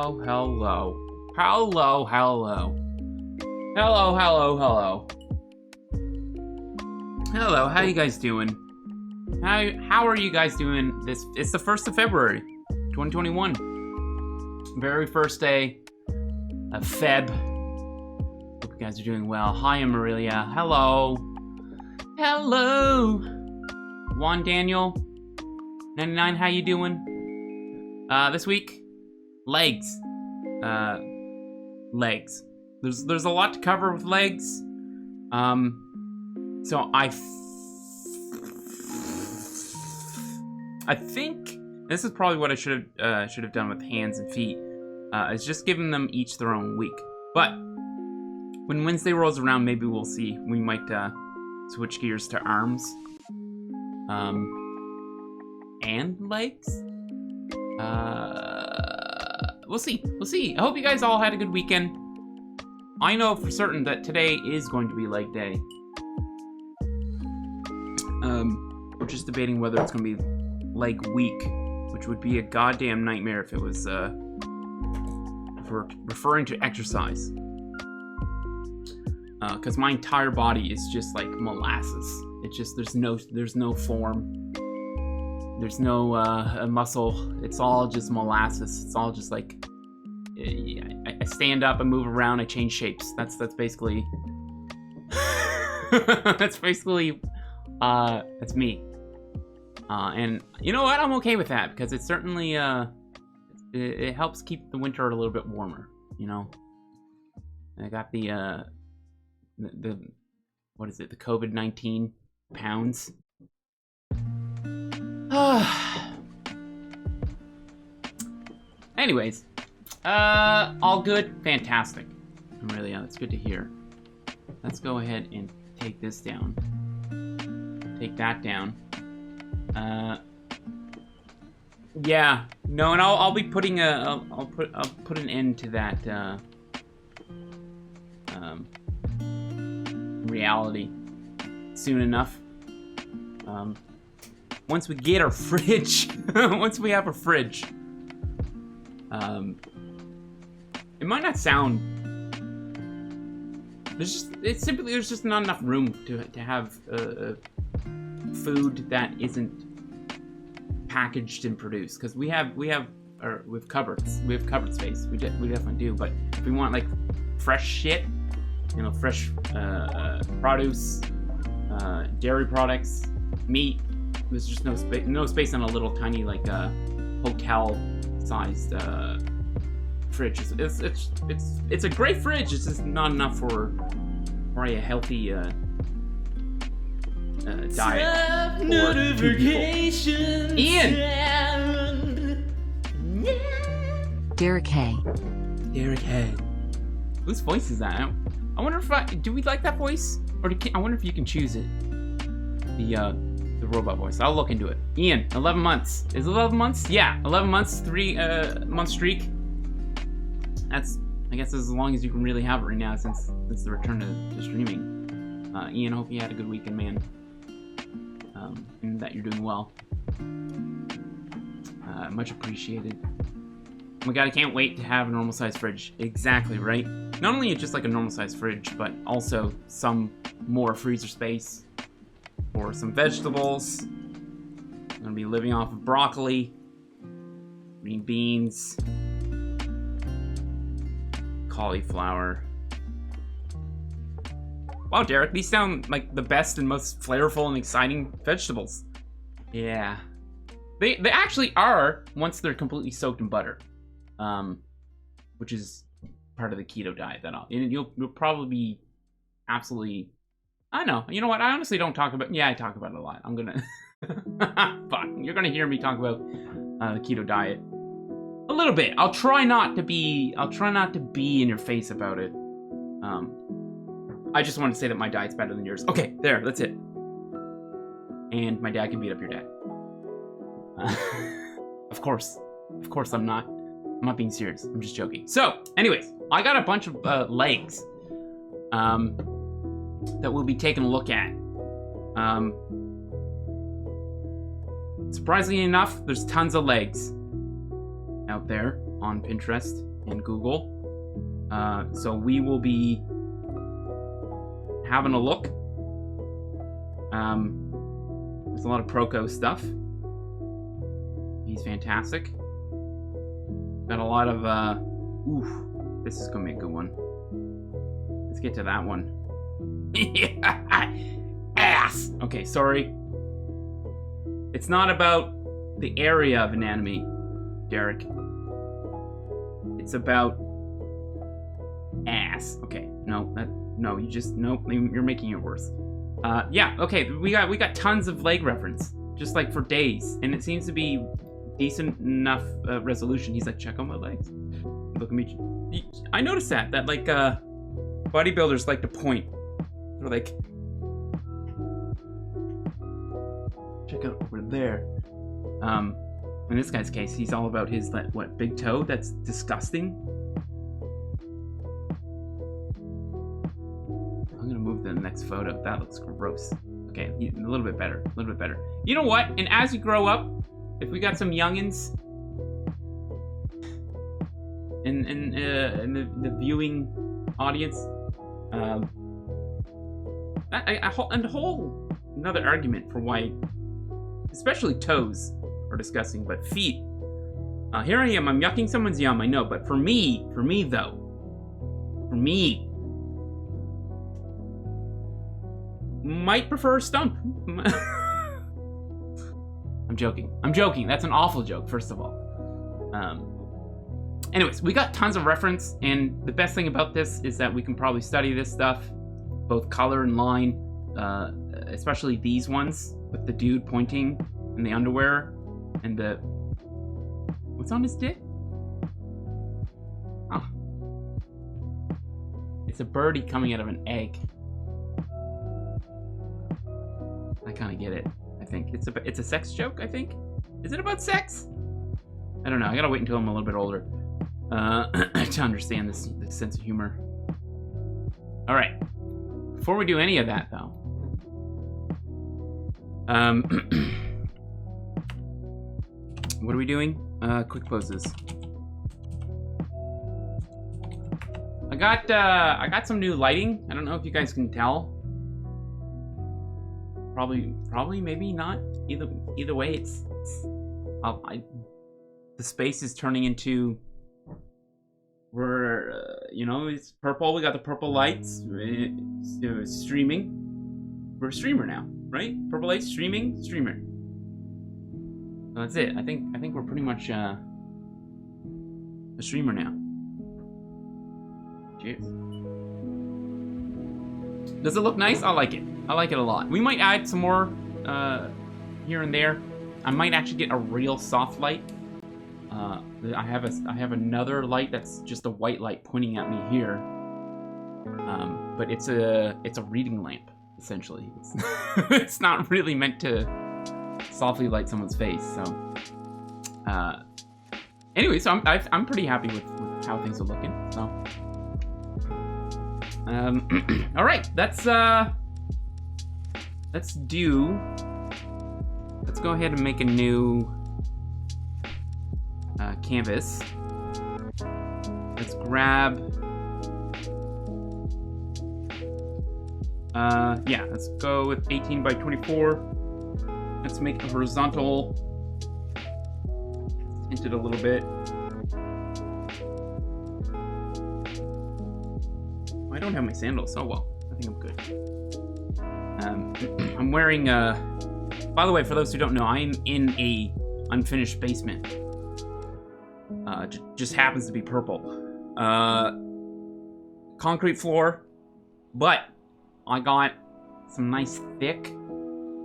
Hello, hello. Hello, hello. Hello, hello, hello. Hello, how you guys doing? How are you guys doing this? It's the 1st of February, 2021. Very first day of Feb. Hope you guys are doing well. Hi, Amarelia. Hello. Hello. Juan Daniel. 99, how you doing? This week? Legs. Legs. There's a lot to cover with legs. So I think this is probably what I should have done with hands and feet. Is just giving them each their own week. But when Wednesday rolls around, maybe we'll see. We might switch gears to arms. And legs. We'll see. We'll see. I hope you guys all had a good weekend. I know for certain that today is going to be leg day. We're just debating whether it's going to be leg week, which would be a goddamn nightmare if it was, if we're referring to exercise. Because my entire body is just like molasses. It's just, there's no form. There's no muscle. It's all just molasses. It's all just like, I stand up, I move around, I change shapes. That's basically, that's basically, that's me. And you know what? I'm okay with that because it certainly, it helps keep the winter a little bit warmer, you know? I got the what is it? The COVID-19 pounds. Anyways, all good, fantastic. Really, that's good to hear. Let's go ahead and take this down. Take that down. Yeah, no, and I'll be putting I'll put an end to that reality soon enough. Once we get our fridge, once we have a fridge, it might not sound. There's just not enough room to have food that isn't packaged and produced. Because we have cupboards. We have cupboard space. We definitely do. But if we want like fresh shit, you know, fresh produce, dairy products, meat. There's just no space on a little tiny like hotel-sized fridge. It's a great fridge. It's just not enough for a healthy diet for 2 people. Ian. Derek Hay. Derek Hay. Whose voice is that? I wonder if do we like that voice, or I wonder if you can choose it. The robot voice. I'll look into it. Ian, 11 months. Is it 11 months? Yeah, 11 months, 3 month streak. That's, I guess, as long as you can really have it right now since the return to streaming. Ian, hope you had a good weekend, man. And that you're doing well. Much appreciated. Oh my god, I can't wait to have a normal size fridge. Exactly, right? Not only just like a normal size fridge, but also some more freezer space for some vegetables. I'm gonna be living off of broccoli, green beans, cauliflower. Wow, Derek, these sound like the best and most flavorful and exciting vegetables. Yeah. They actually are once they're completely soaked in butter. Which is part of the keto diet that you'll probably be absolutely, I don't know. You know what? I honestly don't talk about, I talk about it a lot. I'm gonna, fuck, you're gonna hear me talk about the keto diet a little bit. I'll try not to be in your face about it. I just want to say that my diet's better than yours. Okay, there, that's it. And my dad can beat up your dad. Of course I'm not being serious. I'm just joking. So, anyways, I got a bunch of legs that we'll be taking a look at. Surprisingly enough, there's tons of legs out there on Pinterest. and Google. So we will be having a look. There's a lot of Proco stuff. He's fantastic. Got a lot of, this is gonna be a good one. Let's get to that one. Ass! Okay, sorry. It's not about the area of anatomy, Derek. It's about ass. Okay, no, you're making it worse. Yeah, okay, we got tons of leg reference, just like for days, and it seems to be decent enough resolution. He's like, check out my legs. Look at me. I noticed that like bodybuilders like to point. They're like, check out over there. In this guy's case, he's all about his big toe. That's disgusting. I'm gonna move to the next photo. That looks gross. Okay, a little bit better. You know what? And as you grow up, if we got some youngins in the viewing audience, another argument for why, especially toes, are disgusting, but feet. Here I am. I'm yucking someone's yum. I know, but for me though, might prefer a stump. I'm joking. That's an awful joke, first of all. Anyways, we got tons of reference, and the best thing about this is that we can probably study this stuff, both color and line, especially these ones with the dude pointing in the underwear and the... What's on his dick? Ah. It's a birdie coming out of an egg. I kind of get it. I think it's a sex joke. I think. Is it about sex? I don't know. I gotta wait until I'm a little bit older to understand this sense of humor. All right. Before we do any of that, though, what are we doing? Quick poses. I got some new lighting. I don't know if you guys can tell. Probably, maybe not. Either way, the space is turning into, it's purple. We got the purple lights. It's streaming. We're a streamer now, right? Purple lights, streamer. So that's it. I think we're pretty much a streamer now. Cheers. Does it look nice? I like it. I like it a lot. We might add some more here and there. I might actually get a real soft light. I have another light that's just a white light pointing at me here. But it's a reading lamp, essentially. It's not really meant to softly light someone's face. So anyway, so I'm pretty happy with how things are looking. So all right, let's go ahead and make a new canvas. Let's grab, let's go with 18 by 24. Let's make a horizontal, tint it a little bit. I don't have my sandals. Oh well, I think I'm good. I'm wearing by the way, for those who don't know, I'm in a unfinished basement. Just happens to be purple. Concrete floor, but I got some nice thick,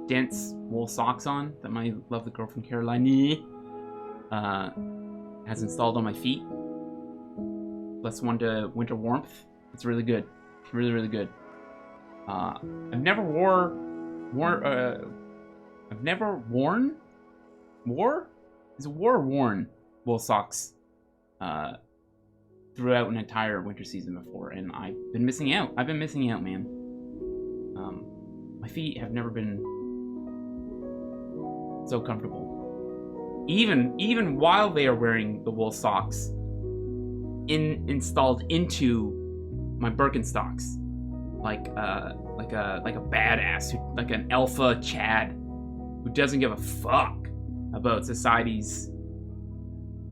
dense wool socks on that my lovely girl from Carolina has installed on my feet. Plus one to winter warmth. It's really good. Really, really good. I've never worn wool socks throughout an entire winter season before, and I've been missing out. Man. My feet have never been so comfortable. Even while they are wearing the wool socks, installed into my Birkenstocks, like a badass, like an alpha Chad, who doesn't give a fuck about society's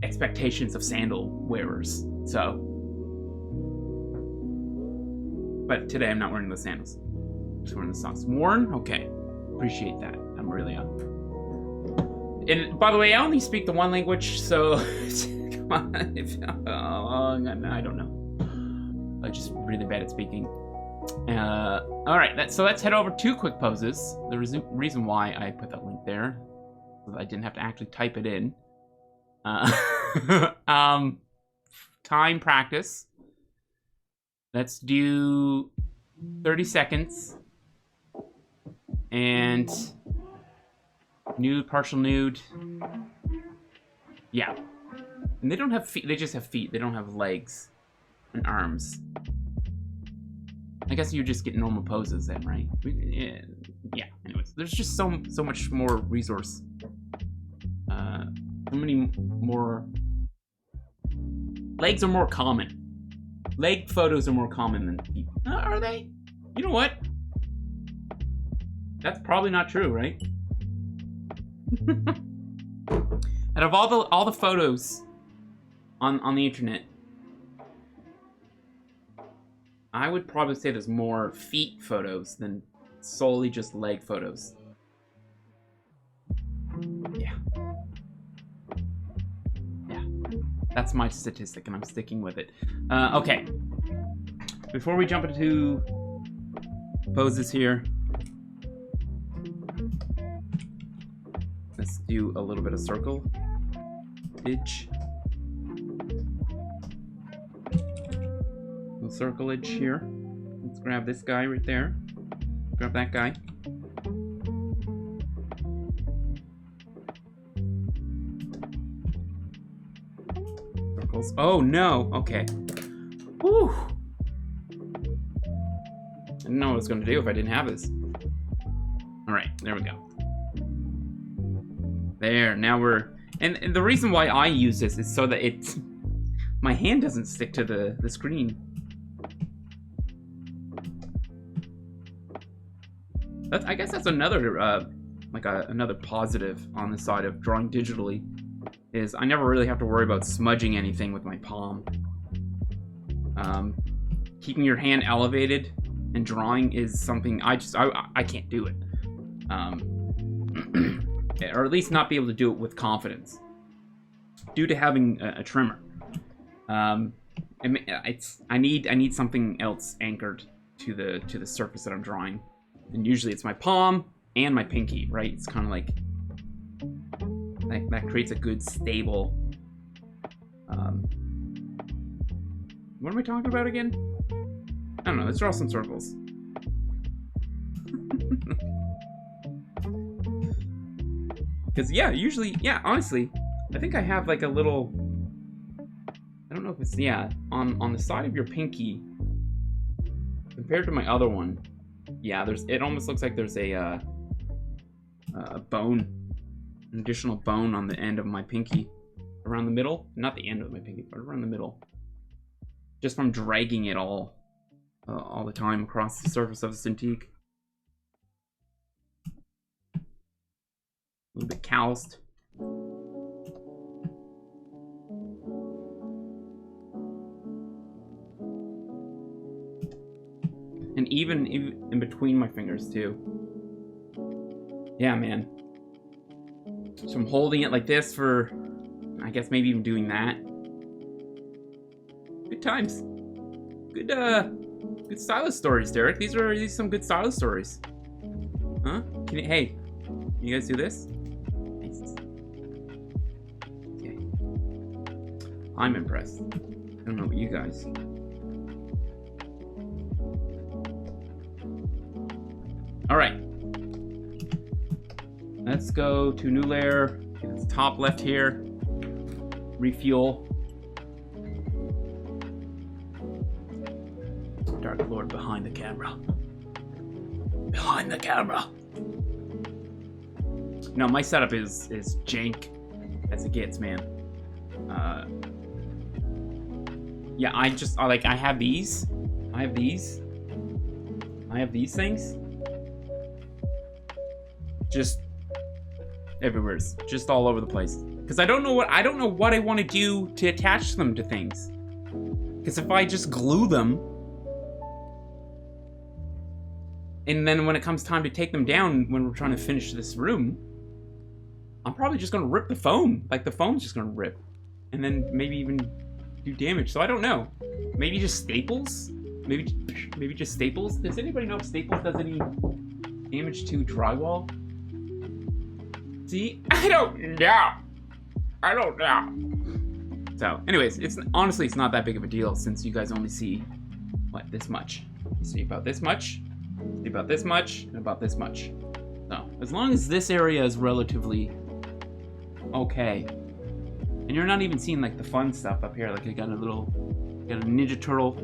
expectations of sandal wearers. So, but today I'm not wearing the sandals. I'm just wearing the socks. Worn? Okay, appreciate that. I'm really And by the way, I only speak the one language, so come on. I don't know. I'm just really bad at speaking. All right, so let's head over to quick poses. The reason why I put that link there, so that I didn't have to actually type it in. Time practice. Let's do 30 seconds. And nude, partial nude. Yeah. And they don't have feet, they just have feet. They don't have legs and arms. I guess you just get normal poses then, right? Yeah, anyways. There's just so much more resource. So many more... Legs are more common. Leg photos are more common than feet. Are they? You know what? That's probably not true, right? Out of all the photos on the internet, I would probably say there's more feet photos than solely just leg photos. Yeah. Yeah. That's my statistic, and I'm sticking with it. Okay. Before we jump into poses here, let's do a little bit of circle. Circle edge here. Let's grab this guy right there. Grab that guy. Circles. Oh no! Okay. Whew! I didn't know what I was going to do if I didn't have this. Alright, there we go. There, now we're... And the reason why I use this is so that my hand doesn't stick to the screen. I guess that's another another positive on the side of drawing digitally, is I never really have to worry about smudging anything with my palm. Keeping your hand elevated and drawing is something I can't do it, or at least not be able to do it with confidence due to having a trimmer. I need something else anchored to the surface that I'm drawing. And usually it's my palm and my pinky, right? It's kind of like that creates a good stable. What am I talking about again? I don't know. Let's draw some circles. Because honestly, I think I have like a little. I don't know if it's on the side of your pinky compared to my other one. Yeah, it almost looks like there's a bone, an additional bone on the end of my pinky, around the middle. Not the end of my pinky, but around the middle. Just from dragging it all the time across the surface of the Cintiq. A little bit calloused. And even in between my fingers, too. Yeah, man. So I'm holding it like this for, I guess maybe even doing that. Good times. Good stylist stories, Derek. These are some good stylist stories. Huh? Hey, can you guys do this? Nice. Okay. I'm impressed. I don't know about you guys. All right, let's go to new layer. It's top left here. Refuel. Dark Lord behind the camera. Behind the camera. No, my setup is jank as it gets, man. Yeah, I have these. I have these. I have these things. Just everywhere. Just all over the place. Because I don't know what I want to do to attach them to things. Because if I just glue them, and then when it comes time to take them down when we're trying to finish this room, I'm probably just gonna rip the foam. Like the foam's just gonna rip. And then maybe even do damage. So I don't know. Maybe just staples? Maybe just staples? Does anybody know if staples does any damage to drywall? See? I don't know. So, anyways, honestly, it's not that big of a deal since you guys only see, what, this much. You see about this much, see about this much, and about this much. So, as long as this area is relatively okay, and you're not even seeing, like, the fun stuff up here, like I got a Ninja Turtle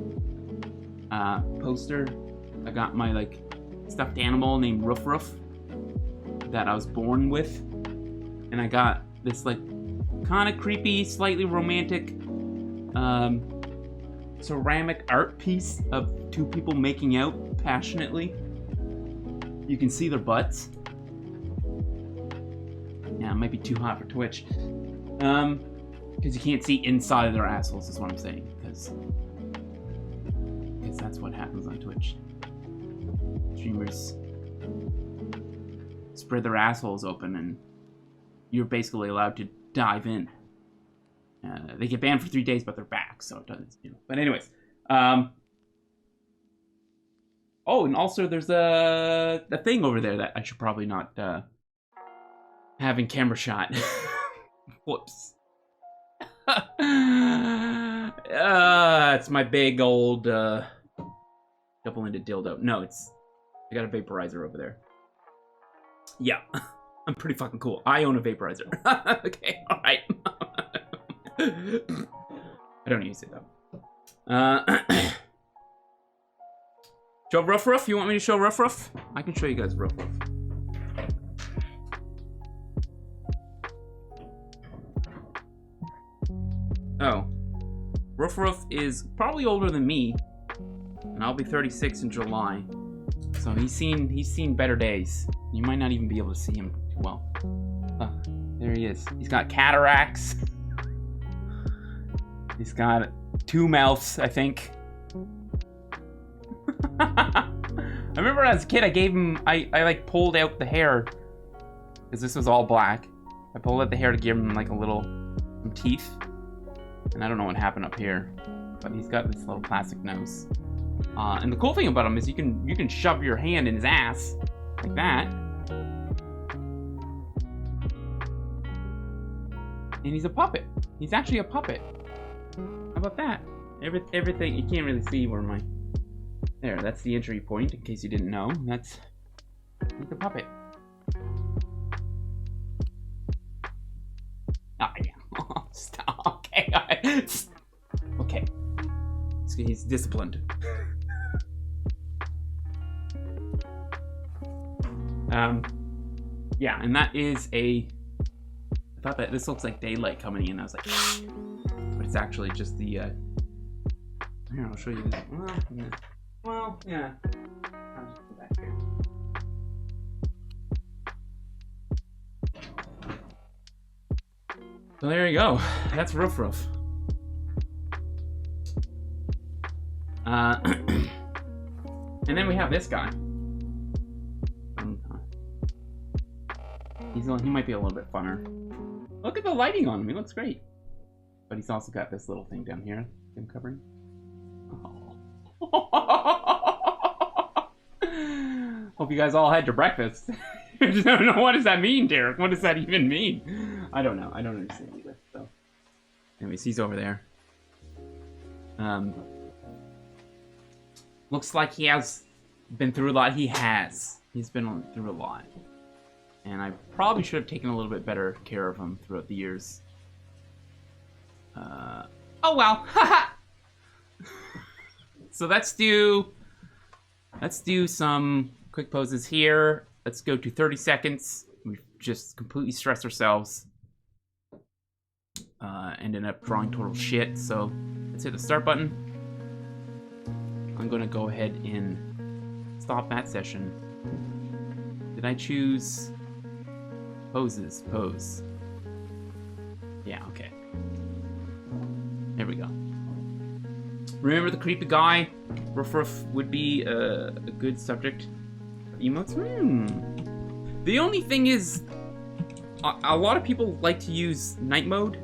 poster. I got my, like, stuffed animal named Ruff Ruff that I was born with, and I got this, like, kind of creepy, slightly romantic ceramic art piece of two people making out passionately. You can see their butts. Yeah, it might be too hot for Twitch. Because you can't see inside of their assholes is what I'm saying. Because that's what happens on Twitch. Streamers spread their assholes open and you're basically allowed to dive in. They get banned for 3 days, but they're back, so it doesn't, you know. But anyways, oh, and also there's a thing over there that I should probably not have in camera shot. Whoops. It's my big old double-ended dildo. No, I got a vaporizer over there. Yeah. I'm pretty fucking cool. I own a vaporizer. Okay, alright. I don't use it, though. Show Ruff Ruff? You want me to show Ruff Ruff? I can show you guys Ruff Ruff. Oh. Ruff Ruff is probably older than me. And I'll be 36 in July. So he's seen better days. You might not even be able to see him too well. There he is. He's got cataracts. He's got 2 mouths, I think. I remember as a kid, I gave him, I like pulled out the hair, because this was all black. I pulled out the hair to give him like some teeth. And I don't know what happened up here, but he's got this little plastic nose. And the cool thing about him is you can shove your hand in his ass like that, and he's a puppet. He's actually a puppet. How about that? Everything you can't really see where there. That's the entry point. In case you didn't know, he's a puppet. Oh yeah. Stop. Okay. Okay. He's disciplined. Yeah, and that is I thought that this looks like daylight coming in. I was like, but it's actually just the, here, I'll show you this. Well, yeah. I'll just put that here. So there you go. That's Ruff Ruff. And then we have this guy. He might be a little bit funner. Look at the lighting on him. He looks great. But he's also got this little thing down here. Him covering. Oh. Hope you guys all had your breakfast. I just don't know. What does that mean, Derek? What does that even mean? I don't know. I don't understand either. So, anyways, he's over there. Looks like he has been through a lot. He has. He's been through a lot. And I probably should have taken a little bit better care of him throughout the years. Oh well. So let's do some quick poses here. Let's go to 30 seconds. We've just completely stressed ourselves. Ended up drawing total shit. So let's let's hit the start button. I'm gonna go ahead and stop that session. Did I choose poses? Pose. Yeah, okay. There we go. Remember the creepy guy? Ruff Ruff would be a good subject for emotes? The only thing is, a lot of people like to use night mode.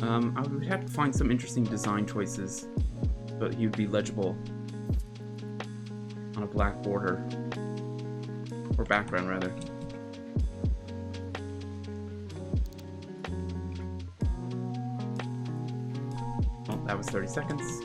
I would have to find some interesting design choices, but he would be legible on a black border. Or background, rather. Oh, that was 30 seconds.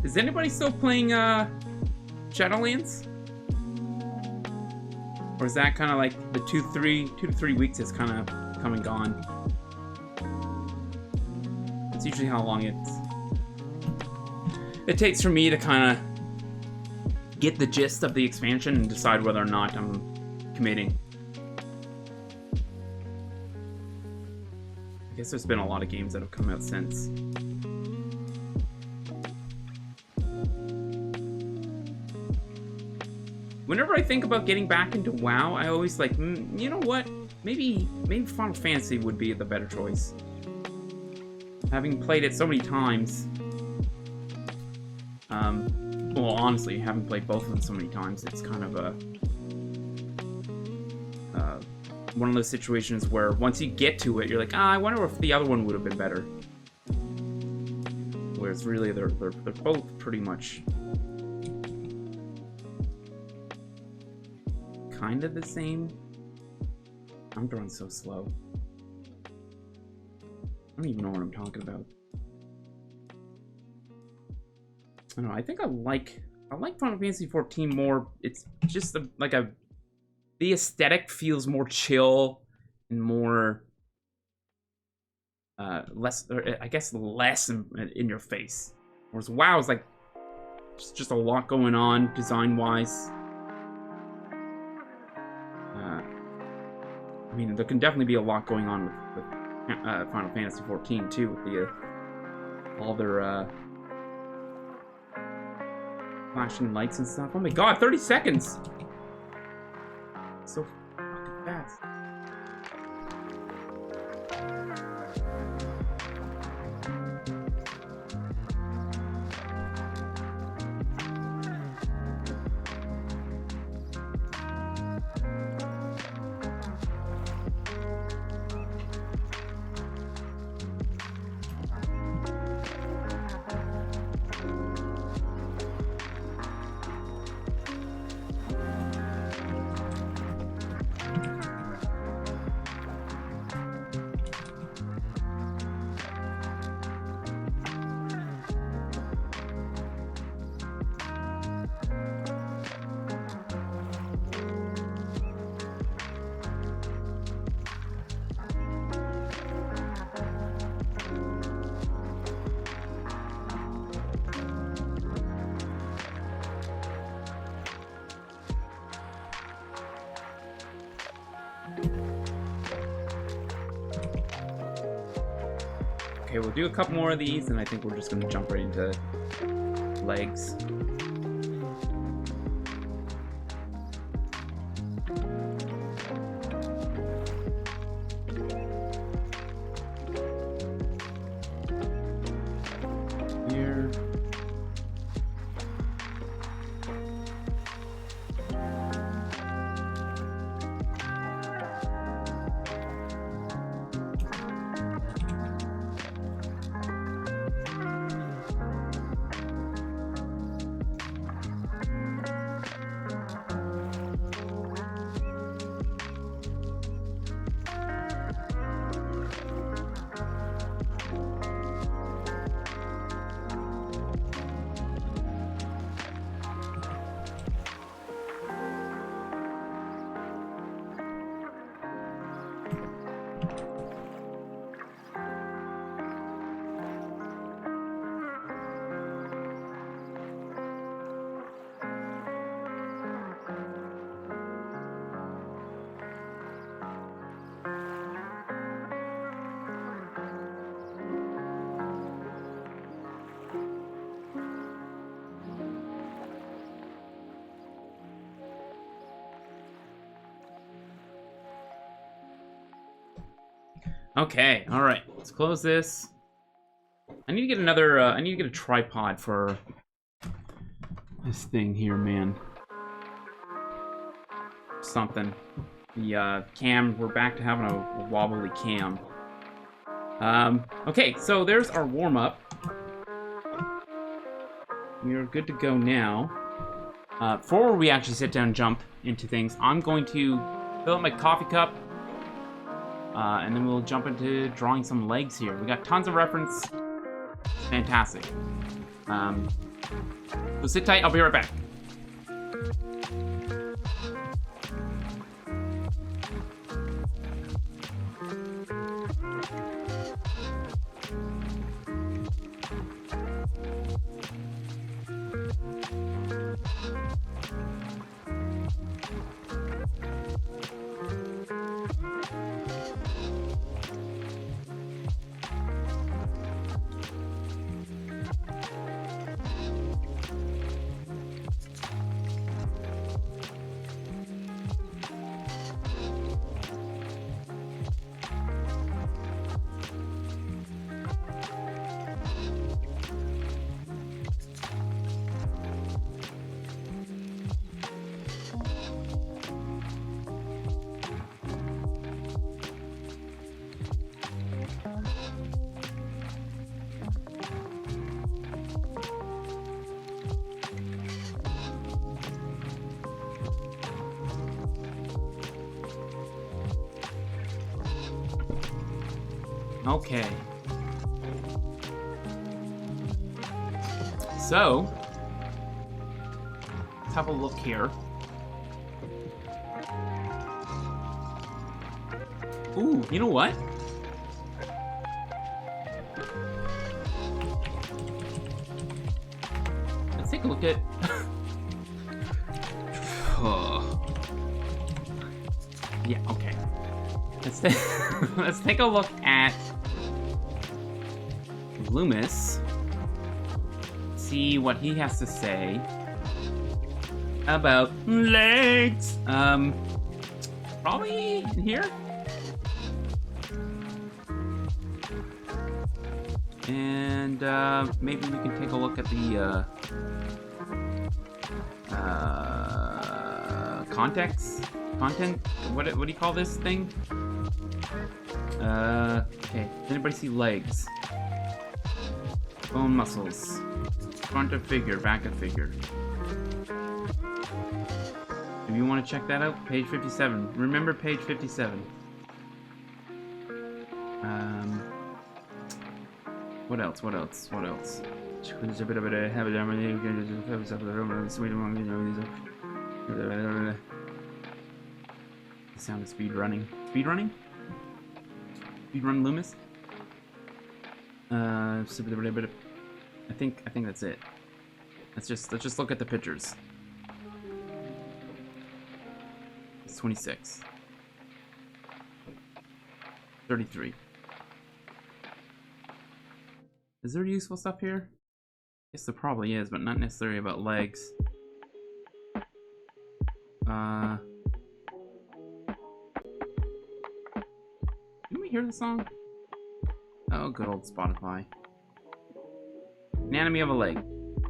Is anybody still playing Shadowlands? Or is that kind of like the 2 to 3 weeks has kind of come and gone? It's usually how long it takes for me to kind of get the gist of the expansion and decide whether or not I'm committing. I guess there's been a lot of games that have come out since. Whenever I think about getting back into WoW, I always like, you know what? Maybe Final Fantasy would be the better choice. Having played it so many times, well, honestly, having played both of them so many times, it's kind of a one of those situations where once you get to it, you're like, I wonder if the other one would have been better. Whereas really, they're both pretty much kind of the same. I'm drawing so slow. I don't even know what I'm talking about. I don't know. I think I like Final Fantasy XIV more. It's just the aesthetic feels more chill and more less, I guess, less in your face. Whereas WoW is like just a lot going on design wise. I mean, there can definitely be a lot going on with Final Fantasy XIV too, with all their flashing lights and stuff. Oh my god, 30 seconds! So fucking fast. Okay, we'll do a couple more of these, and I think we're just gonna jump right into legs. Here. Okay, all right. Let's close this. I need to get another. I need to get a tripod for this thing here, man. Something. The cam. We're back to having a wobbly cam. Okay, so there's our warm up. We are good to go now. Before we actually sit down and jump into things, I'm going to fill up my coffee cup. And then we'll jump into drawing some legs here. We got tons of reference. Fantastic. So sit tight, I'll be right back. Okay. So, let's have a look here. Ooh, you know what? Let's take a look at... Yeah, okay. Let's take a look at Loomis. See what he has to say about legs. Probably in here. And maybe we can take a look at the content. What do you call this thing? Okay. Does anybody see legs? Bone muscles. Front of figure, back of figure. If you want to check that out, page 57. Remember page 57. What else? What else? What else? The sound of speed running. Speed running? Speed run Loomis? I think that's it. Let's just look at the pictures. It's 26. 33. Is there useful stuff here? Yes, there probably is, but not necessarily about legs. Didn't we hear the song? Oh, good old Spotify. Anatomy of a leg.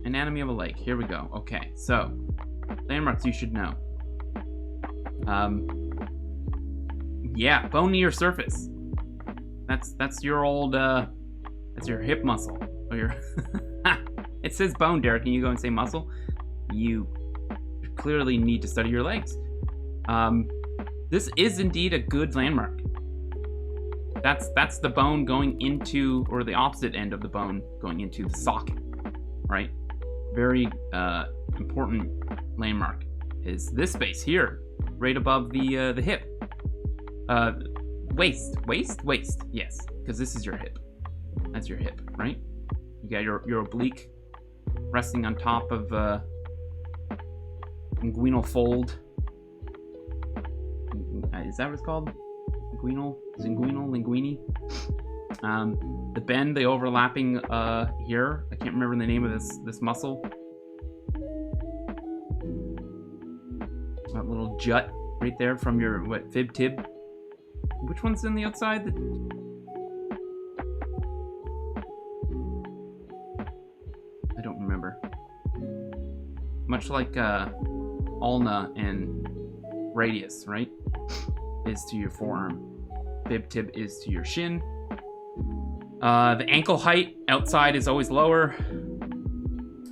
Anatomy of a leg. Here we go. Okay, so landmarks you should know. Yeah, bone near surface. That's your old that's your hip muscle. Or your It says bone, Derek, and you go and say muscle. You clearly need to study your legs. This is indeed a good landmark. That's the bone going into, or the opposite end of the bone going into the socket, right? Very important landmark is this space here, right above the hip. Waist. Yes, because this is your hip. That's your hip, right? You got your oblique resting on top of inguinal fold. Is that what it's called? Linguini. The bend, the overlapping here. I can't remember the name of this muscle. That little jut right there from your fib tib. Which one's in the outside? I don't remember. Much like ulna and radius, right? Is to your forearm. Fib tib is to your shin. The ankle height outside is always lower.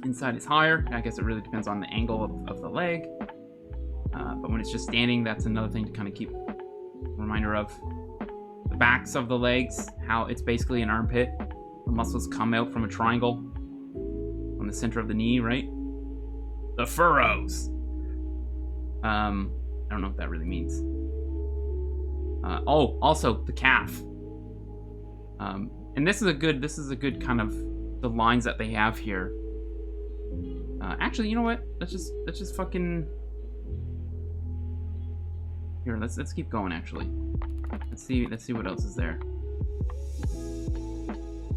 Inside is higher. I guess it really depends on the angle of the leg. But when it's just standing, that's another thing to kind of keep a reminder of. The backs of the legs, how it's basically an armpit. The muscles come out from a triangle on the center of the knee, right? The furrows. I don't know what that really means. Also the calf. And this is a good kind of the lines that they have here. Actually, you know what? Let's just fucking here. Let's keep going. Actually, let's see what else is there.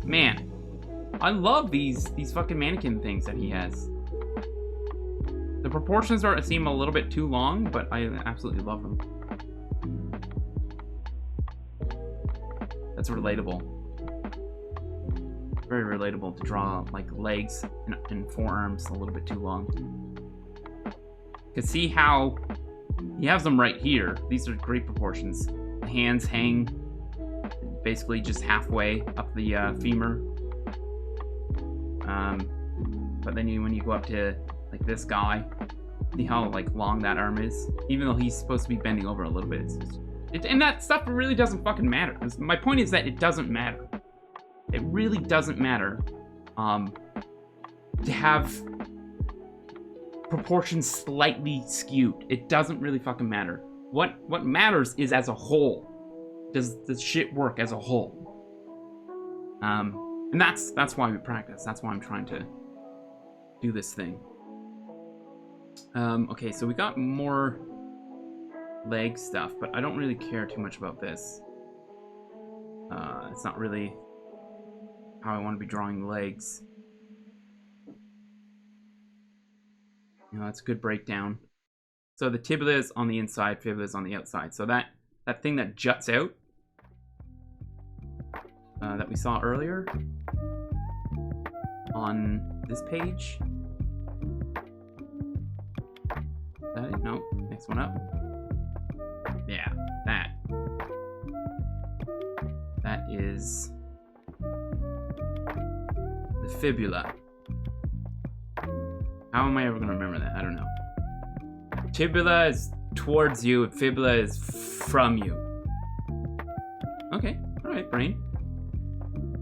Man, I love these fucking mannequin things that he has. The proportions seem a little bit too long, but I absolutely love them. That's relatable. Very relatable to draw like legs and forearms a little bit too long. You can see how he has them right here. These are great proportions. The hands hang basically just halfway up the femur. But then when you go up to like this guy, see how like long that arm is? Even though he's supposed to be bending over a little bit, and that stuff really doesn't fucking matter. My point is that it doesn't matter. It really doesn't matter to have proportions slightly skewed. It doesn't really fucking matter. What matters is as a whole. Does the shit work as a whole? And that's why we practice. That's why I'm trying to do this thing. Okay, so we got more leg stuff, but I don't really care too much about this. It's not really how I want to be drawing legs. You know, that's a good breakdown. So the tibia is on the inside, fibula is on the outside. So that thing that juts out that we saw earlier on this page. Is that it? No. Next one up. Yeah, that. That is the fibula. How am I ever going to remember that? I don't know. Tibia is towards you, and fibula is from you. Okay, alright, brain.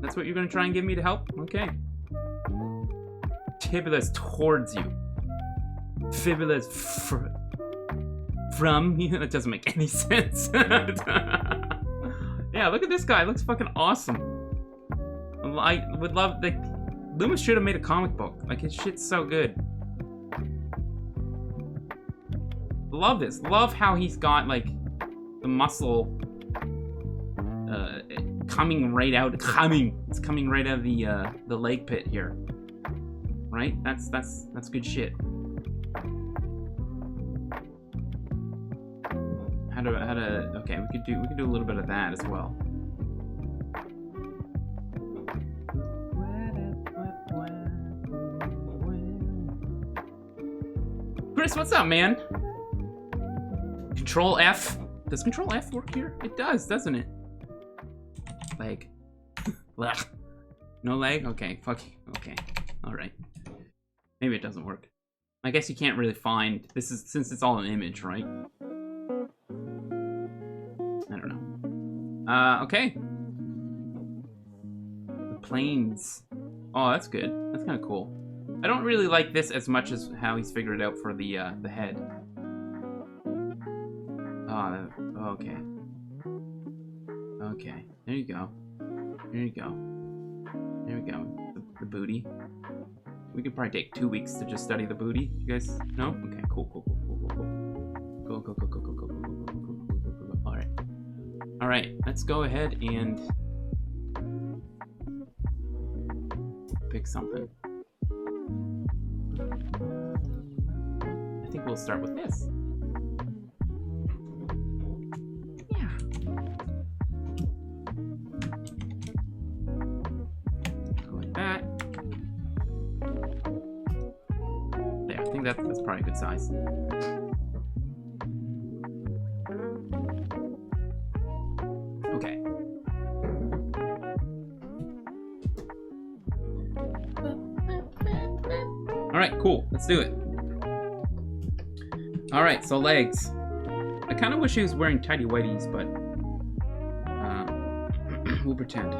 That's what you're going to try and give me to help? Okay. Tibia is towards you. Fibula is from you. That doesn't make any sense. Yeah, look at this guy. It looks fucking awesome. I would love, like, Loomis should have made a comic book. Like, his shit's so good. Love this. Love how he's got, like, the muscle coming right out. It's coming right out of the leg pit here. Right? That's good shit. How to okay, we could do a little bit of that as well. Chris, what's up, man? Control F. Does Control F work here? It does, doesn't it? Leg. No leg? Okay, fuck you. Okay. Alright. Maybe it doesn't work. I guess you can't really find this is since it's all an image, right? I don't know. Okay. The planes. Oh, that's good. That's kind of cool. I don't really like this as much as how he's figured it out for the head. Oh, okay. Okay. There you go. There you go. There we go. The booty. We could probably take 2 weeks to just study the booty. You guys know? Okay, cool. Alright. Alright, let's go ahead and pick something. I think we'll start with this. Yeah. Go like that. There, I think that's probably a good size. Okay. Alright, cool. Let's do it. Alright, so legs. I kind of wish he was wearing tidy whities, but we'll pretend.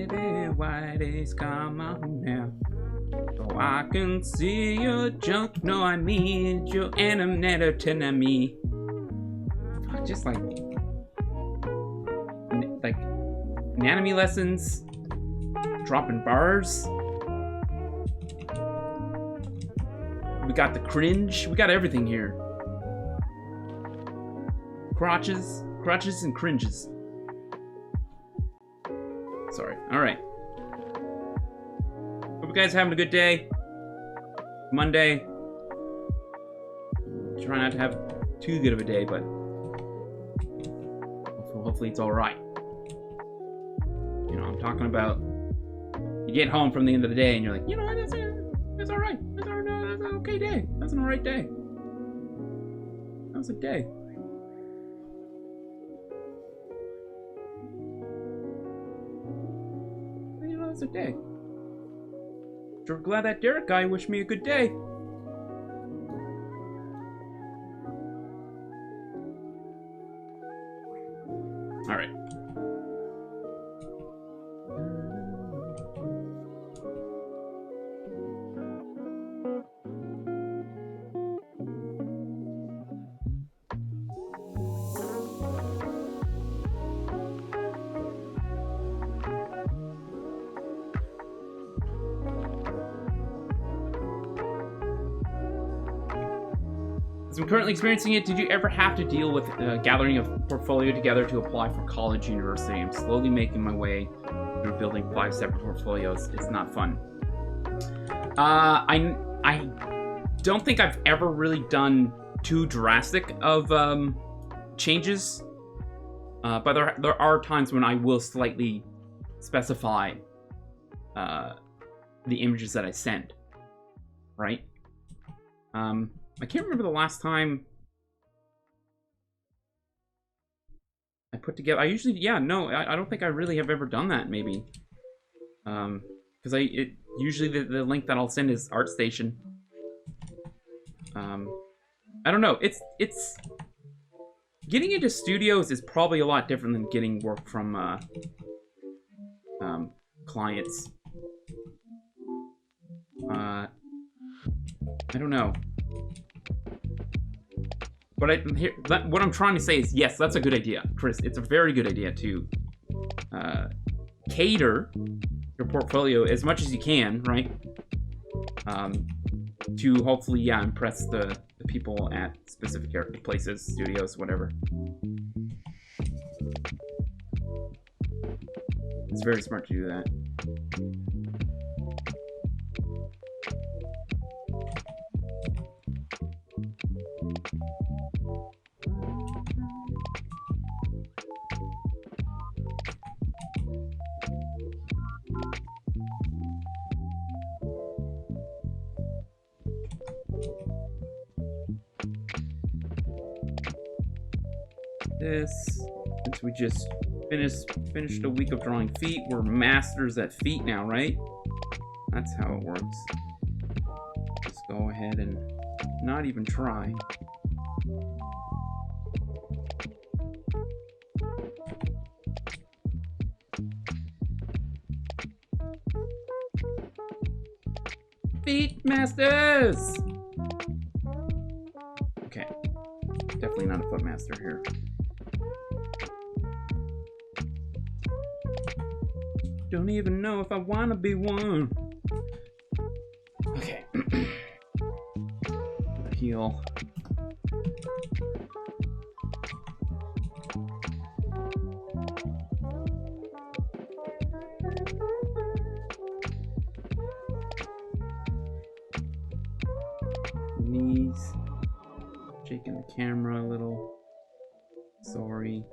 Tidy whities, come on now. So I can see your junk. No, I mean your animator to me. Just like anatomy lessons, dropping bars. We got the cringe. We got everything here. Crotches and cringes. Sorry. All right. Hope you guys are having a good day. Monday. Try not to have too good of a day, but hopefully it's all right. You know, I'm talking about you get home from the end of the day and you're like, you know what, that's all right. That's an okay day. That's an all right day. That was a day. You know, that's a day. Sure glad that Derek guy wished me a good day. All right. As I'm currently experiencing it, did you ever have to deal with gathering a portfolio together to apply for college, university? I'm slowly making my way through building 5 separate portfolios. It's not fun. I don't think I've ever really done too drastic of changes, but there are times when I will slightly specify the images that I send, right? I can't remember the last time I put together. I usually, yeah, no, I don't think I really have ever done that. Maybe, because usually the link that I'll send is ArtStation. I don't know. It's getting into studios is probably a lot different than getting work from clients. I don't know. But what I'm trying to say is, yes, that's a good idea, Chris. It's a very good idea to cater your portfolio as much as you can, right? To hopefully, yeah, impress the people at specific places, studios, whatever. It's very smart to do that. This, since we just finished a week of drawing feet, we're masters at feet now, right? That's how it works. Just go ahead and not even try. Feet masters! Okay, definitely not a foot master here. Don't even know if I wanna be one. Okay. Heel. Knees. Shaking the camera a little. Sorry.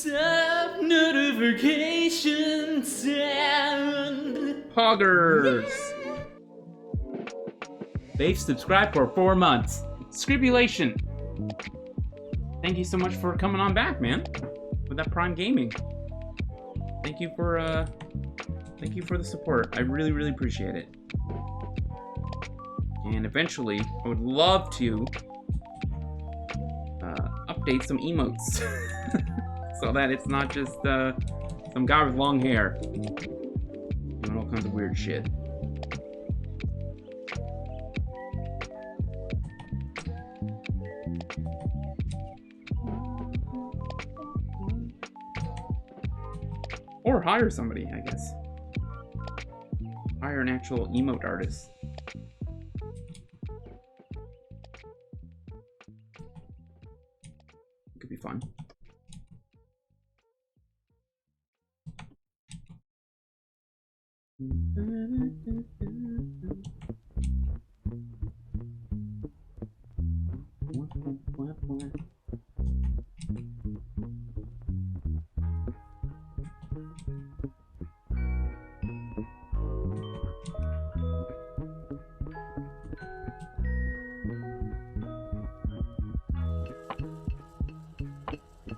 Top notification sound. Poggers! They've subscribed for 4 months. Scribulation. Thank you so much for coming on back, man. With that Prime Gaming. Thank you for the support. I really, really appreciate it. And eventually, I would love to update some emotes. So that it's not just some guy with long hair doing all kinds of weird shit. Or hire somebody, I guess. Hire an actual emote artist. It could be fun.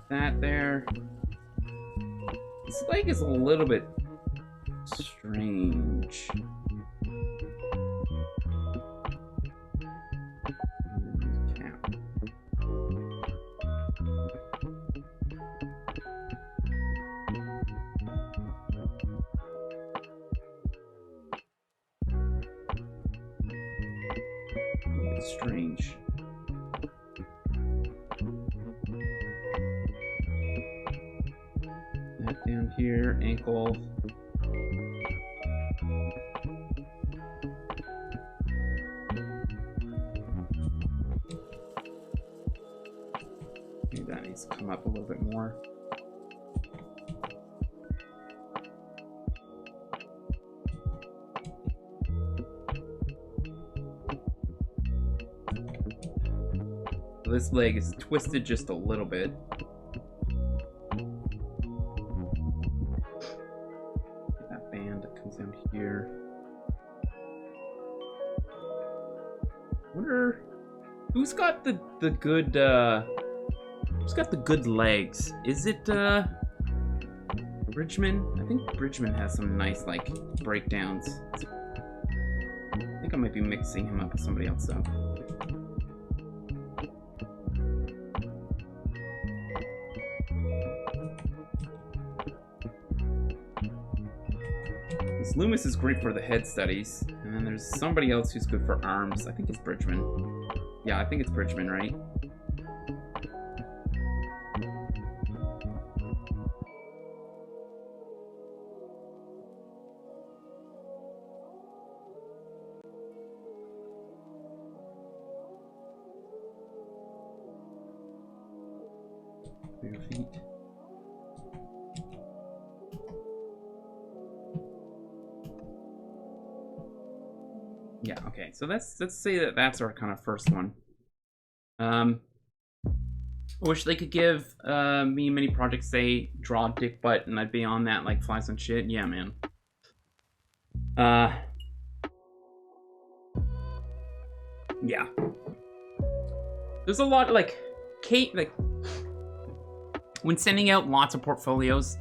That there. This leg is a little bit strange. It's strange. That down here, ankle. Maybe that needs to come up a little bit more. This leg is twisted just a little bit. That band that comes down here. Wonder who's got the good who's got the good legs? Is it Bridgman? I think Bridgman has some nice like breakdowns. I think I might be mixing him up with somebody else though. Loomis is great for the head studies, and then there's somebody else who's good for arms. I think it's Bridgman. Yeah, I think it's Bridgman, right? your feet. Yeah, okay. So let's say that that's our kind of first one. I wish they could give me many projects, say, draw dick butt, and I'd be on that like flies on shit. Yeah, man. Yeah. There's a lot, like, when sending out lots of portfolios,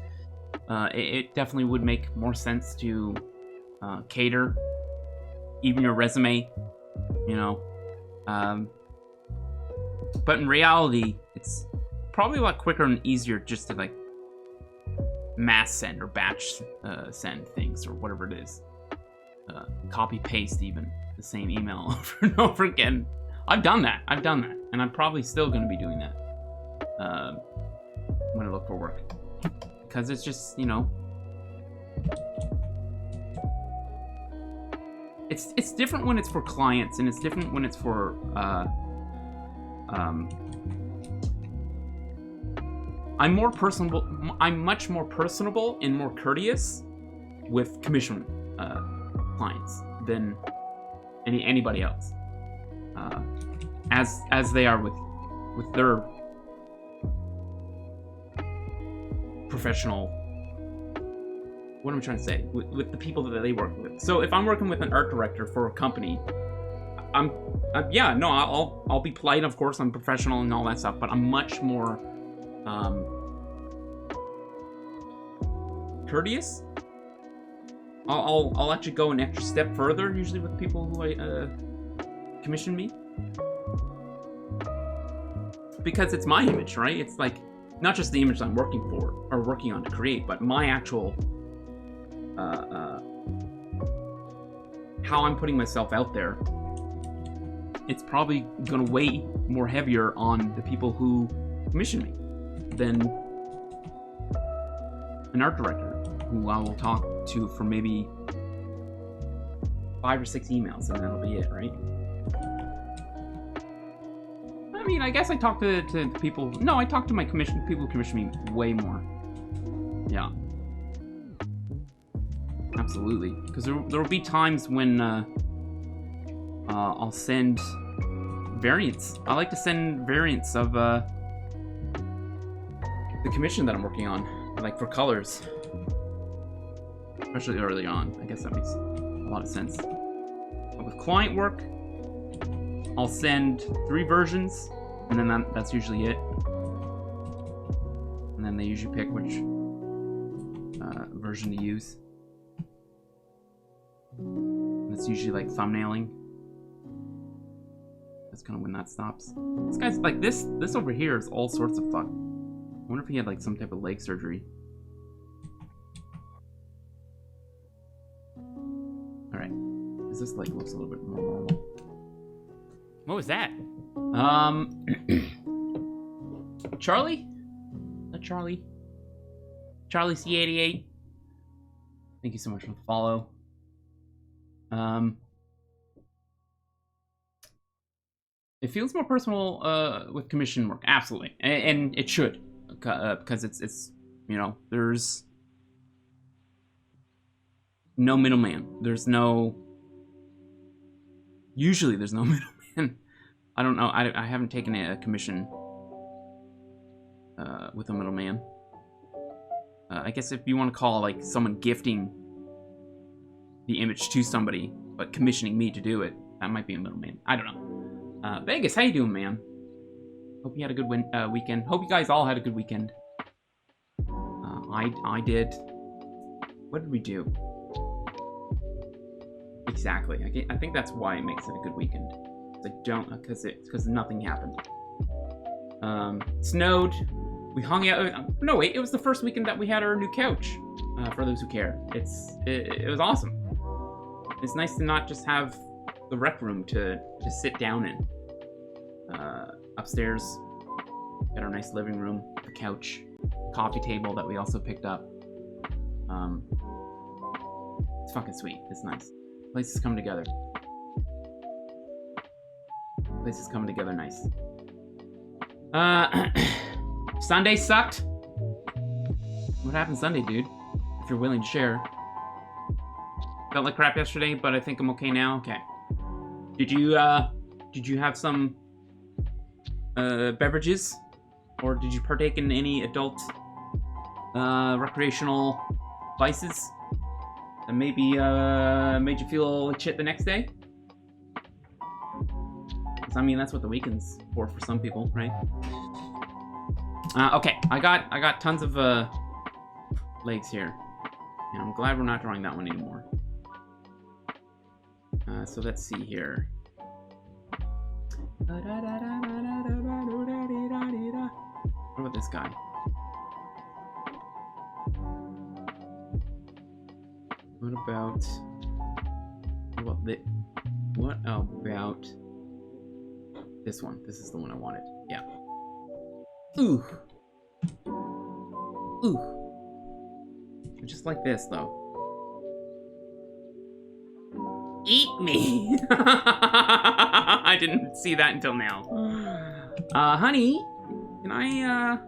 it definitely would make more sense to cater even your resume, you know. But in reality, it's probably a lot quicker and easier just to, like, mass send or batch send things or whatever it is. Copy paste even the same email over and over again. I've done that, and I'm probably still going to be doing that when I look for work, because it's just, you know, it's different when it's for clients, and it's different when it's for I'm much more personable and more courteous with commission clients than anybody else, as they are with their yeah, what am I trying to say? With the people that they work with. So if I'm working with an art director for a company, I'll be polite, of course, I'm professional and all that stuff, but I'm much more courteous. I'll actually go an extra step further, usually with people who commission me, because it's my image, right? It's like not just the image I'm working for or working on to create, but my actual how I'm putting myself out there. It's probably gonna weigh more heavier on the people who commission me than an art director who I will talk to for maybe 5 or 6 emails, and that'll be it, right? I mean, I guess I talk to people. No, I talk to my people who commission me way more. Yeah, absolutely. Because there will be times when I'll send variants. I like to send variants of the commission that I'm working on, like for colors. Especially early on. I guess that makes a lot of sense. But with client work, I'll send 3 versions, and then that's usually it. And then they usually pick which version to use. And it's usually like thumbnailing. That's kind of when that stops. This guy's like, this over here is all sorts of fuck. I wonder if he had like some type of leg surgery. Alright. This like looks a little bit more normal. What was that? Charlie? Charlie? Charlie C88. Thank you so much for the follow. It feels more personal with commission work, absolutely, and it should, because it's you know, there's no middleman. Usually there's no middleman. I don't know. I haven't taken a commission with a middleman. I guess if you want to call like someone gifting the image to somebody, but commissioning me to do it, that might be a middleman. I don't know. Vegas, how you doing, man? Hope you had a good weekend. Hope you guys all had a good weekend. I did. What did we do? Exactly. I think that's why it makes it a good weekend. Because nothing happened. Snowed. We hung out. No, wait. It was the first weekend that we had our new couch. For those who care, it was awesome. It's nice to not just have the rec room to sit down in. Upstairs, got our nice living room, the couch, coffee table that we also picked up. It's fucking sweet. It's nice. Places come together. Places come together nice. Sunday sucked? What happened Sunday, dude? If you're willing to share. Felt like crap yesterday, but I think I'm okay now. Okay. Did you have some beverages? Or did you partake in any adult recreational vices that maybe made you feel like shit the next day? Because I mean, that's what the weekend's for some people, right? Okay, I got tons of legs here, and I'm glad we're not drawing that one anymore. So let's see here. What about this guy? What about this one? This is the one I wanted. Yeah. Ooh. Just like this, though. Eat me! I didn't see that until now. Honey, can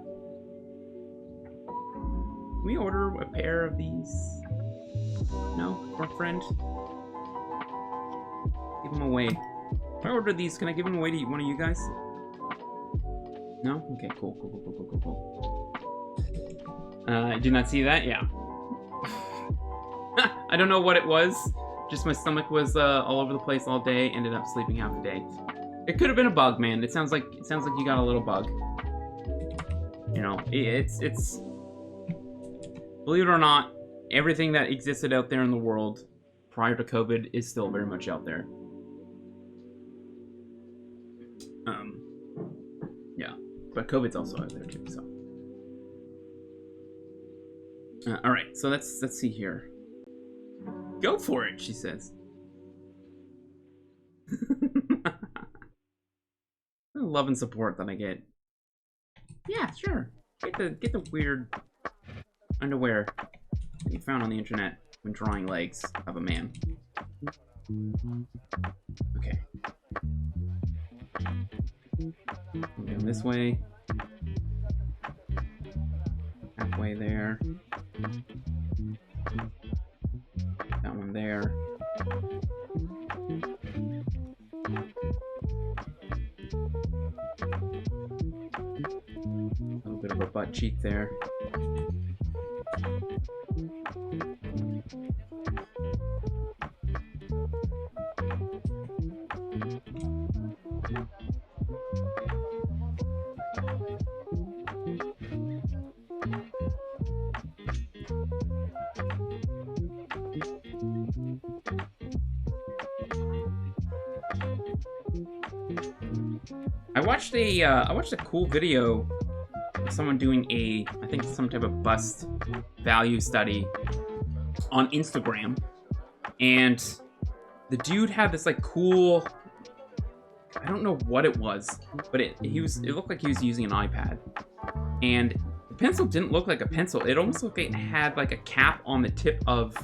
we order a pair of these? No? For a friend? Give them away. If I order these, can I give them away to one of you guys? No? Okay, cool. I did not see that? Yeah. I don't know what it was. Just my stomach was all over the place all day. Ended up sleeping half the day. It could have been a bug, man. It sounds like you got a little bug. You know, it's believe it or not, everything that existed out there in the world prior to COVID is still very much out there. Yeah, but COVID's also out there too. So, all right. So let's see here. Go for it, she says. The love and support that I get. Yeah, sure. Get the weird underwear that you found on the internet when drawing legs of a man. Okay. I'm going this way. Halfway there. That one there. A little bit of a butt cheek there. I watched a cool video of someone doing I think some type of bust value study on Instagram, and the dude had this like cool, I don't know what it was, but it looked like he was using an iPad, and the pencil didn't look like a pencil. It almost looked like it had like a cap on the tip of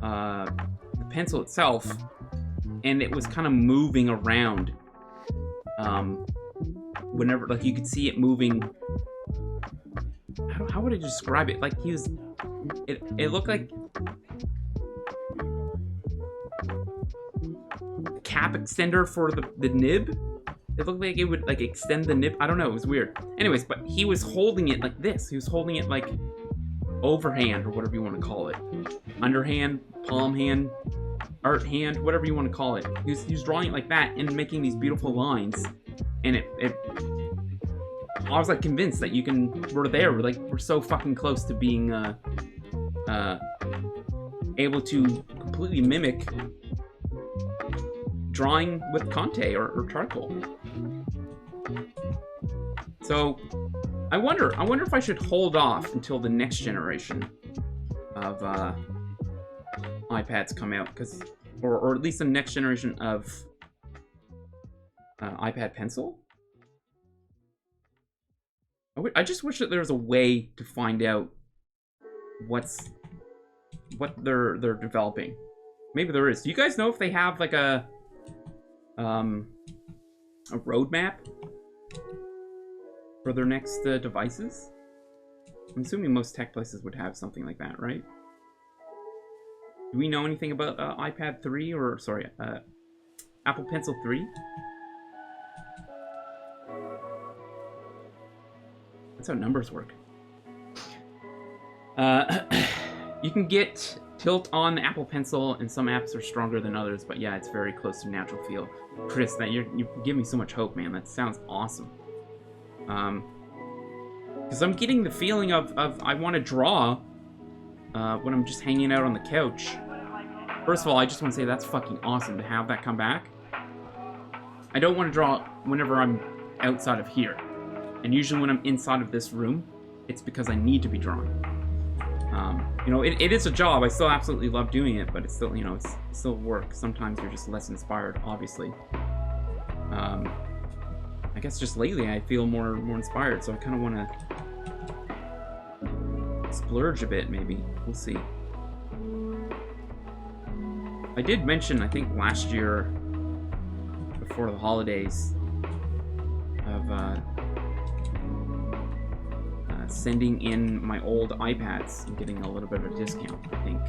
the pencil itself, and it was kind of moving around. Whenever, like, you could see it moving. How would I describe it? Like, it looked like a cap extender for the nib. It looked like it would, like, extend the nib. I don't know, it was weird. Anyways, but he was holding it like this. He was holding it like overhand, or whatever you want to call it. Underhand, palm hand, art hand, whatever you want to call it. He was drawing it like that and making these beautiful lines. And I was like convinced that we're so fucking close to being able to completely mimic drawing with Conte or charcoal. So I wonder if I should hold off until the next generation of iPads come out, or at least the next generation of iPad Pencil. I just wish that there was a way to find out what they're developing. Maybe there is. Do you guys know if they have like a roadmap for their next devices. I'm assuming most tech places would have something like that, right? Do we know anything about iPad 3 or, sorry, Apple Pencil 3? That's how numbers work. You can get tilt on the Apple Pencil, and some apps are stronger than others, but yeah, it's very close to natural feel. Chris, that you give me so much hope, man. That sounds awesome. Because I'm getting the feeling of I want to draw when I'm just hanging out on the couch. First of all, I just want to say that's fucking awesome to have that come back. I don't want to draw whenever I'm outside of here. And usually when I'm inside of this room, it's because I need to be drawing. You know, it is a job. I still absolutely love doing it, but it's still, you know, it's still work. Sometimes you're just less inspired, obviously. I guess just lately I feel more inspired, so I kind of want to splurge a bit, maybe. We'll see. I did mention, I think last year, before the holidays, of sending in my old iPads and getting a little bit of a discount. I think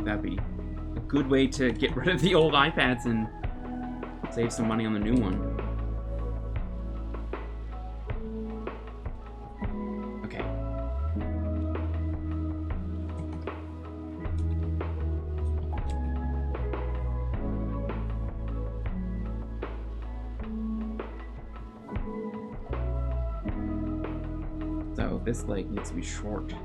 that'd be a good way to get rid of the old iPads and save some money on the new one. Okay. So this leg needs to be shortened.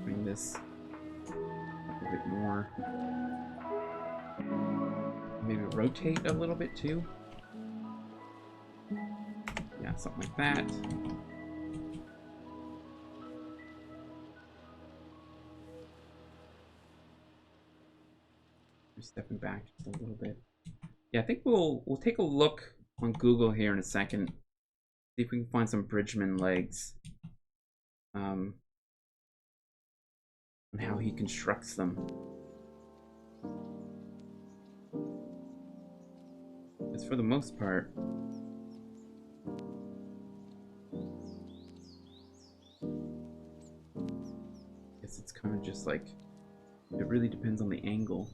Bring this a bit more. Maybe rotate a little bit too. Yeah, something like that. Stepping back just a little bit. Yeah, I think we'll take a look on Google here in a second. See if we can find some Bridgman legs. On how he constructs them. Because for the most part, I guess it's kind of just like, it really depends on the angle.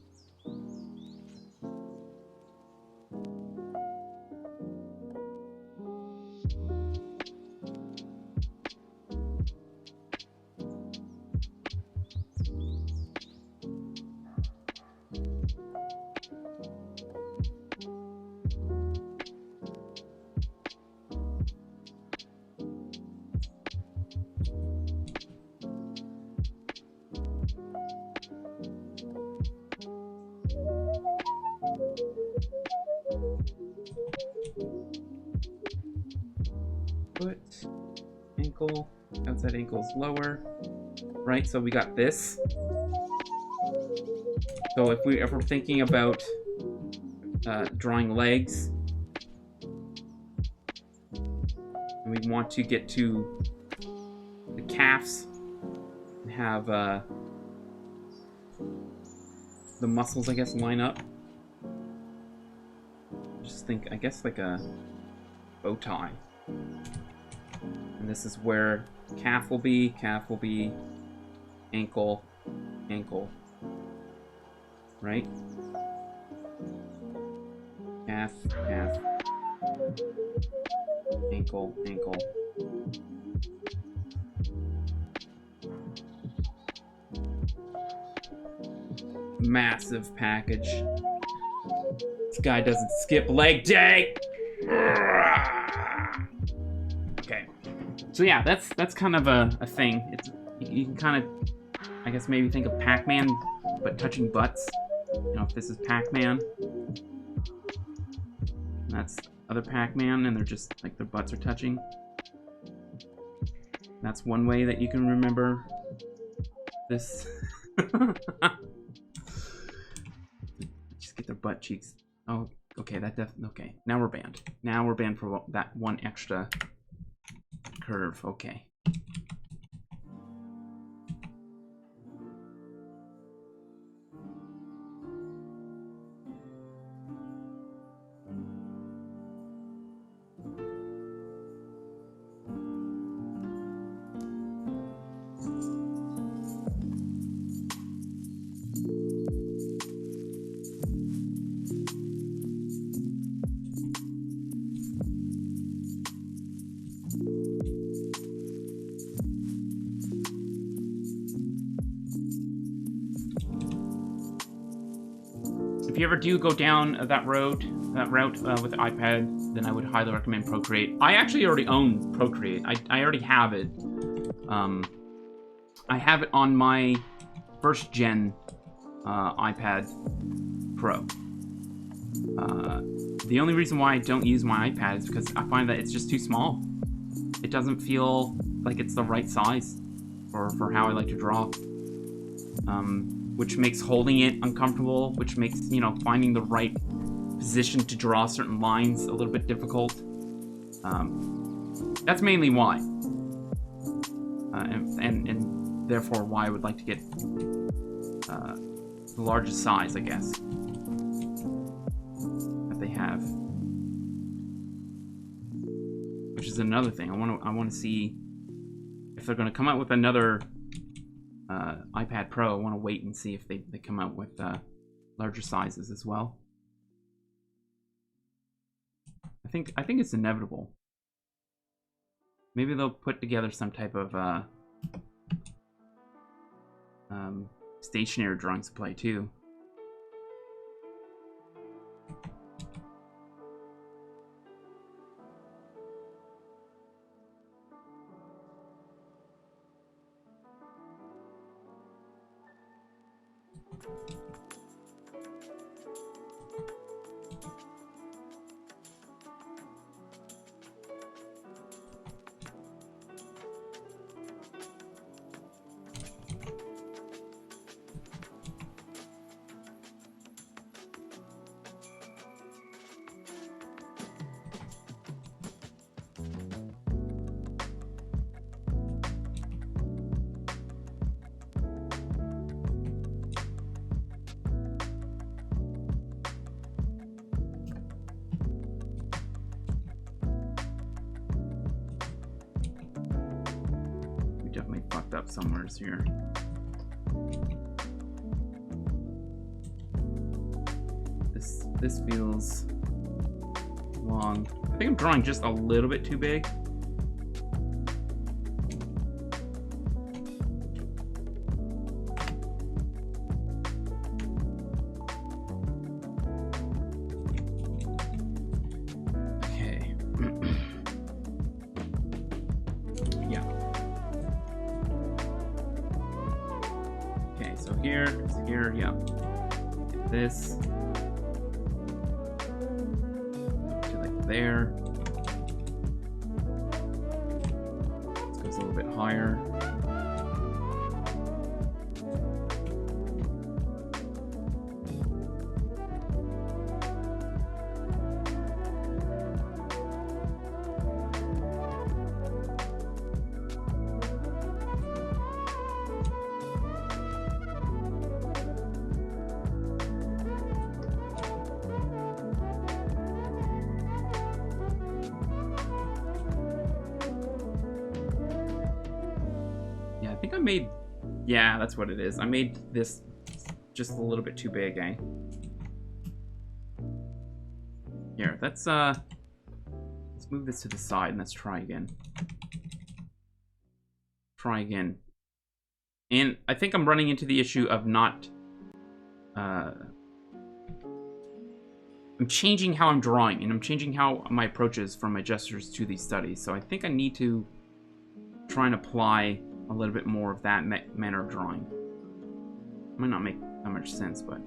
Foot, ankle, outside ankle is lower, right? So we got this. So if we're thinking about drawing legs, and we want to get to the calves and have the muscles, I guess, line up. Just think, I guess, like a bow tie. And this is where calf will be, ankle, ankle, right? Calf, calf, ankle, ankle. Massive package. This guy doesn't skip leg day. Okay. So yeah, that's kind of a thing. It's, you can kind of, I guess, maybe think of Pac-Man, but touching butts. You know, if this is Pac-Man, that's other Pac-Man, and they're just like their butts are touching. That's one way that you can remember this. Just get their butt cheeks. Oh, okay, okay. Now we're banned. Now we're banned for that one extra curve. Okay. if you ever do go down that route with the iPad, then I would highly recommend Procreate. I actually already own Procreate. I already have it. I have it on my first gen iPad Pro. The only reason why I don't use my iPad is because I find that it's just too small. It doesn't feel like it's the right size for how I like to draw. Which makes holding it uncomfortable, which makes, you know, finding the right position to draw certain lines a little bit difficult. That's mainly why. And therefore why I would like to get the largest size, I guess, that they have. Which is another thing. I want to see if they're going to come out with another iPad Pro. I want to wait and see if they come out with larger sizes as well. I think it's inevitable. Maybe they'll put together some type of stationary drawing supply too. Definitely fucked up somewheres here. This feels long. I think I'm drawing just a little bit too big. Here, yeah. This to like there. This goes a little bit higher. Yeah, that's what it is. I made this just a little bit too big, eh? Here, let's move this to the side and let's try again. Try again. And I think I'm running into the issue of not... I'm changing how I'm drawing, and I'm changing how my approach is from my gestures to these studies. So I think I need to try and apply a little bit more of that manner of drawing. Might not make that much sense, but...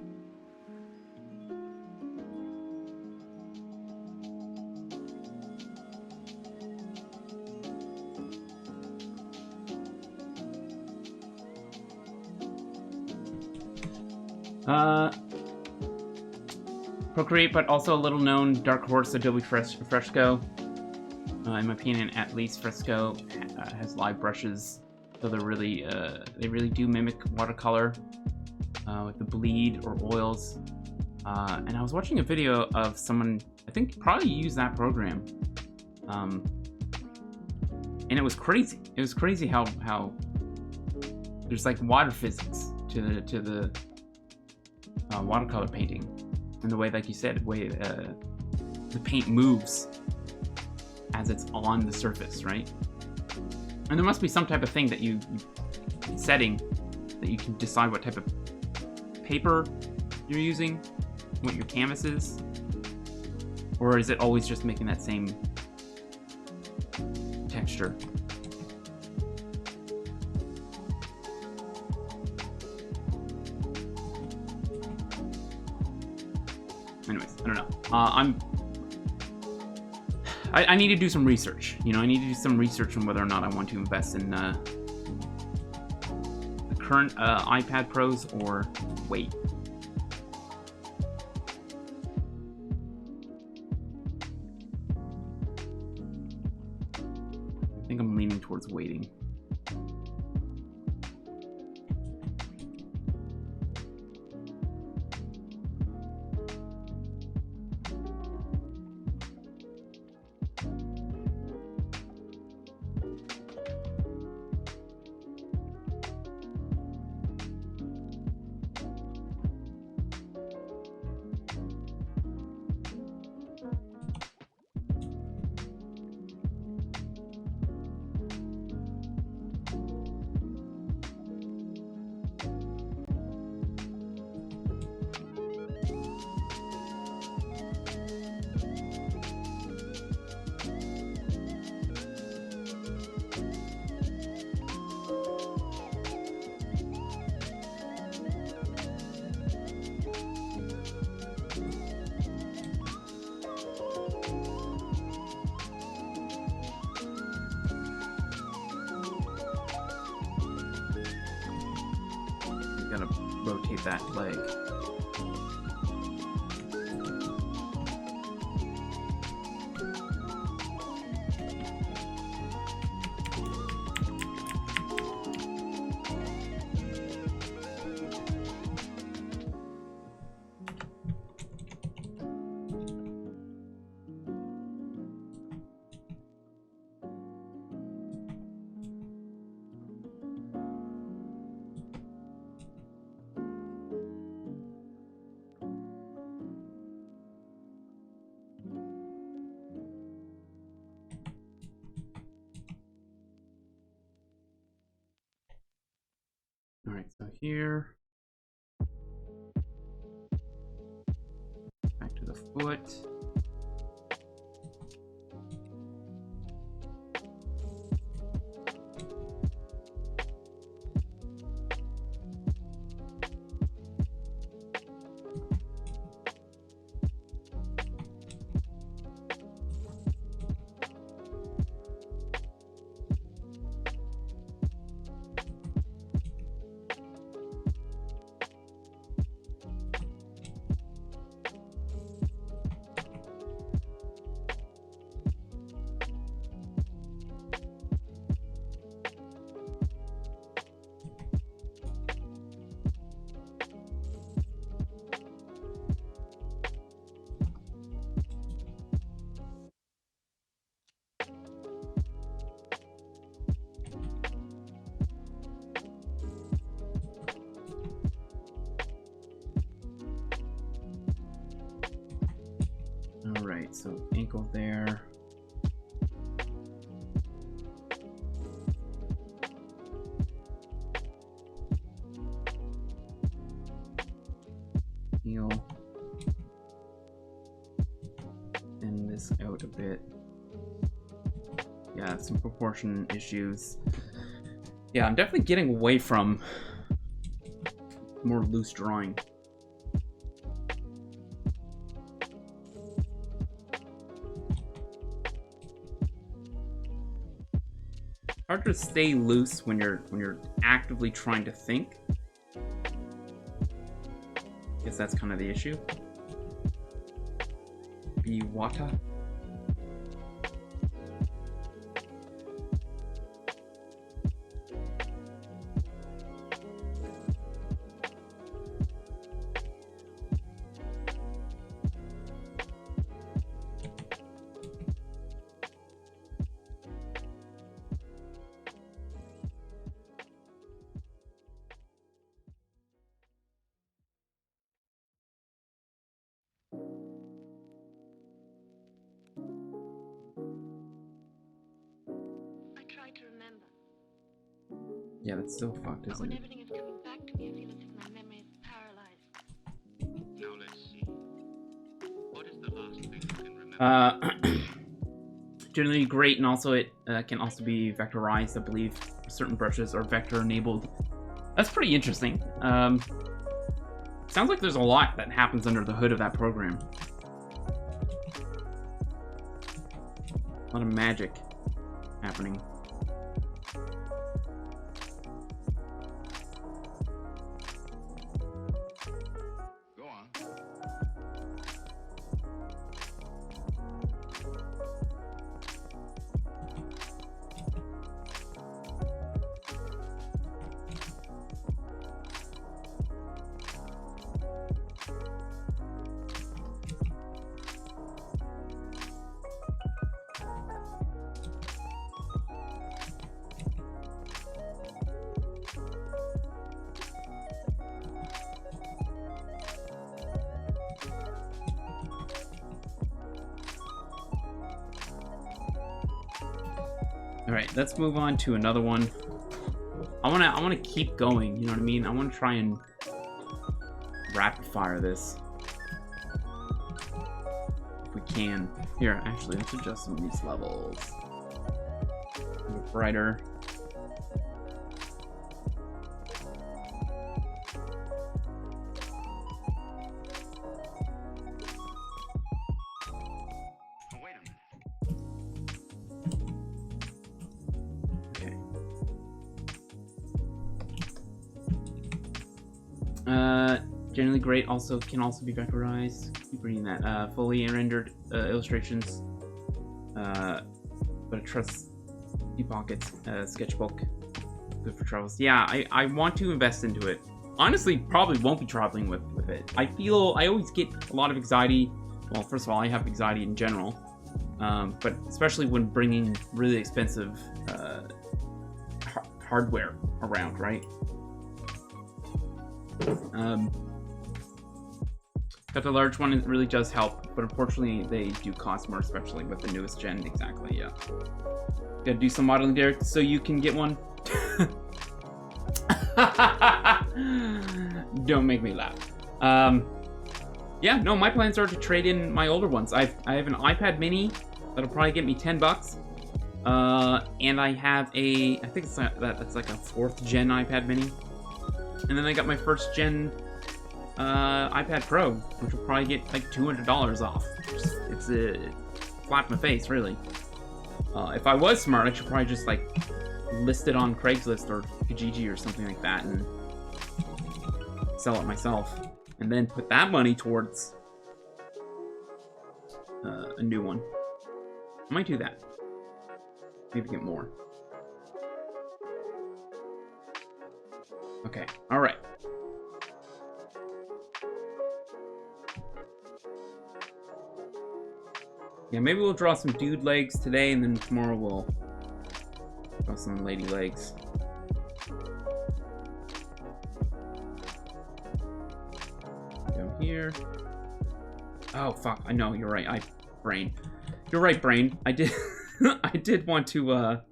Procreate, but also a little known dark horse, Adobe Fresco. In my opinion, at least Fresco has live brushes. So they're really, they really do mimic watercolor with the bleed or oils. And I was watching a video of someone, I think probably used that program. And it was crazy. It was crazy how there's like water physics to the watercolor painting. And the way, like you said, the way the paint moves as it's on the surface, right? And there must be some type of thing that setting that you can decide what type of paper you're using what your canvas is? Or is it always just making that same texture? Anyways, I don't know. I need to do some research. You know, I need to do some research on whether or not I want to invest in the current iPad Pros or wait. I think I'm leaning towards waiting. Gotta rotate that leg. All right, so here, back to the foot. All right, so ankle there. Heel. And this out a bit. Yeah, some proportion issues. Yeah, I'm definitely getting away from more loose drawing. Hard to stay loose when you're actively trying to think. Guess that's kind of the issue. Biwata. To remember. Yeah, that's still fucked, But isn't when it? everything is coming back to me, I feel as if my memory is paralyzed. Now let's see. Generally great, and also it can also be vectorized, I believe. Certain brushes are vector enabled. That's pretty interesting. Sounds like there's a lot that happens under the hood of that program. A lot of magic happening. Go on. All right, let's move on to another one. I wanna keep going. You know what I mean? I want to try and rapid fire this if we can. Here, actually, let's adjust some of these levels. A bit brighter. Wait a minute. Generally great. Also can also be vectorized. Keep reading that. Fully rendered illustrations. But I trust deep pockets. Sketchbook. Good for travels. Yeah, I want to invest into it. Honestly, probably won't be traveling with it. I feel I always get a lot of anxiety. Well, first of all, I have anxiety in general. But especially when bringing really expensive hardware around, right? Got the large one, it really does help, but unfortunately they do cost more, especially with the newest gen. Exactly, yeah. Gotta do some modeling there so you can get one. Don't make me laugh. Yeah, no, my plans are to trade in my older ones. I have an iPad mini that'll probably get me $10. And I have I think that's like a 4th gen iPad mini. And then I got my 1st gen iPad Pro, which will probably get like $200 off. It's a slap in my face, really. If I was smart, I should probably just like list it on Craigslist or Kijiji or something like that and sell it myself. And then put that money towards a new one. I might do that. Maybe get more. Okay, alright. Yeah, maybe we'll draw some dude legs today, and then tomorrow we'll draw some lady legs. Down here. Oh, fuck. I know, you're right. Brain. You're right, brain. I did... I did want to, oh,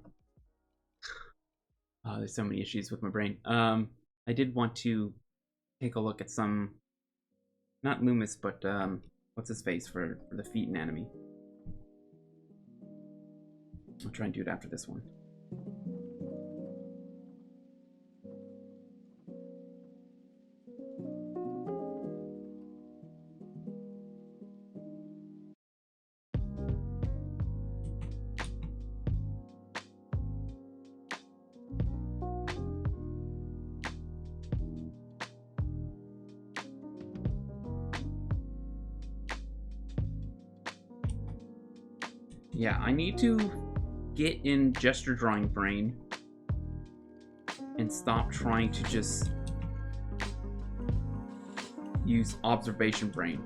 there's so many issues with my brain. I did want to take a look at some... Not Loomis, but, what's his face for the feet anatomy. I'll try and do it after this one. Yeah, I need to get in gesture drawing brain and stop trying to just use observation brain.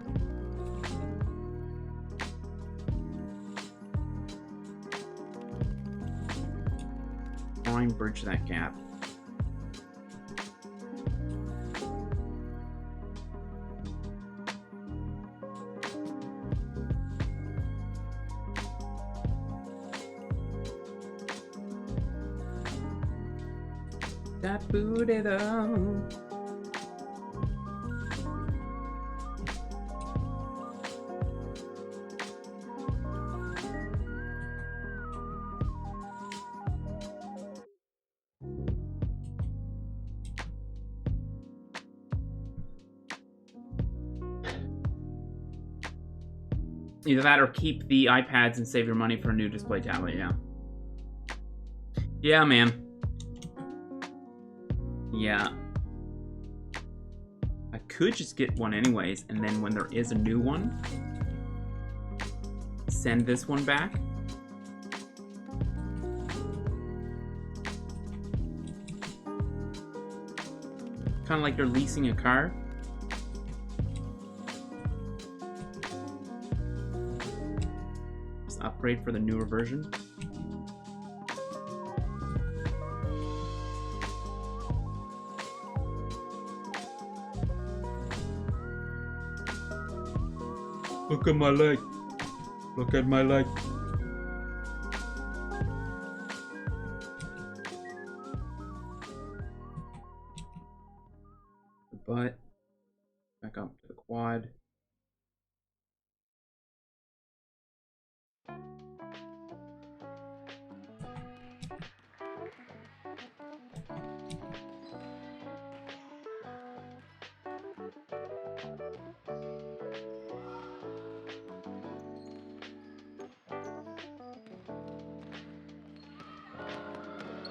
Try and bridge that gap. That booty though. Either that or keep the iPads and save your money for a new display tablet, yeah. Yeah, man. Yeah. I could just get one anyways, and then when there is a new one, send this one back. Kind of like they're leasing a car. Just upgrade for the newer version. Look at my leg. Look at my leg. The butt. Back up to the quad.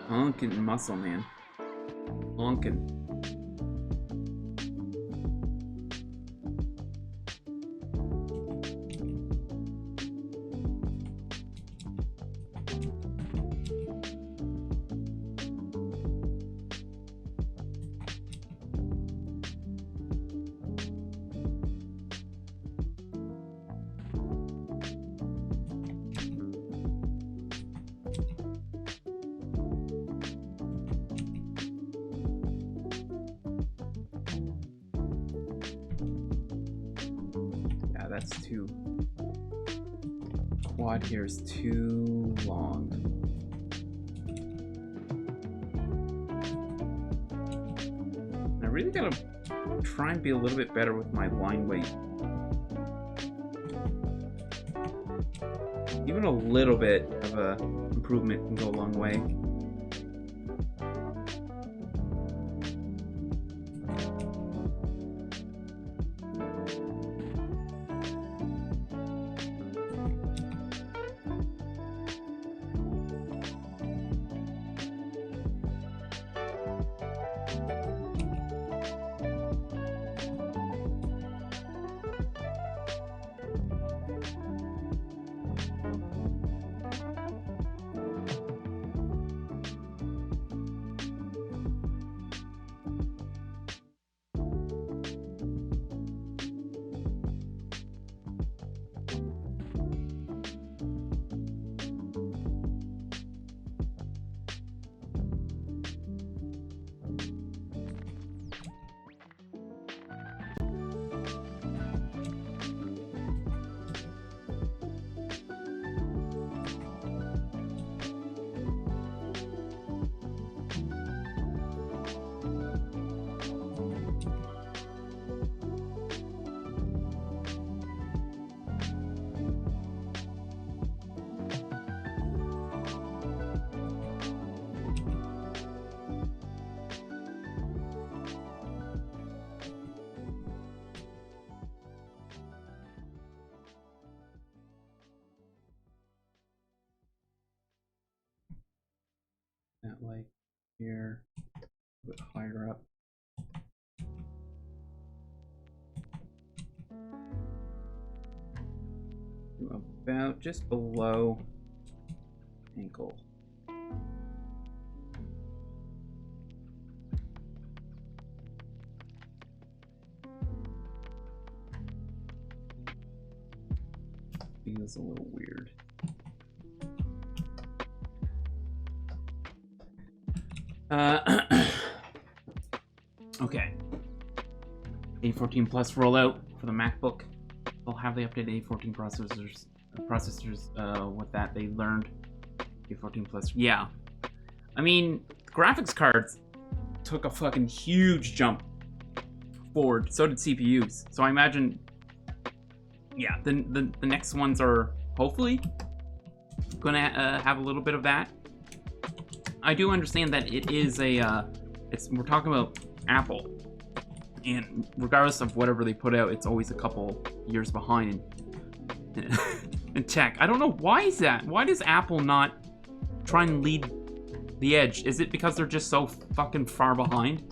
Honkin' muscle, man. Honkin'. That's too... Quad here is too long. I really gotta try and be a little bit better with my line weight. Even a little bit of a improvement can go a long way. That like here, a bit higher up. About just below ankle. Feels a little weird. Okay. A14 Plus rollout for the MacBook. They'll have the updated A14 processors. With that they learned. A14 Plus. Yeah. I mean, graphics cards took a fucking huge jump forward. So did CPUs. So I imagine, yeah, the next ones are hopefully gonna have a little bit of that. I do understand that it is a, we're talking about Apple, and regardless of whatever they put out, it's always a couple years behind And tech. I don't know, why is that? Why does Apple not try and lead the edge? Is it because they're just so fucking far behind?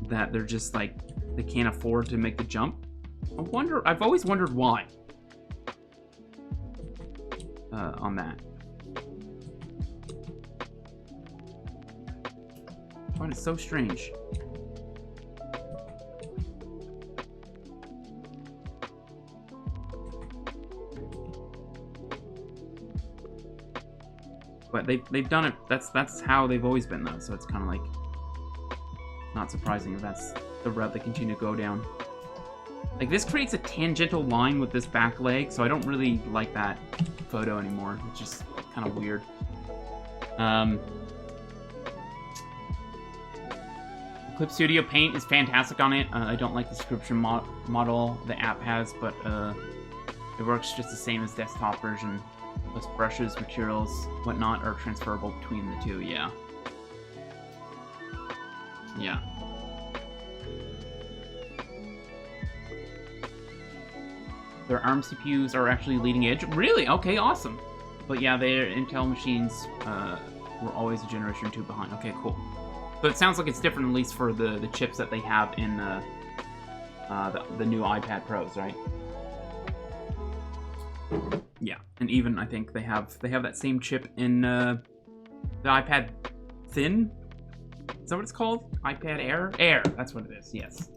That they're just like, they can't afford to make the jump? I've always wondered why. On that. I find it so strange. But they've done it. That's how they've always been though. So it's kind of like not surprising if that's the route they continue to go down. Like this creates a tangential line with this back leg, so I don't really like that photo anymore. It's just kind of weird. Clip Studio Paint is fantastic on it. I don't like the subscription model the app has, but it works just the same as desktop version. Plus brushes, materials, whatnot are transferable between the two, yeah. Yeah. Their ARM CPUs are actually leading edge. Really? Okay, awesome. But yeah, their Intel machines were always a generation or two behind. Okay, cool. So it sounds like it's different, at least for the chips that they have in the new iPad Pros, right? Yeah, and even I think they have that same chip in the iPad Thin. Is that what it's called? iPad Air? Air, that's what it is. Yes.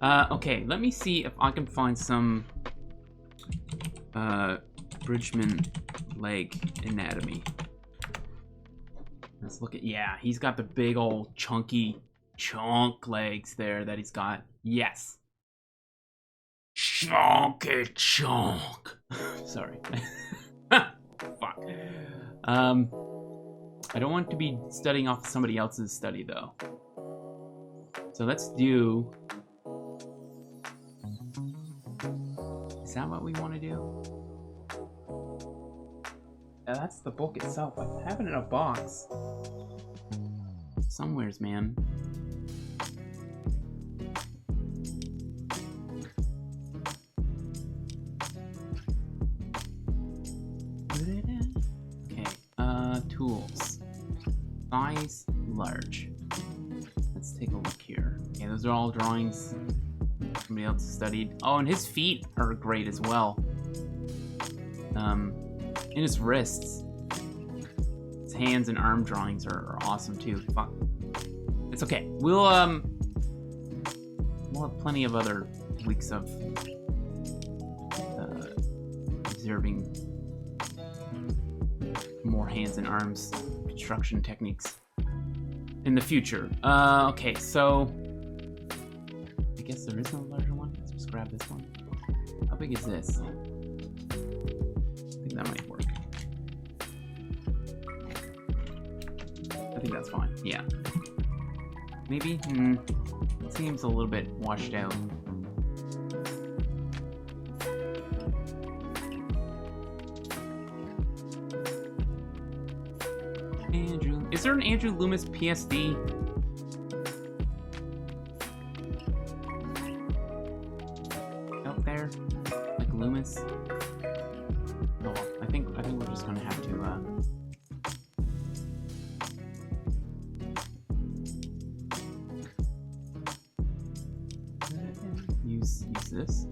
Okay, let me see if I can find some Bridgman leg anatomy. Let's look at, yeah, he's got the big old chunky chunk legs there that he's got. Yes. Chunky chunk. Sorry. Fuck. I don't want to be studying off somebody else's study though. So let's do. Is that what we want to do? Yeah, that's the book itself. I have it in a box. Somewheres, man. Okay, tools. Size large. Let's take a look here. Okay, those are all drawings somebody else studied. Oh, and his feet are great as well. And his wrists. His hands and arm drawings are awesome too. Fuck. It's okay. We'll have plenty of other weeks of observing more hands and arms construction techniques in the future. Okay, so I guess there is no larger one. Let's just grab this one. How big is this? I think that might work. I think that's fine. Yeah. Maybe? It seems a little bit washed out. Andrew. Is there an Andrew Loomis PSD? Out there? Like Loomis? Oh, well, I think we're just gonna have to use this.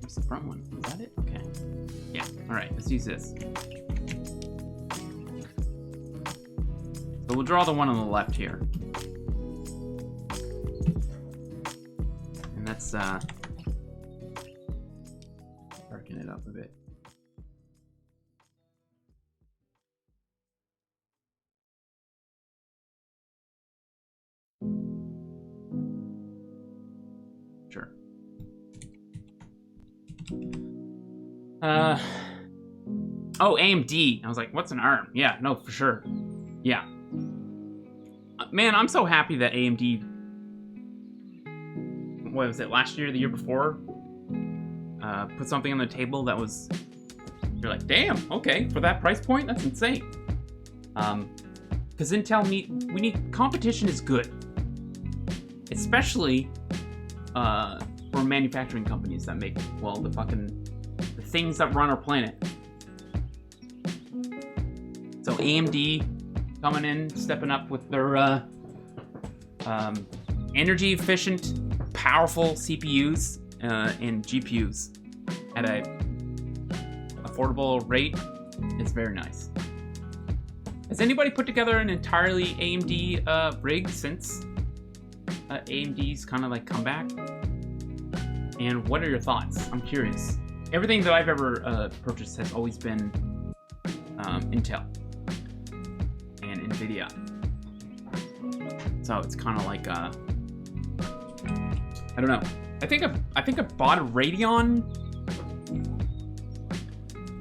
Where's the front one? Is that it? Okay. Yeah. All right. Let's use this. So we'll draw the one on the left here. And that's darken it up a bit. Sure. Oh, AMD. I was like, what's an ARM? Yeah, no, for sure. Yeah. Man, I'm so happy that AMD, what was it, last year, the year before, put something on the table that was You're like, damn, okay, for that price point, that's insane. Because Intel we need competition is good, especially for manufacturing companies that make, well, the things that run our planet. So AMD coming in, stepping up with their energy efficient, powerful CPUs and GPUs at a affordable rate is very nice. Has anybody put together an entirely AMD rig since AMD's kind of like comeback? And what are your thoughts? I'm curious. Everything that I've ever purchased has always been Intel and NVIDIA. So it's kind of like I don't know. I think I bought a Radeon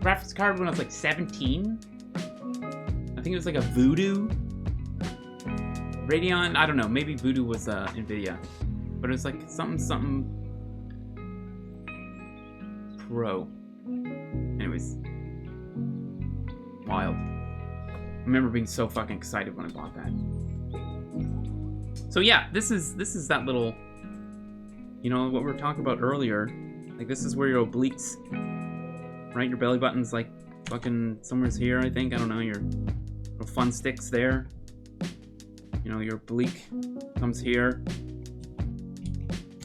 graphics card when I was like 17. I think it was like a Voodoo Radeon. I don't know. Maybe Voodoo was NVIDIA, but it was like something Pro. Anyways, wild. I remember being so fucking excited when I bought that. So yeah, this is that little, you know, what we were talking about earlier. Like, this is where your obliques, right? Your belly button's like fucking somewhere's here, I think. I don't know, your little fun sticks there. You know, your oblique comes here.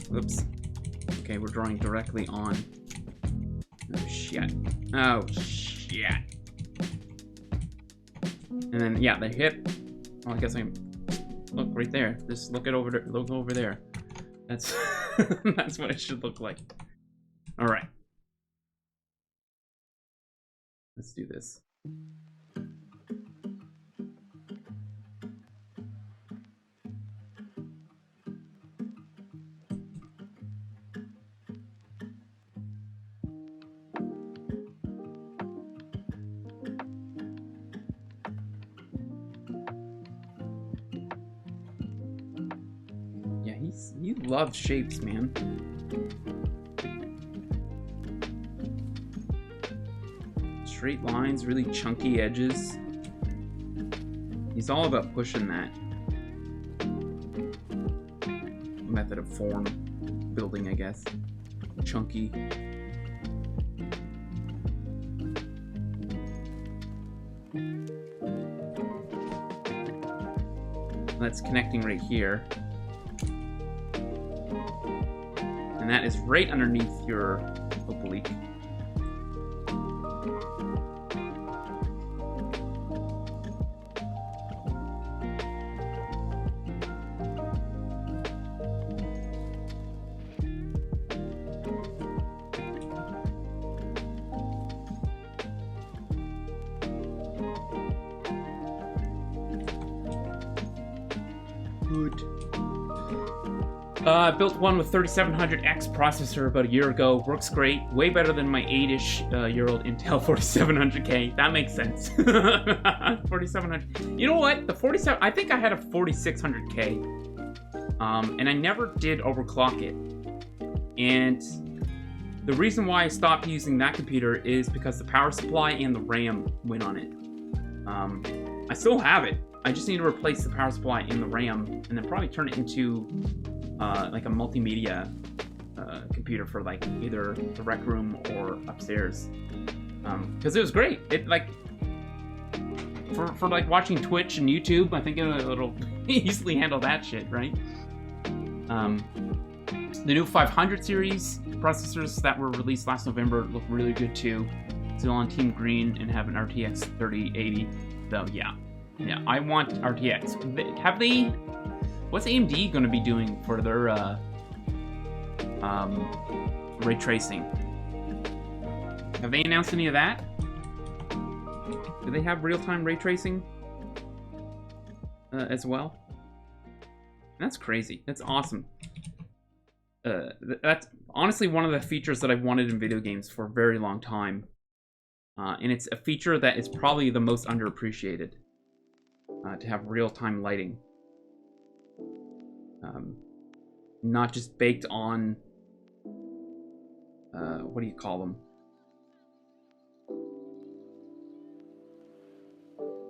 Whoops. Okay, we're drawing directly on. Oh shit. Oh shit. And then yeah, the hip. Well, I guess I can look right there. Just look over there. That's that's what it should look like. All right. Let's do this. He loves shapes, man. Straight lines, really chunky edges. He's all about pushing that method of form building, I guess. Chunky. That's connecting right here. And that is right underneath your oblique. Good. I built one with 3700X processor about a year ago. Works great. Way better than my 8-ish-year-old Intel 4700K. That makes sense. 4700. You know what? The 47. I think I had a 4600K, and I never did overclock it. And the reason why I stopped using that computer is because the power supply and the RAM went on it. I still have it. I just need to replace the power supply and the RAM, and then probably turn it into like a multimedia computer for like either the rec room or upstairs. Because it was great. It like for like watching Twitch and YouTube, I think it'll easily handle that shit, right? The new 500 series processors that were released last November look really good too. Still on Team Green and have an RTX 3080. So yeah, I want RTX. Have they? What's AMD going to be doing for their ray tracing? Have they announced any of that? Do they have real-time ray tracing as well? That's crazy. That's awesome. That's honestly one of the features that I've wanted in video games for a very long time. And it's a feature that is probably the most underappreciated. To have real-time lighting. Not just baked on, what do you call them?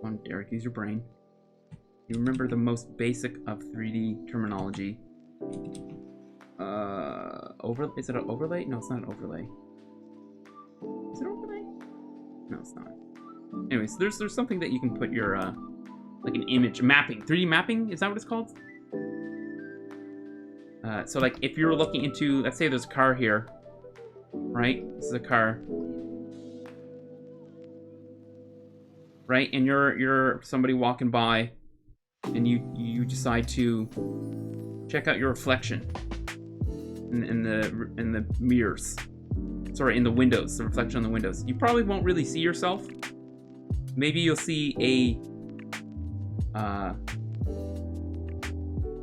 Come on, Derek, use your brain. You remember the most basic of 3D terminology. Is it an overlay? No, it's not an overlay. Is it an overlay? No, it's not. Anyways, there's something that you can put your, like an image, mapping. 3D mapping, is that what it's called? So like, if you're looking into, let's say there's a car here, right? This is a car. Right? And you're somebody walking by, and you decide to check out your reflection in the mirrors. Sorry, in the windows, the reflection on the windows. You probably won't really see yourself. Maybe you'll see a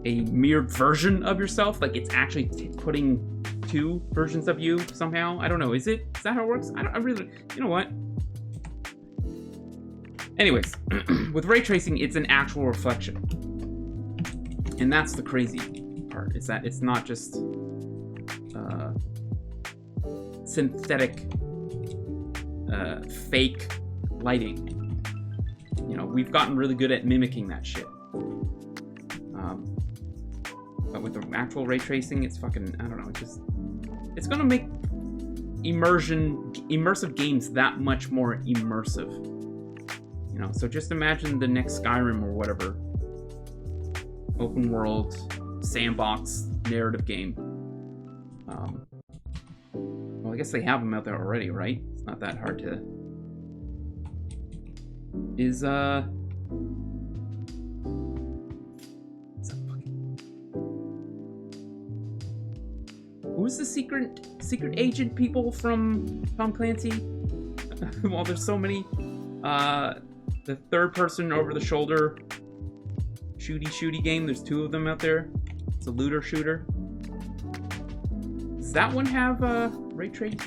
mirrored version of yourself, like it's actually putting two versions of you somehow. I don't know. Is that how it works? I really, you know what? Anyways, with ray tracing, it's an actual reflection, and that's the crazy part. Is that it's not just synthetic, fake lighting. You know, we've gotten really good at mimicking that shit. But with the actual ray tracing, it's fucking, I don't know, it's gonna make immersive games that much more immersive. You know, so just imagine the next Skyrim or whatever. Open world, sandbox, narrative game. Well, I guess they have them out there already, right? It's not that hard to... Who's the secret agent people from Tom Clancy? Well, there's so many. The third person over the shoulder shooty game. There's two of them out there. It's a looter shooter. Does that one have ray tracing?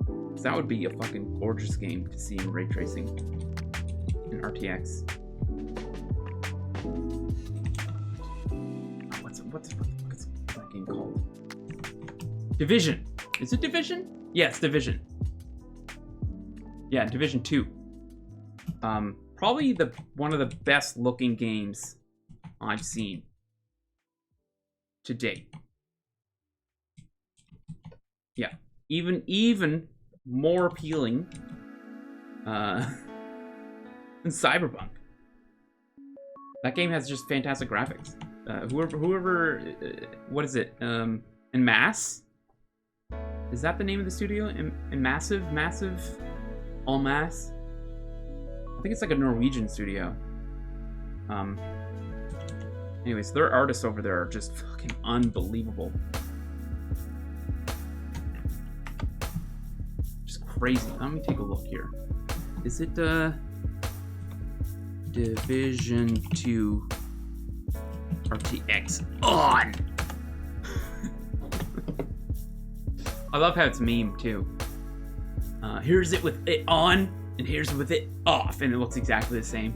'Cause that would be a fucking gorgeous game to see in ray tracing in RTX. What's that game called? Division. Is it Division? Yes, Division. Yeah, Division 2. Probably one of the best looking games I've seen to date. Yeah, even more appealing than Cyberpunk. That game has just fantastic graphics. Whoever, what is it? En Masse? Is that the name of the studio? En Massive? En Masse? I think it's like a Norwegian studio. Anyways, their artists over there are just fucking unbelievable. Just crazy. Let me take a look here. Is it Division 2 RTX on? I love how it's meme too. Here's it with it on, and here's with it off, and it looks exactly the same.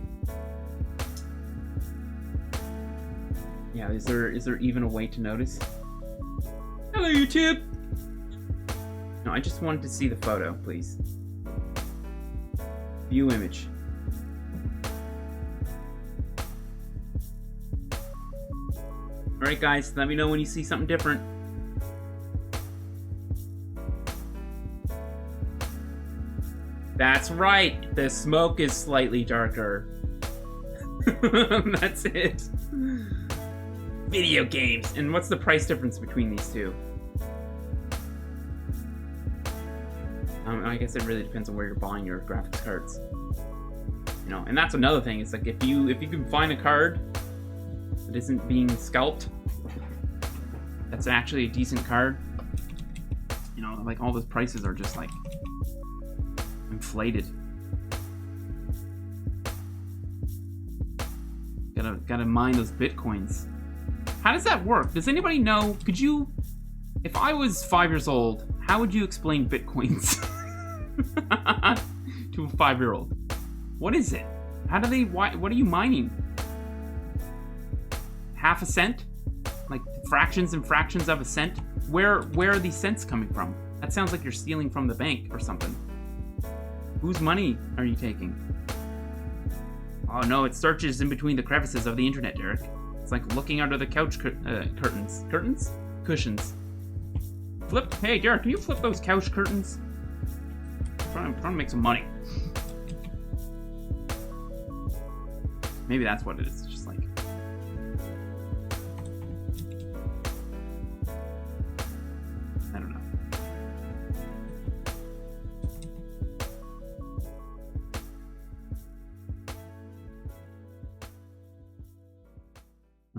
Yeah, is there even a way to notice? Hello, YouTube! No, I just wanted to see the photo, please. View image. Alright guys, let me know when you see something different. That's right, the smoke is slightly darker. That's it. Video games. And what's the price difference between these two? I guess it really depends on where you're buying your graphics cards. You know, and that's another thing. It's like if you can find a card that isn't being scalped, that's actually a decent card. You know, like all those prices are just like inflated. Gotta mine those bitcoins. How does that work? Does anybody know? Could you, if I was 5 years old, how would you explain bitcoins to a 5-year-old? What is it? How do they? What are you mining? Half a cent? Like fractions and fractions of a cent? Where are these cents coming from? That sounds like you're stealing from the bank or something. Whose money are you taking? Oh no, it searches in between the crevices of the internet, Derek. It's like looking under the couch curtains. Curtains? Cushions. Flip. Hey, Derek, can you flip those couch curtains? I'm trying to make some money. Maybe that's what it is. It's just like... I don't know.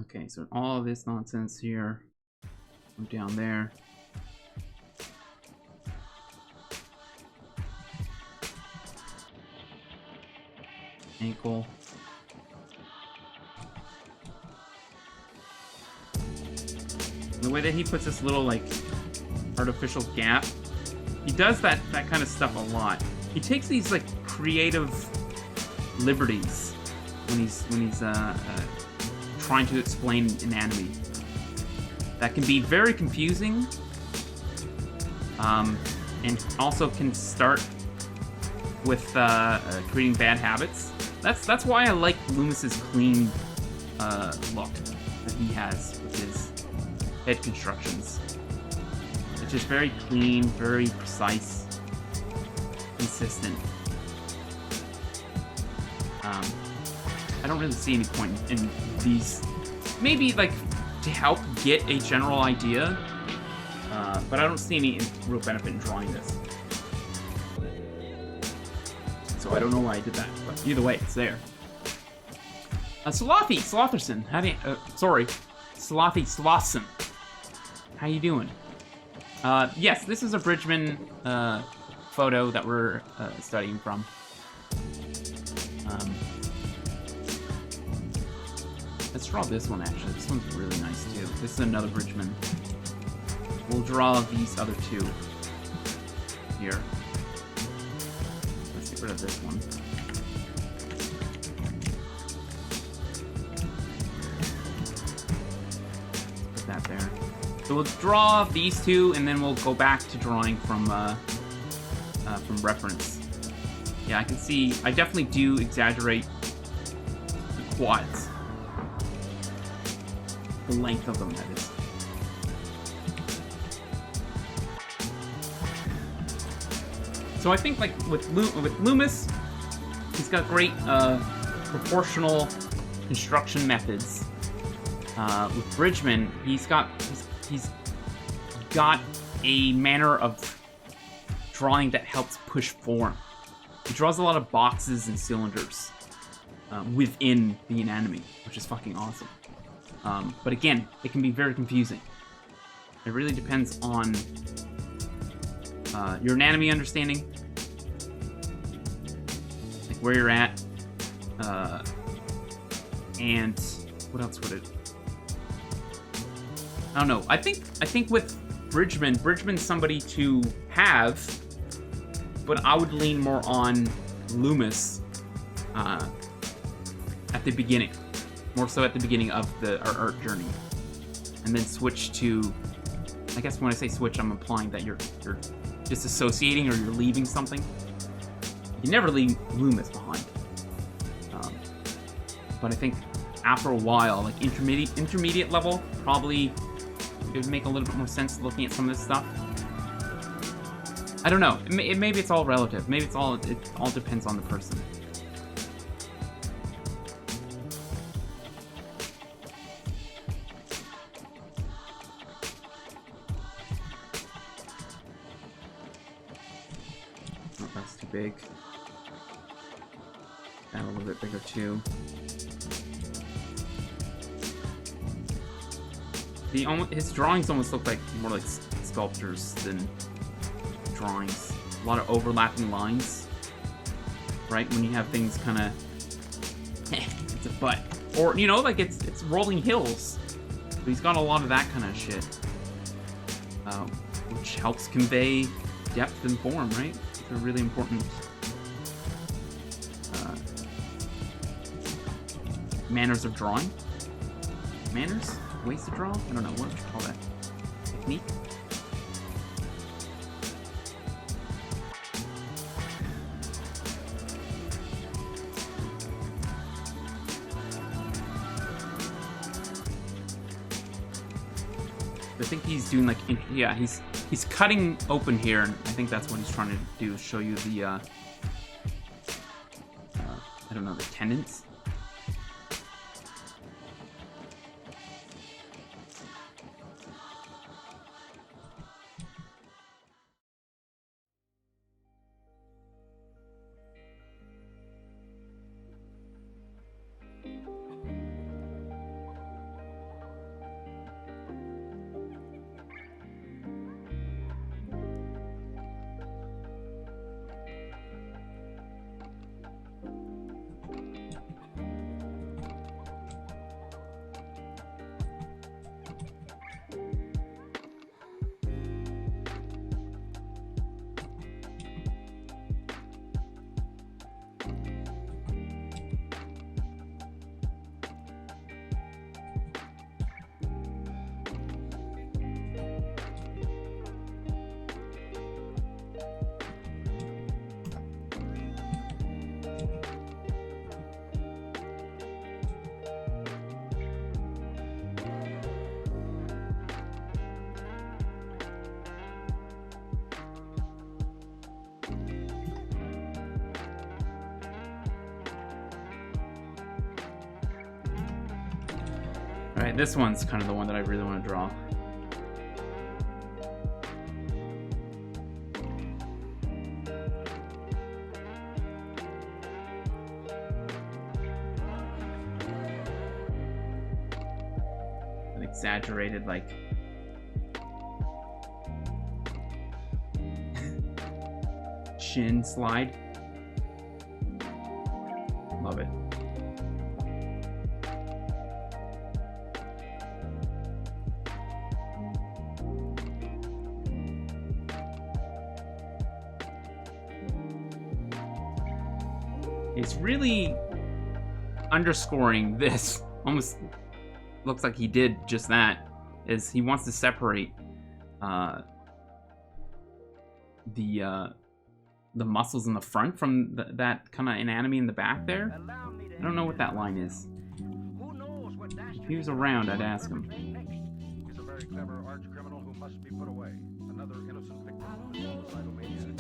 Okay, so all of this nonsense here. I'm down there. Ankle. The way that he puts this little like artificial gap, he does that kind of stuff a lot. He takes these like creative liberties when he's trying to explain anatomy. That can be very confusing, and also can start with creating bad habits. That's why I like Loomis's clean look that he has with his head constructions. It's just very clean, very precise, consistent. I don't really see any point in these. Maybe like to help get a general idea, but I don't see any real benefit in drawing this. So I don't know why I did that, but either way, it's there. Slotherson, how do you, Slotherson. How you doing? Yes, this is a Bridgman photo that we're studying from. Let's draw this one, actually. This one's really nice, too. This is another Bridgman. We'll draw these other two here. Let's get rid of this one. Put that there. So we'll draw these two, and then we'll go back to drawing from reference. Yeah, I can see. I definitely do exaggerate the quads. The length of them, that is. So I think, like, with Loomis, he's got great proportional construction methods. With Bridgman, he's got a manner of drawing that helps push form. He draws a lot of boxes and cylinders within the anatomy, which is fucking awesome. But again, it can be very confusing. It really depends on your anatomy understanding, like where you're at, and what else would it? I don't know. I think with Bridgman's somebody to have, but I would lean more on Loomis at the beginning. More so at the beginning of our art journey, and then switch to. I guess when I say switch, I'm implying that you're disassociating or you're leaving something. You never leave Loomis behind. But I think after a while, like intermediate level, probably it would make a little bit more sense looking at some of this stuff. I don't know. Maybe it's all relative. Maybe it all depends on the person. Big. And a little bit bigger too. His drawings almost look like more like sculptures than drawings. A lot of overlapping lines, right? When you have things kind of, it's a butt, or you know, like it's rolling hills. But he's got a lot of that kind of shit, which helps convey depth and form, right? They're really important manners of drawing. Manners? Ways to draw? I don't know. What would you call that? Technique? I think he's doing like, yeah, he's cutting open here, and I think that's what he's trying to do, is show you the, I don't know, the tendons. Alright, this one's kind of the one that I really want to draw. An exaggerated, like... shin slide. Love it. It's really underscoring this. Almost looks like he did just that. Is he wants to separate the muscles in the front from that kind of anatomy in the back there. I don't know what that line is. If he was around, I'd ask him. He's a very clever arch criminal who must be put away. Another innocent victim of the suicidal maniac.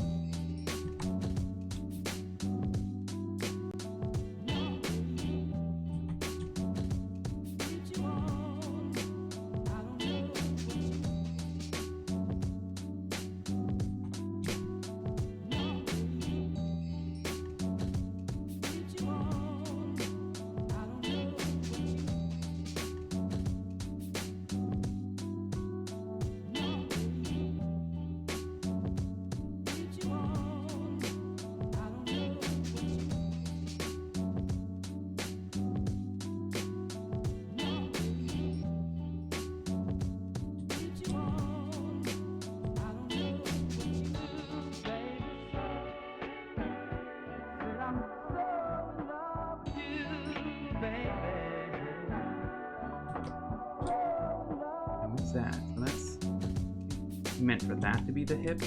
What's that? So that's meant for that to be the hip.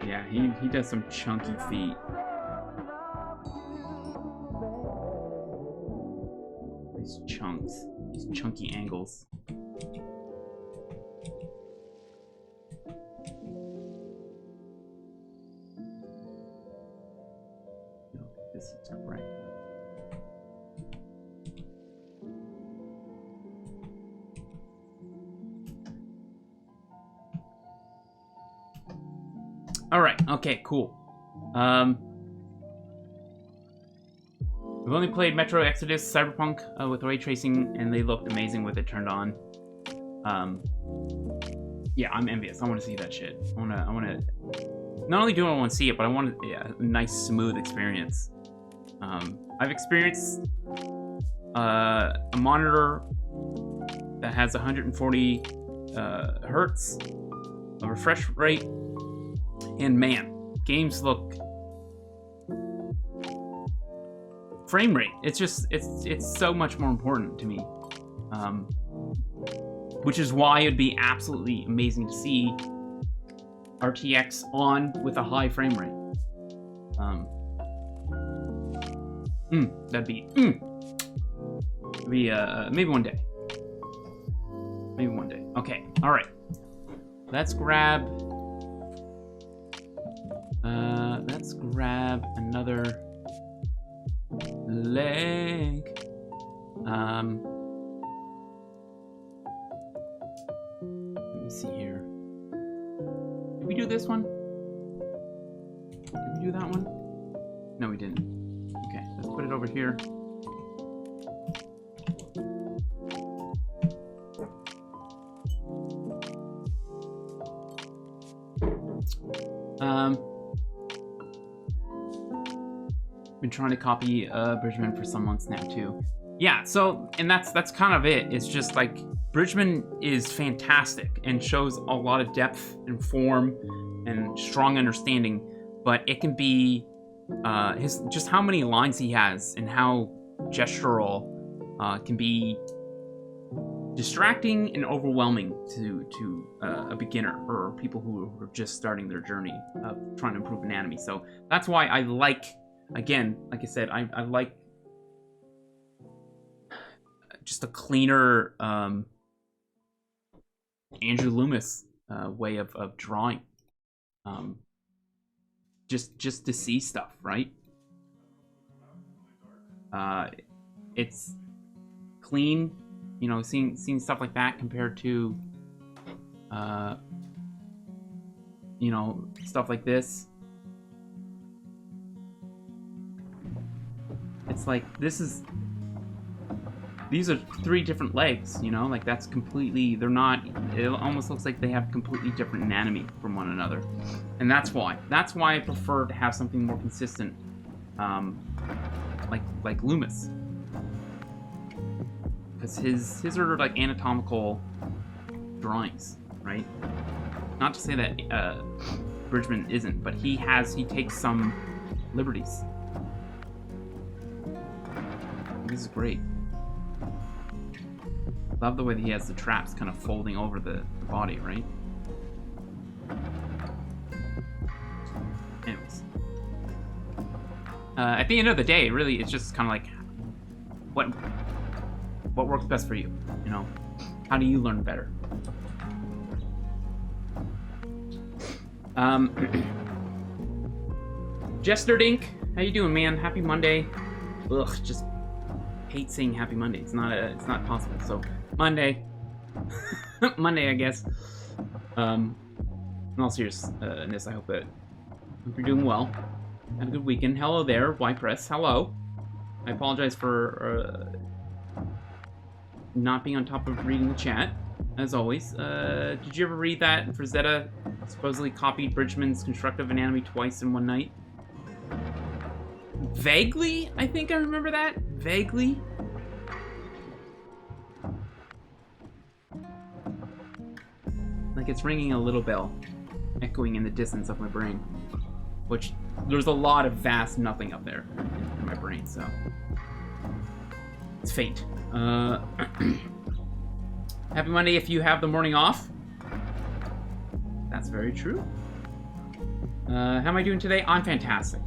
Yeah, he does some chunky feet. These chunks, these chunky angles. This is correct. All right. Okay. Cool. We've only played Metro Exodus, Cyberpunk with ray tracing, and they looked amazing with it turned on. Yeah, I'm envious. I want to see that shit. I want to. Not only do I want to see it, but I want a nice, smooth experience. I've experienced a monitor that has 140 hertz, a refresh rate, and man, games look. Frame rate. It's just it's so much more important to me. Which is why it'd be absolutely amazing to see RTX on with a high frame rate. That'd be maybe one day. Maybe one day. Okay, all right. Let's grab another leg. Let me see here. Did we do this one? Did we do that one? No, we didn't. Okay, let's put it over here. Been trying to copy Bridgman for some months now too. Yeah, so and that's kind of it. It's just like Bridgman is fantastic and shows a lot of depth and form and strong understanding, but it can be just how many lines he has and how gestural can be distracting and overwhelming to a beginner or people who are just starting their journey of trying to improve anatomy. So that's why I like, again, like I said, I like just a cleaner Andrew Loomis way of drawing. Just to see stuff, right? It's clean, you know, seeing stuff like that compared to you know, stuff like this. It's like these are three different legs, you know, like that's completely, they're not, it almost looks like they have completely different anatomy from one another. And that's why I prefer to have something more consistent, like Loomis. Because his are like anatomical drawings, right? Not to say that Bridgman isn't, but he takes some liberties. This is great. Love the way that he has the traps kind of folding over the body, right? Anyways. At the end of the day, really, it's just kind of like, what works best for you, you know? How do you learn better? Jester Dink, how you doing, man? Happy Monday. Ugh, just hate saying Happy Monday. It's not possible. So Monday, Monday, I guess. In all seriousness, I hope you're doing well. Had a good weekend. Hello there, Y-Press. Hello. I apologize for not being on top of reading the chat, as always. Did you ever read that Frazetta supposedly copied Bridgman's constructive anatomy twice in one night? Vaguely, I think I remember that. Vaguely. Like it's ringing a little bell, echoing in the distance of my brain. Which, there's a lot of vast nothing up there in my brain, so. It's fate. Happy Monday if you have the morning off. That's very true. How am I doing today? I'm fantastic.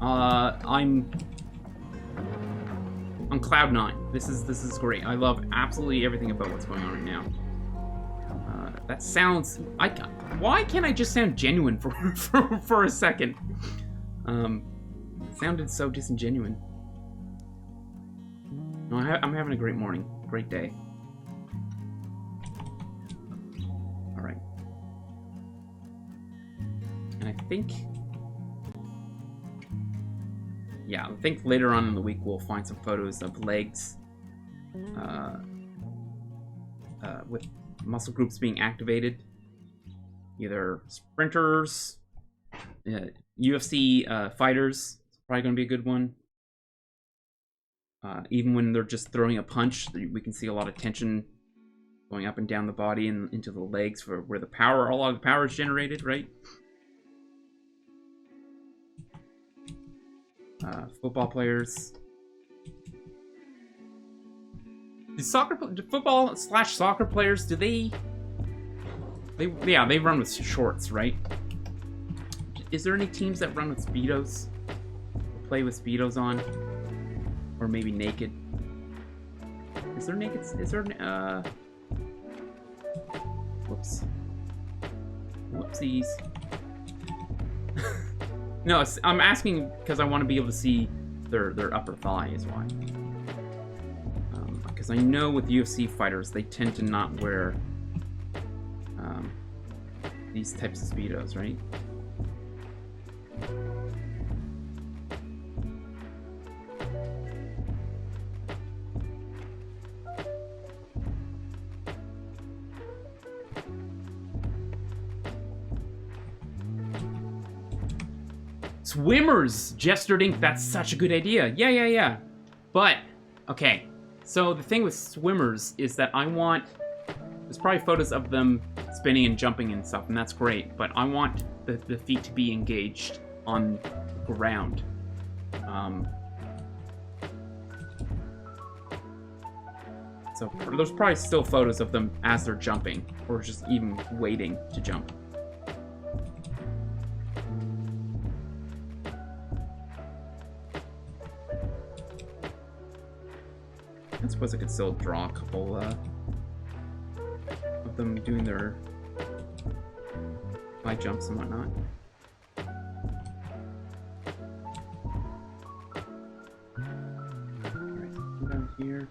I'm on cloud 9. This is great. I love absolutely everything about what's going on right now. That sounds. Why can't I just sound genuine for a second? It sounded so disingenuine. No, I'm having a great morning, great day. All right. And I think. Yeah, I think later on in the week we'll find some photos of legs with muscle groups being activated either sprinters, UFC fighters. It's probably going to be a good one. Even when they're just throwing a punch, we can see a lot of tension going up and down the body and into the legs for where a lot of the power is generated, right? Football players. Do football/soccer players, do they run with shorts, right? Is there any teams that run with Speedos? Or play with Speedos on? Or maybe naked? Is there naked? Is there, whoops. Whoopsies. No, I'm asking because I want to be able to see their upper thigh is why. Because I know with UFC fighters, they tend to not wear these types of Speedos, right? Swimmers! Gestured Inc. That's such a good idea. Yeah. But, okay. So the thing with swimmers is that there's probably photos of them spinning and jumping and stuff, and that's great. But I want the feet to be engaged on the ground. So there's probably still photos of them as they're jumping, or just even waiting to jump. I suppose I could still draw a couple of them doing their high jumps and whatnot. Alright, come down here.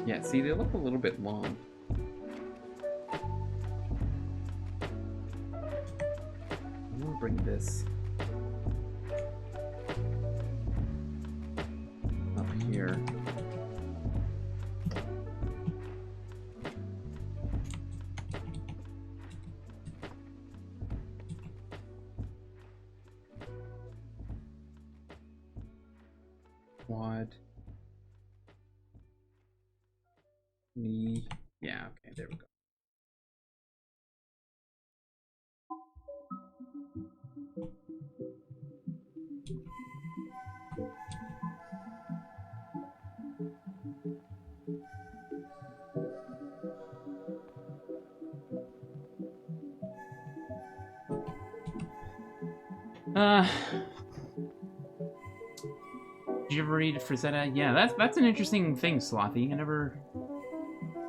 Yeah, see, they look a little bit long. I'm gonna bring this up here. Quad. Knee. Yeah, okay, there we go. Did you ever read Frazetta? Yeah, that's an interesting thing, Slothy.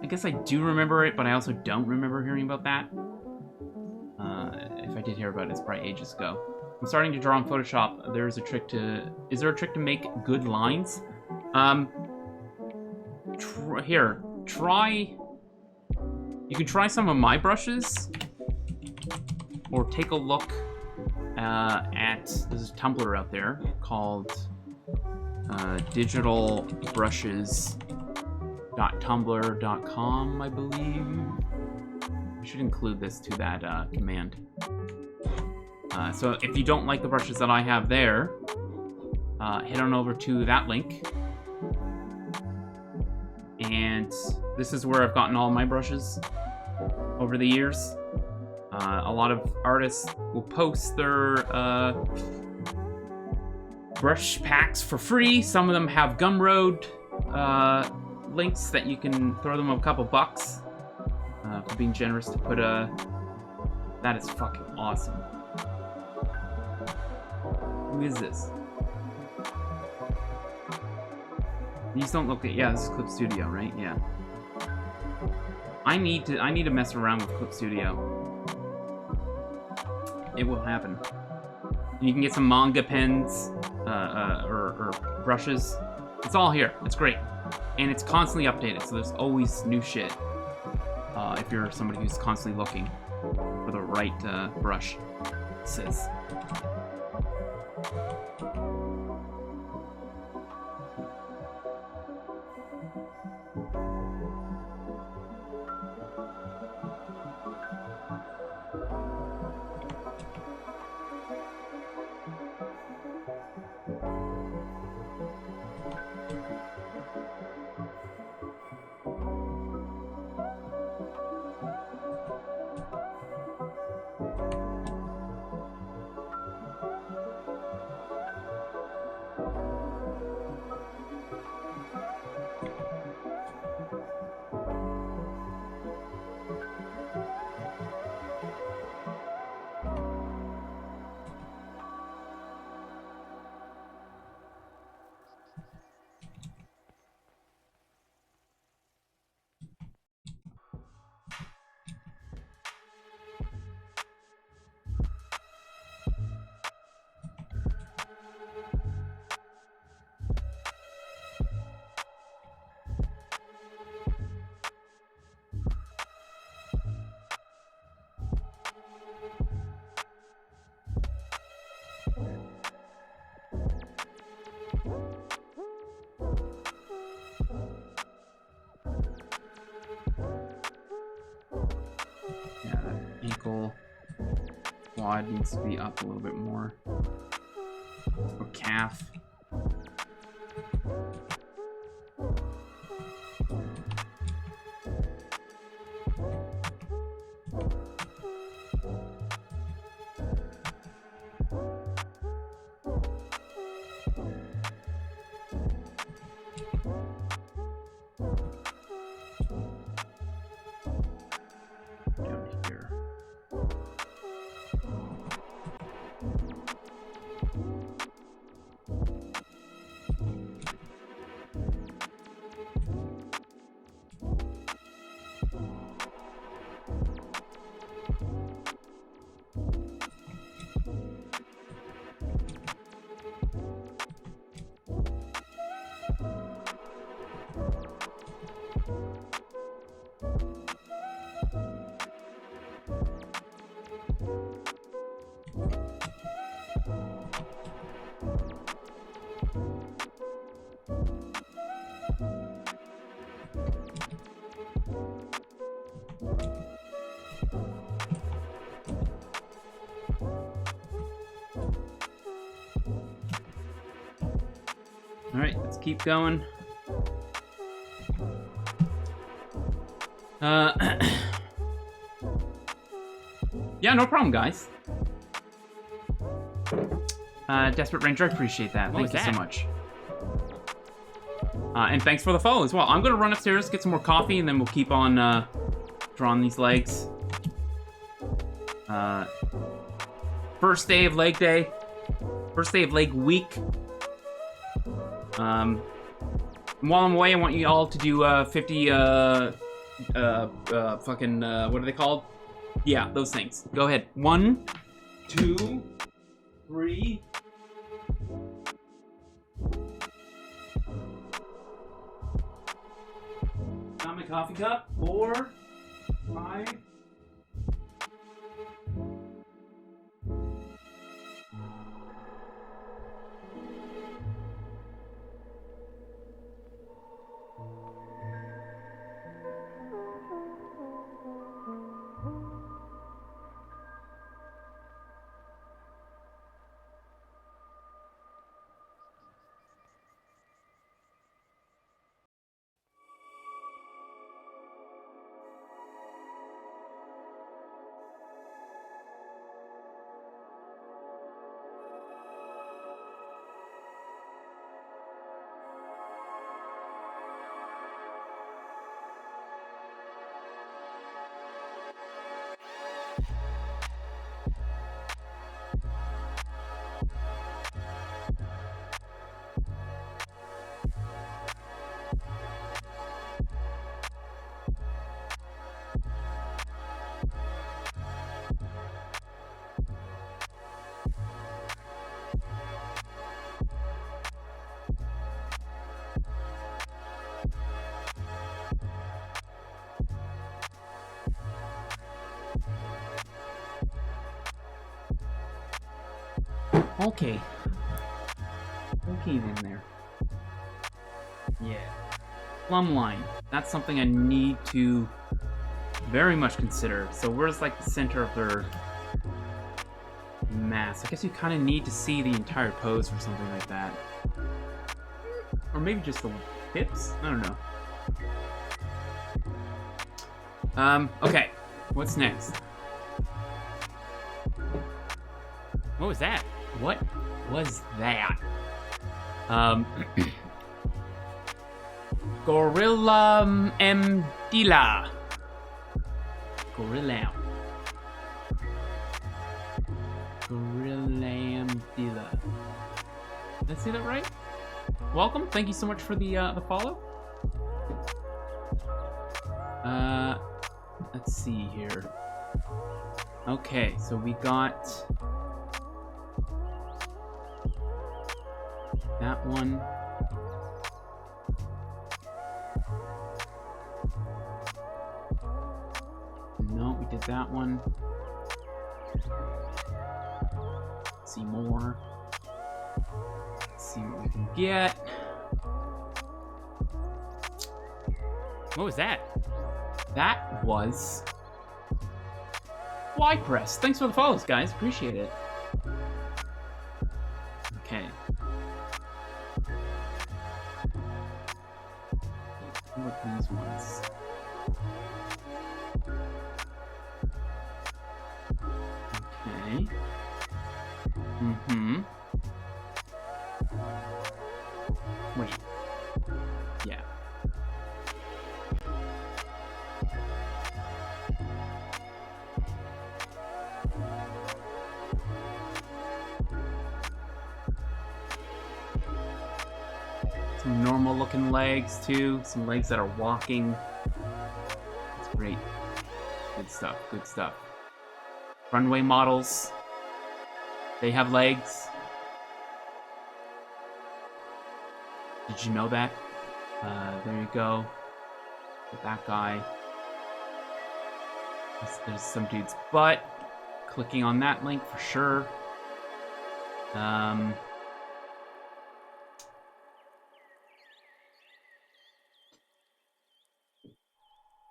I guess I do remember it, but I also don't remember hearing about that. If I did hear about it, it's probably ages ago. I'm starting to draw in Photoshop. Is there a trick to make good lines? You can try some of my brushes, or take a look there's a Tumblr out there called digitalbrushes.tumblr.com, I believe. I should include this to that command. So if you don't like the brushes that I have there, head on over to that link. And this is where I've gotten all my brushes over the years. A lot of artists will post their brush packs for free. Some of them have Gumroad links that you can throw them a couple bucks for being generous to put that is fucking awesome. Who is this? These don't look at, yeah, this is Clip Studio, right? Yeah. I need to mess around with Clip Studio. It will happen. You can get some manga pens or brushes. It's all here. It's great. And it's constantly updated, so there's always new shit. if you're somebody who's constantly looking for the right brush. Sis. Yeah, that ankle quad needs to be up a little bit more. Or calf. Down here. All right, let's keep going. Yeah, no problem, guys. Desperate Ranger, I appreciate that. Thank you so much. And thanks for the follow as well. I'm gonna run upstairs, get some more coffee, and then we'll keep on drawing these legs. First day of leg day. First day of leg week. While I'm away, I want you all to do 50 fucking what are they called? Yeah, those things. Go ahead. 1, 2, 3. Got my coffee cup. 4, 5. Okay. Okay then there. Yeah. Plumb line. That's something I need to very much consider. So where's like the center of their mass? I guess you kind of need to see the entire pose for something like that. Or maybe just the hips? I don't know. Okay. What's next? What was that? What was that? Gorilla Mdila. Gorilla Mdila. Did I say that right? Welcome. Thank you so much for the follow. Let's see here. Okay, so we got that one. No, we did that one. Let's see more. Let's see what we can get. What was that? That was Y-Press. Thanks for the follows, guys. Appreciate it. Okay. What are these ones? Okay. Mm-hmm. Wait. Yeah. Some normal looking legs too. Some legs that are walking. That's great. Good stuff, good stuff. Runway models. They have legs. Did you know that? There you go. With that guy. There's some dude's butt. Clicking on that link for sure.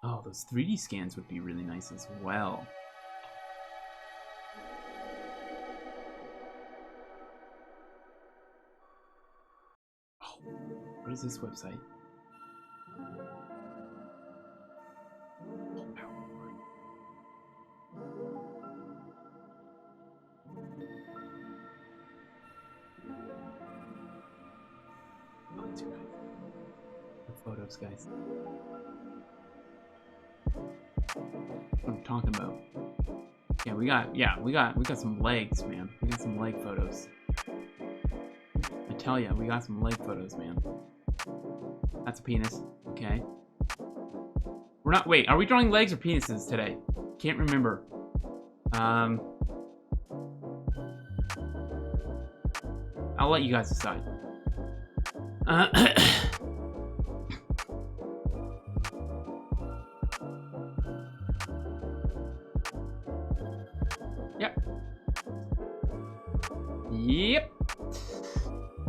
Oh, those 3D scans would be really nice as well. Oh, what is this website? Oh, too nice. The photos, guys. What I'm talking about. Yeah, we got some legs, man. We got some leg photos. I tell ya, we got some leg photos, man. That's a penis. Okay. We're not. Wait, are we drawing legs or penises today? Can't remember. I'll let you guys decide. Yep.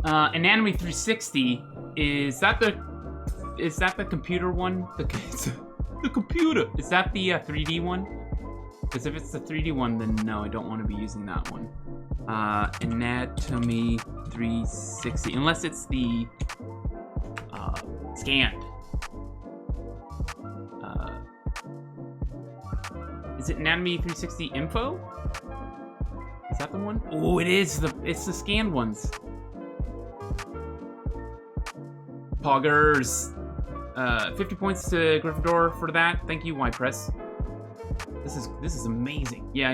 Anatomy 360, is that the computer one? The computer. Is that the 3D one? Because if it's the 3D one, then no, I don't want to be using that one. Anatomy 360, unless it's the scanned. Is it Anatomy 360 info? Is that the one? Oh, it is. It's the scanned ones. Poggers. 50 points to Gryffindor for that. Thank you, Y-Press. This is amazing. Yeah.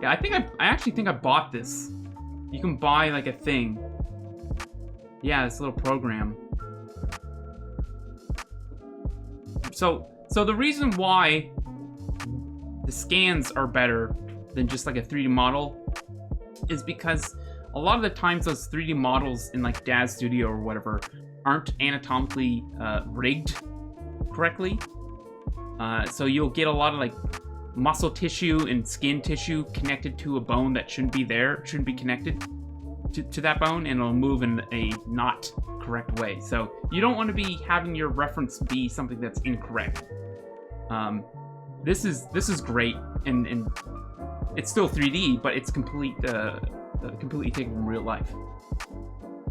Yeah, I actually think I bought this. You can buy like a thing. Yeah, this little program. So the reason why the scans are better than just like a 3D model is because a lot of the times those 3D models in like Daz Studio or whatever aren't anatomically rigged correctly. So you'll get a lot of like muscle tissue and skin tissue connected to a bone that shouldn't be there, shouldn't be connected to that bone, and it'll move in a not correct way. So you don't want to be having your reference be something that's incorrect. This is great, and it's still 3D, but it's completely taken from real life.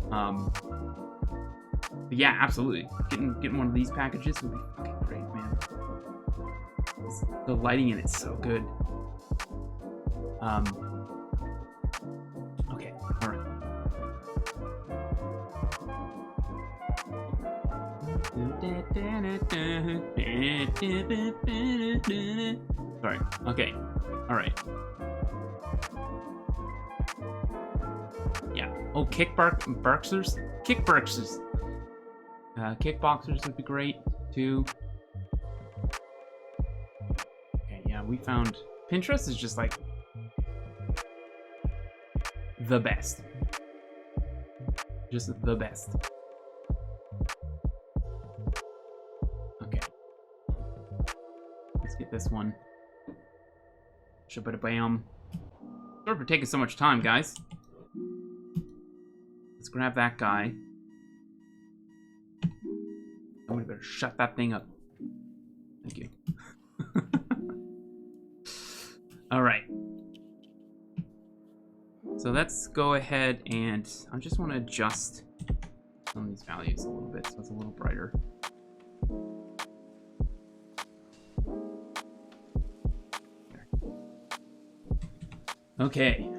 But yeah, absolutely. Getting one of these packages would be fucking great, man. The lighting in it's so good. Okay, all right. Sorry. Okay. All right. Yeah. Oh, kickboxers. Kickboxers would be great too. Okay. Yeah, we found Pinterest is just like the best. Just the best. Okay. Let's get this one. Shabba-bam. Sorry for taking so much time, guys. Let's grab that guy. Somebody better shut that thing up. Thank you. Alright. So let's go ahead and I just want to adjust some of these values a little bit so it's a little brighter. Okay.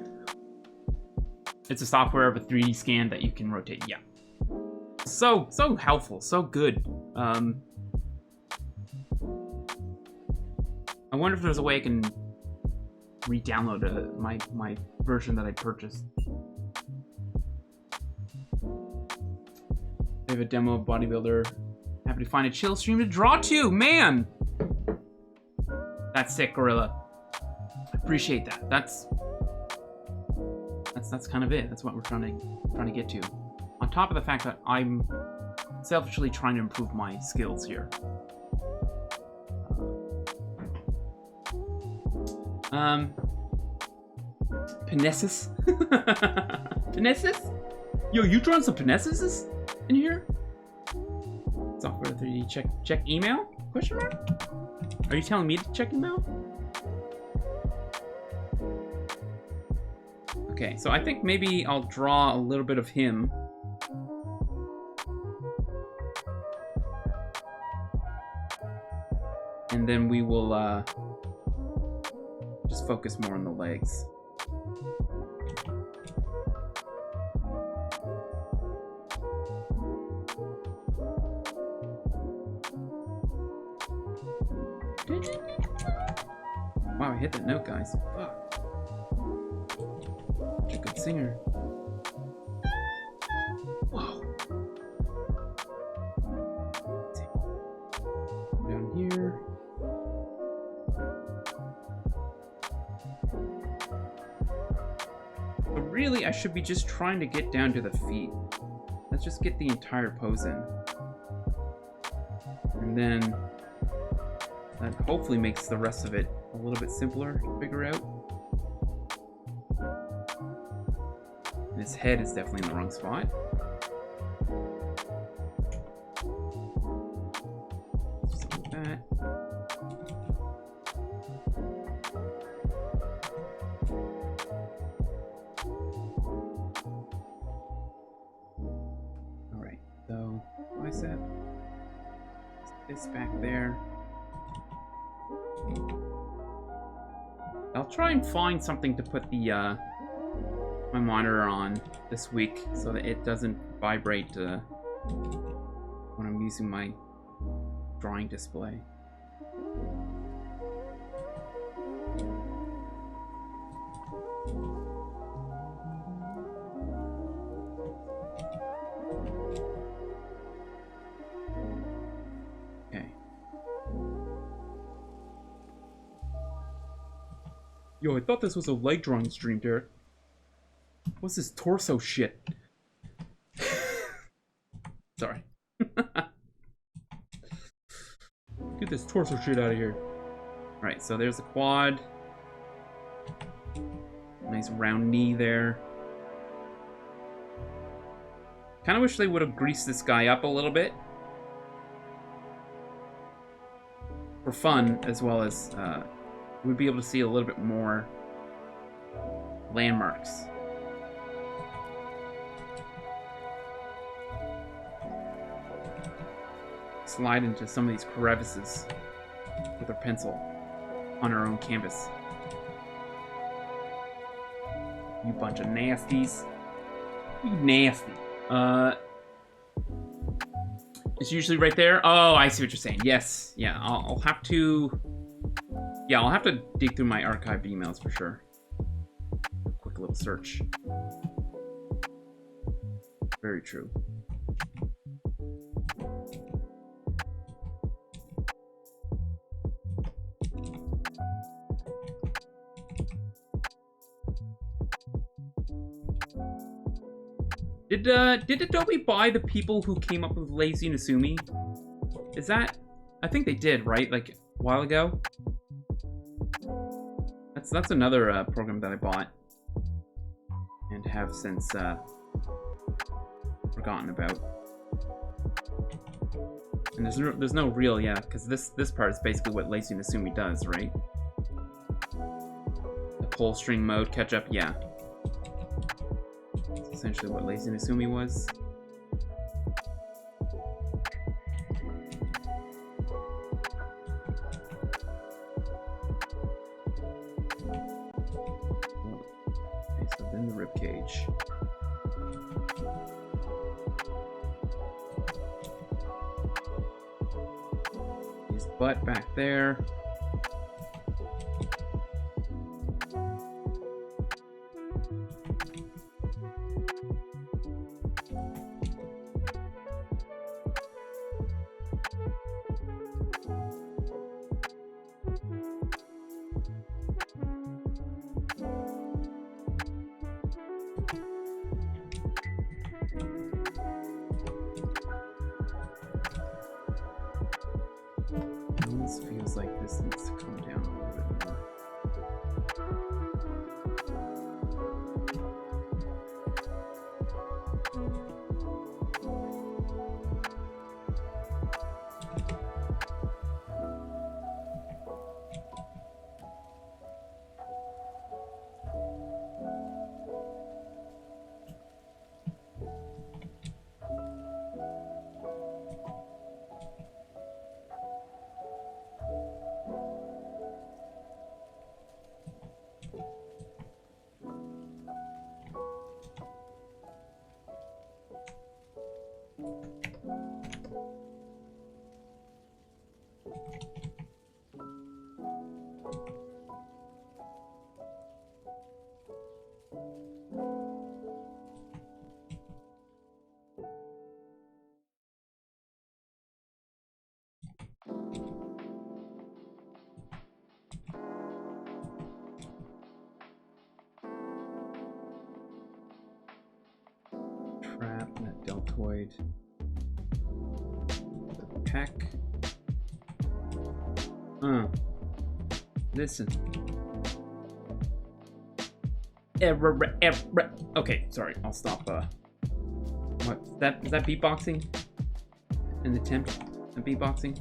It's a software of a 3D scan that you can rotate. Yeah. So helpful, so good. I wonder if there's a way I can re-download my version that I purchased. They have a demo of Bodybuilder. Happy to find a chill stream to draw to, man. That's sick, Gorilla. Appreciate that. That's kind of it. That's what we're trying to get to. On top of the fact that I'm selfishly trying to improve my skills here. Penessus? Penessus? Yo, you drawing some Penessus in here? Software 3D check email? Question mark? Are you telling me to check email? Okay, so I think maybe I'll draw a little bit of him. And then we will just focus more on the legs. Wow, I hit that note, guys. Fuck. Such a good singer. Whoa. Down here. But really, I should be just trying to get down to the feet. Let's just get the entire pose in. And then that hopefully makes the rest of it a little bit simpler to figure out. And his head is definitely in the wrong spot. Just like that. Alright, so bicep. This back there. I'll try and find something to put the my monitor on this week so that it doesn't vibrate when I'm using my drawing display. Okay. Yo, I thought this was a leg drawing stream, Derek. What's this torso shit? Sorry. Get this torso shit out of here. Alright, so there's the quad. Nice round knee there. Kind of wish they would have greased this guy up a little bit. For fun, as well as we'd be able to see a little bit more landmarks. Slide into some of these crevices with our pencil on our own canvas. You bunch of nasties. You nasty. It's usually right there. Oh, I see what you're saying. Yes. Yeah, I'll have to... Yeah, I'll have to dig through my archived emails for sure. Quick little search. Very true. Did Adobe buy the people who came up with Lazy Nasumi? Is that... I think they did, right? Like, a while ago? That's another program that I bought. And have since, forgotten about. And there's no real, yeah, because this part is basically what Lazy Nasumi does, right? The pull string mode, catch up, yeah. Essentially what Lazy Nasumi was. Okay, so then the ribcage. His butt back there. This feels like this needs to come down a little bit more. Trap, that deltoid. The pec. Listen. Okay, sorry, I'll stop. What? Is that beatboxing? An attempt at beatboxing?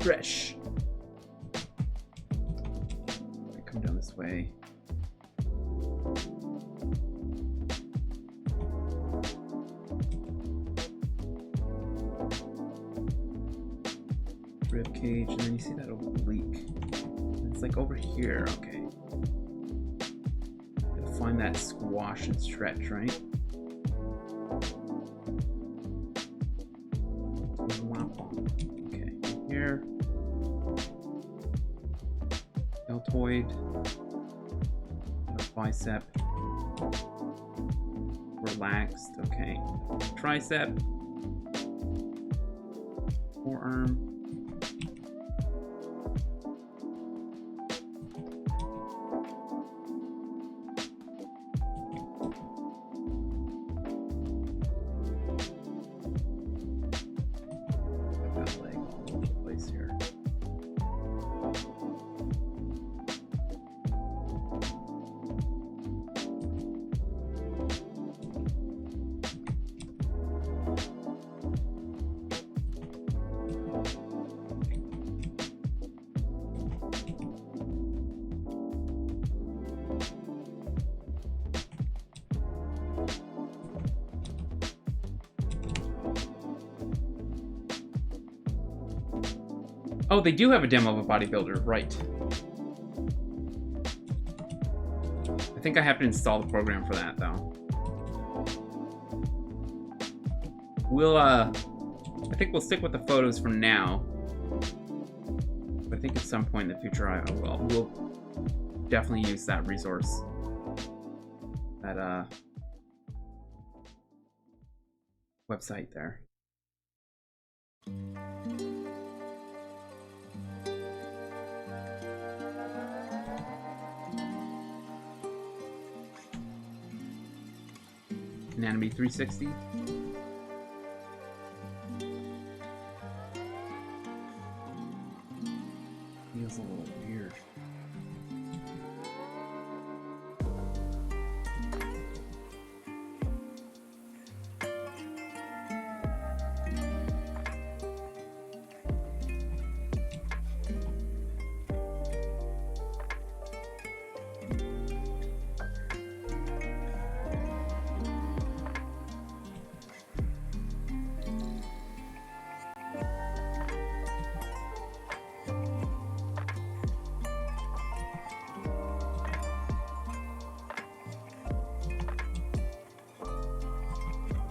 Fresh. I come down this way. Rib cage, and then you see that oblique. It's like over here, okay. Gotta find that squash and stretch, right? Okay, here. Deltoid. Bicep. Relaxed, okay. Tricep. Forearm. Oh, they do have a demo of a bodybuilder, right. I think I have to install the program for that, though. I think we'll stick with the photos for now. But I think at some point in the future, we'll definitely use that resource. That, website there. Anatomy 360. Feels a little weird.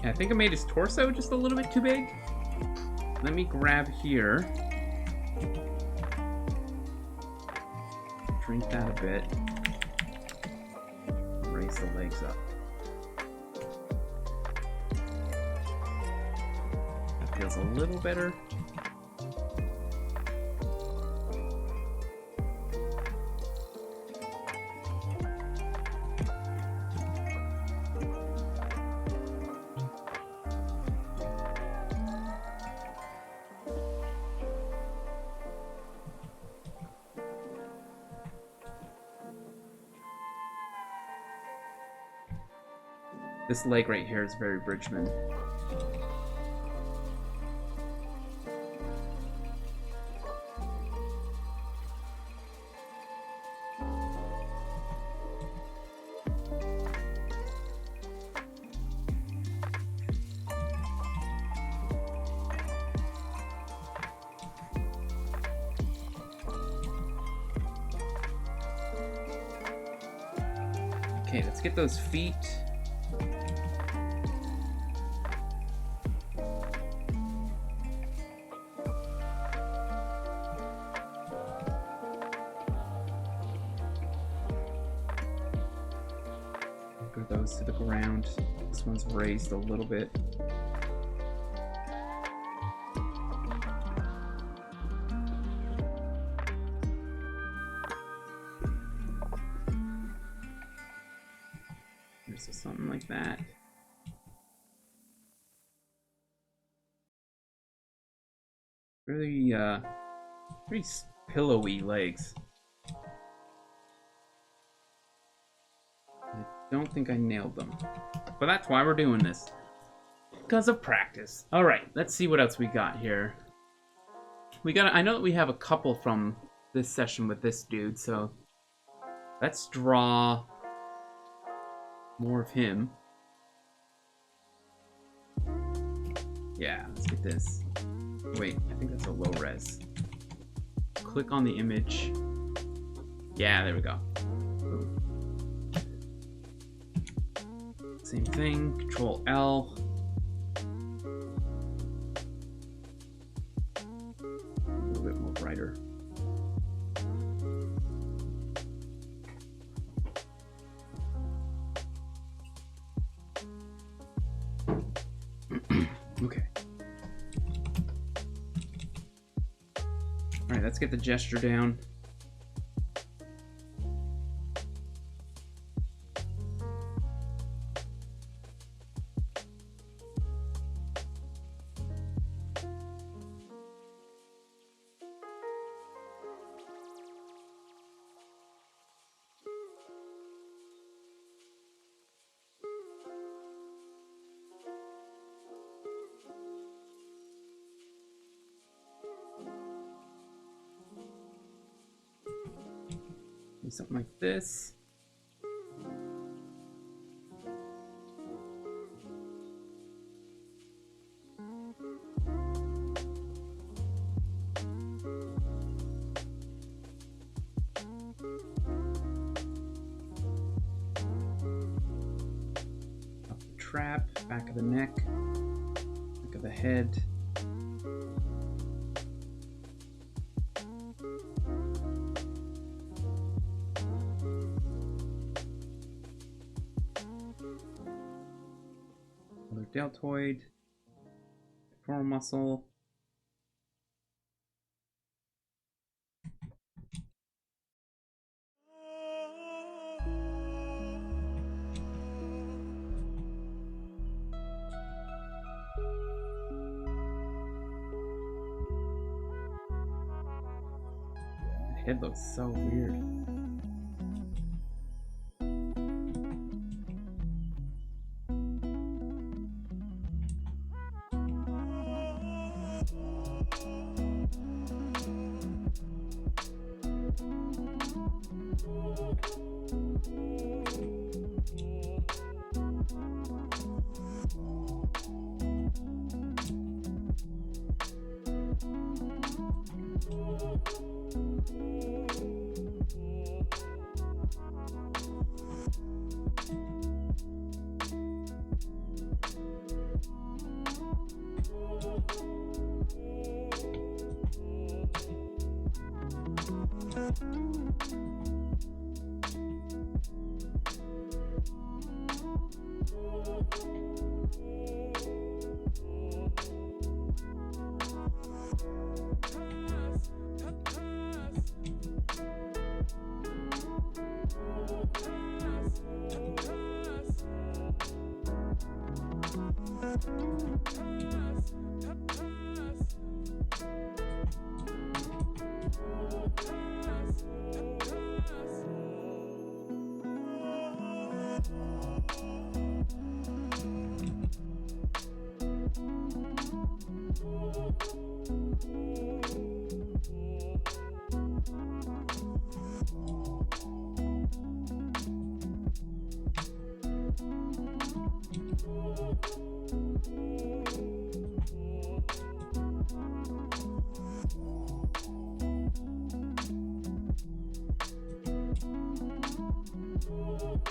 I think I made his torso just a little bit too big. Let me grab here. Shrink that a bit. Raise the legs up. That feels a little better. This leg right here is very Bridgman. Okay, let's get those feet. Those to the ground. This one's raised a little bit. So something like that. Really, pretty pillowy legs. Don't think I nailed them. But that's why we're doing this. Because of practice. Alright, let's see what else we got here. I know that we have a couple from this session with this dude, so let's draw more of him. Yeah, let's get this. Wait, I think that's a low res. Click on the image. Yeah, there we go. Boom. Same thing, Control L. A little bit more brighter. Okay. All right, let's get the gesture down. Something like this. trap, back of the neck, back of the head. Another deltoid, pectoral muscle. The head looks so weird.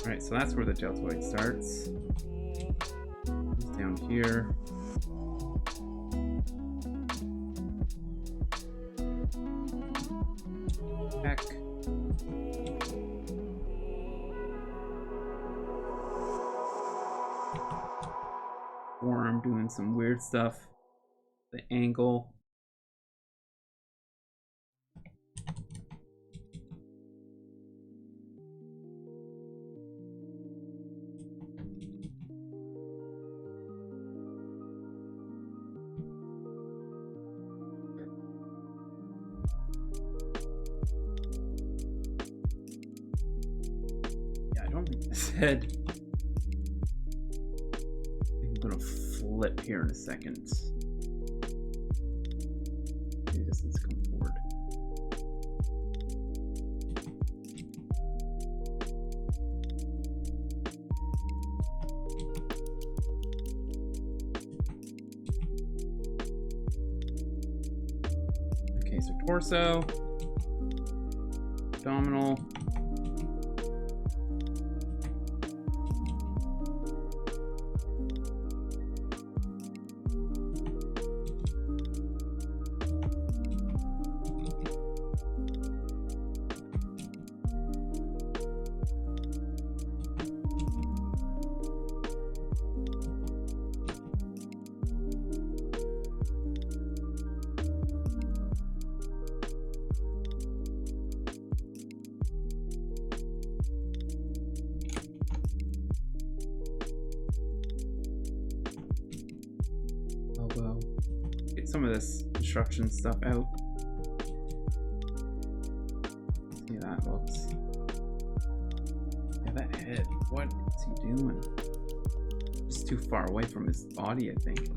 Alright, so that's where the deltoid starts. It's down here. Back. Forearm doing some weird stuff. The angle. Head. I'm gonna flip here in a second. Maybe this needs to come forward. Okay, so torso, abdominal. Get some of this construction stuff out. See how that looks. Yeah, that head. What is he doing? Just too far away from his body, I think.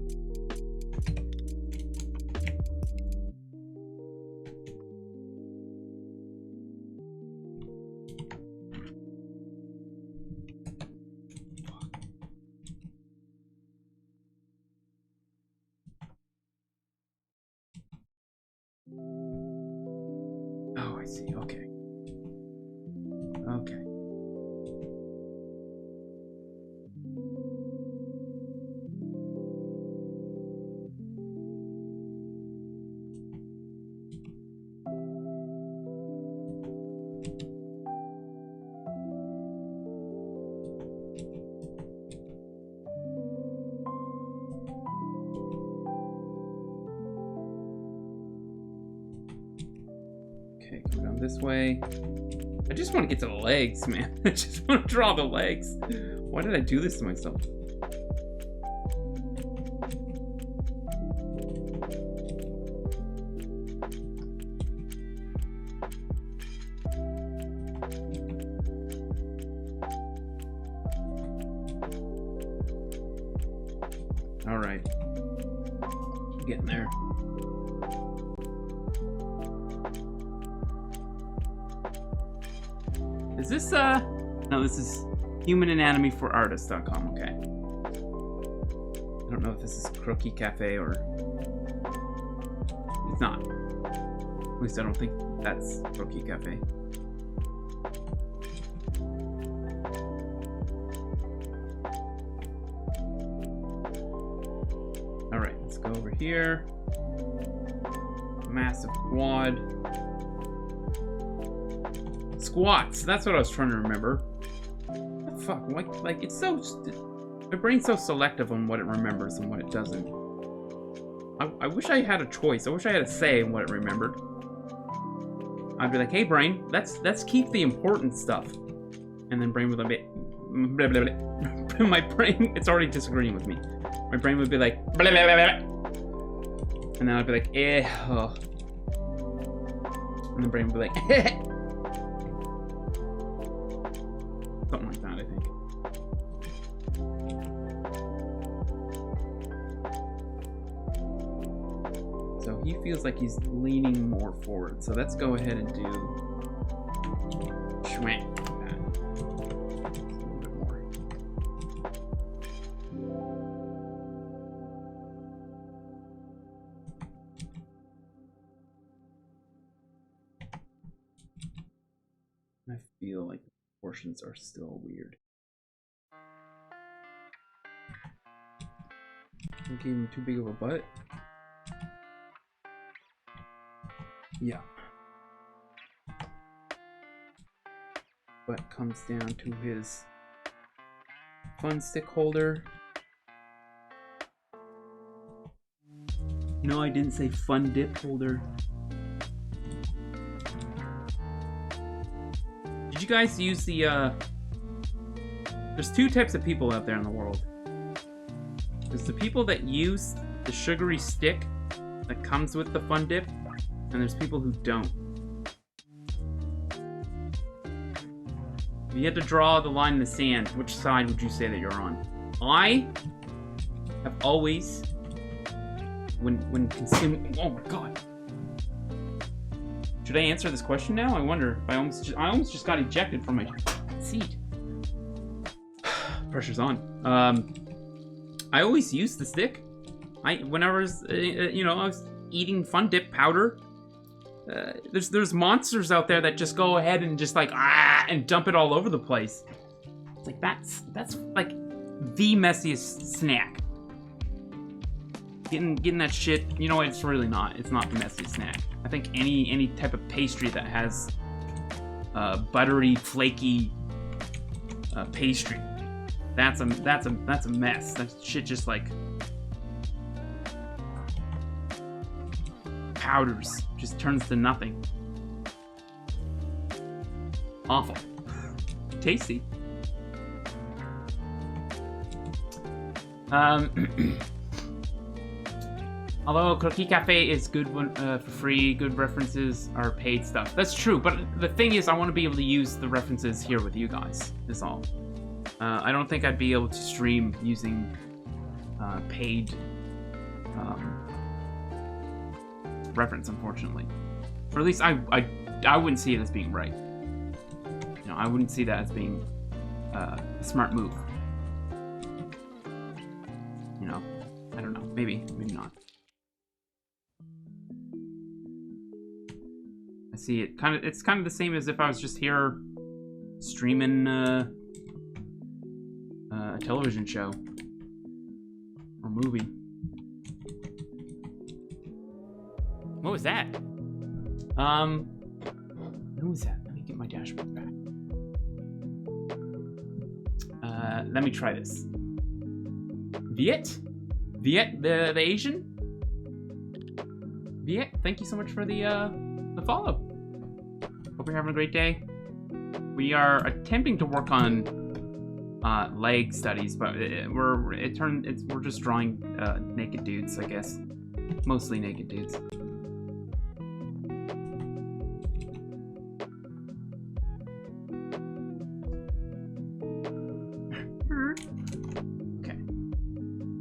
Oh, I see. Okay. Okay. this way. I just want to get to the legs, man. I just want to draw the legs. Why did I do this to myself? All right. Getting there. Is this, no, this is humananatomyforartists.com, okay. I don't know if this is Croquis Cafe or... It's not. At least I don't think that's Croquis Cafe. Alright, let's go over here. Massive quad. Squats, that's what I was trying to remember. What the fuck, like it's so... My brain's so selective on what it remembers and what it doesn't. I wish I had a choice. I wish I had a say in what it remembered. I'd be like, hey brain, let's keep the important stuff. And then brain would be... Blah, blah, blah. My brain, it's already disagreeing with me. My brain would be like... Blah, blah, blah, blah. And then I'd be like, eh, oh. And the brain would be like, eh. Something like that, I think. So he feels like he's leaning more forward. So let's go ahead and do schwank that. A little bit more. I feel like the proportions are still weird. I gave him too big of a butt. Yeah. Butt comes down to his fun stick holder. No, I didn't say fun dip holder. Did you guys use the, There's two types of people out there in the world. There's the people that use the sugary stick that comes with the fun dip, and there's people who don't. If you had to draw the line in the sand, which side would you say that you're on? I have always, when consuming, oh my god. Should I answer this question now? I wonder. I almost just got ejected from my seat. Pressure's on. I always use the stick. Whenever I was, I was eating fun dip powder. There's monsters out there that just go ahead and just like and dump it all over the place. It's like that's like the messiest snack. Getting that shit, you know what, it's really not. It's not the messiest snack. I think any type of pastry that has buttery, flaky pastry, that's a mess. That shit just like powders, just turns to nothing. Awful. Tasty. Although Croquis Cafe is good for free, good references are paid stuff. That's true, but the thing is, I want to be able to use the references here with you guys, is all. I don't think I'd be able to stream using paid reference, unfortunately. Or at least I wouldn't see it as being right. You know, I wouldn't see that as being a smart move. You know, I don't know. Maybe not. I see it it's kind of the same as if I was just here streaming a television show or movie. What was that? Who was that? Let me get my dashboard back. Let me try this. Viet, the Asian. Viet, thank you so much for the follow. Hope you're having a great day. We are attempting to work on leg studies, but we're just drawing naked dudes, I guess. Mostly naked dudes. Okay.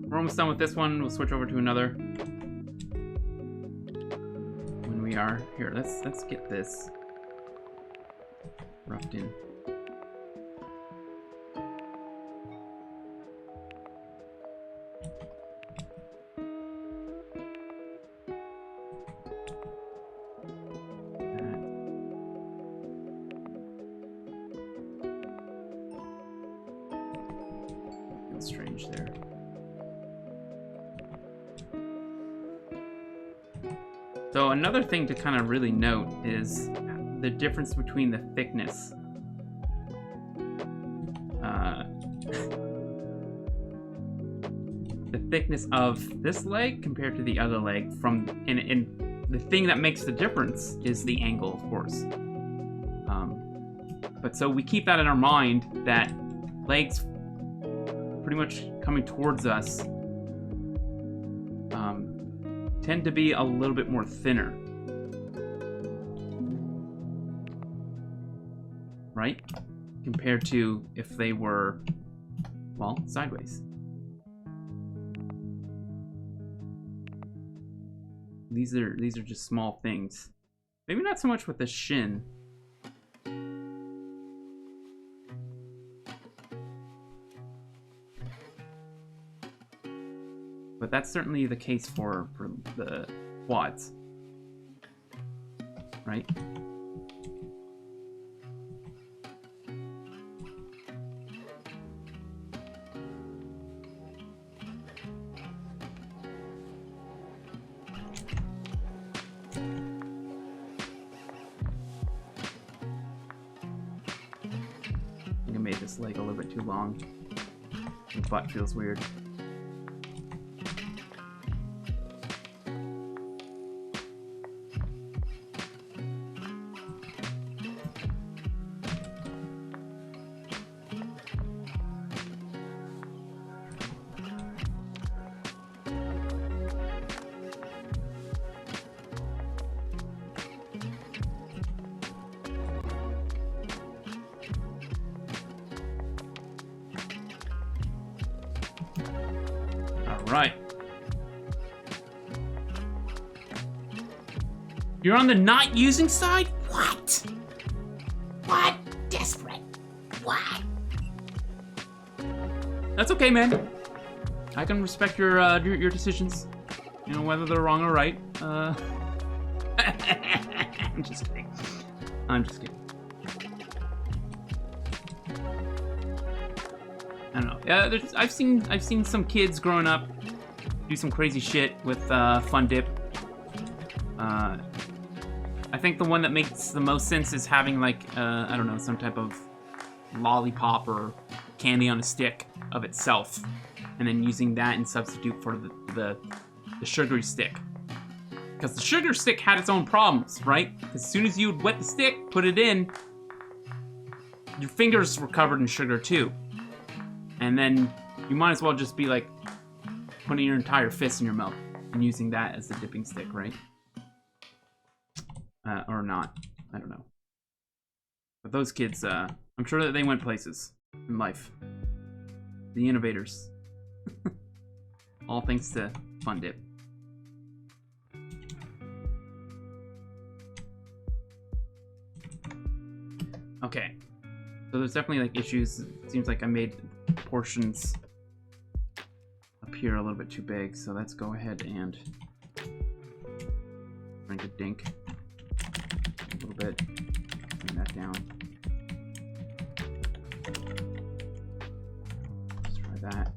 We're almost done with this one. We'll switch over to another. When we are here, let's get this roughed in. Feels strange there. So another thing to kind of really note is the difference between the thickness. The thickness of this leg compared to the other leg and the thing that makes the difference is the angle, of course. But so we keep that in our mind that legs pretty much coming towards us tend to be a little bit more thinner. Right? Compared to if they were, well, sideways. These are just small things. Maybe not so much with the shin. But that's certainly the case for the quads. Right? I think I made this leg a little bit too long. The butt feels weird. Right. You're on the not using side? What? What? Desperate. What? That's okay, man. I can respect your decisions. You know, whether they're wrong or right. I'm just kidding. I'm just kidding. I don't know. Yeah, I've seen some kids growing up do some crazy shit with Fun Dip. I think the one that makes the most sense is having like I don't know, some type of lollipop or candy on a stick of itself, and then using that in substitute for the sugary stick. Because the sugar stick had its own problems, right? As soon as you would wet the stick, put it in, your fingers were covered in sugar too. And then you might as well just be like putting your entire fist in your mouth and using that as the dipping stick, right? Or not. I don't know. But those kids, I'm sure that they went places in life. The innovators. All thanks to Fun Dip. Okay. So there's definitely like issues. It seems like I made portions appear a little bit too big, so let's go ahead and drink a dink a little bit, bring that down. Let's try that.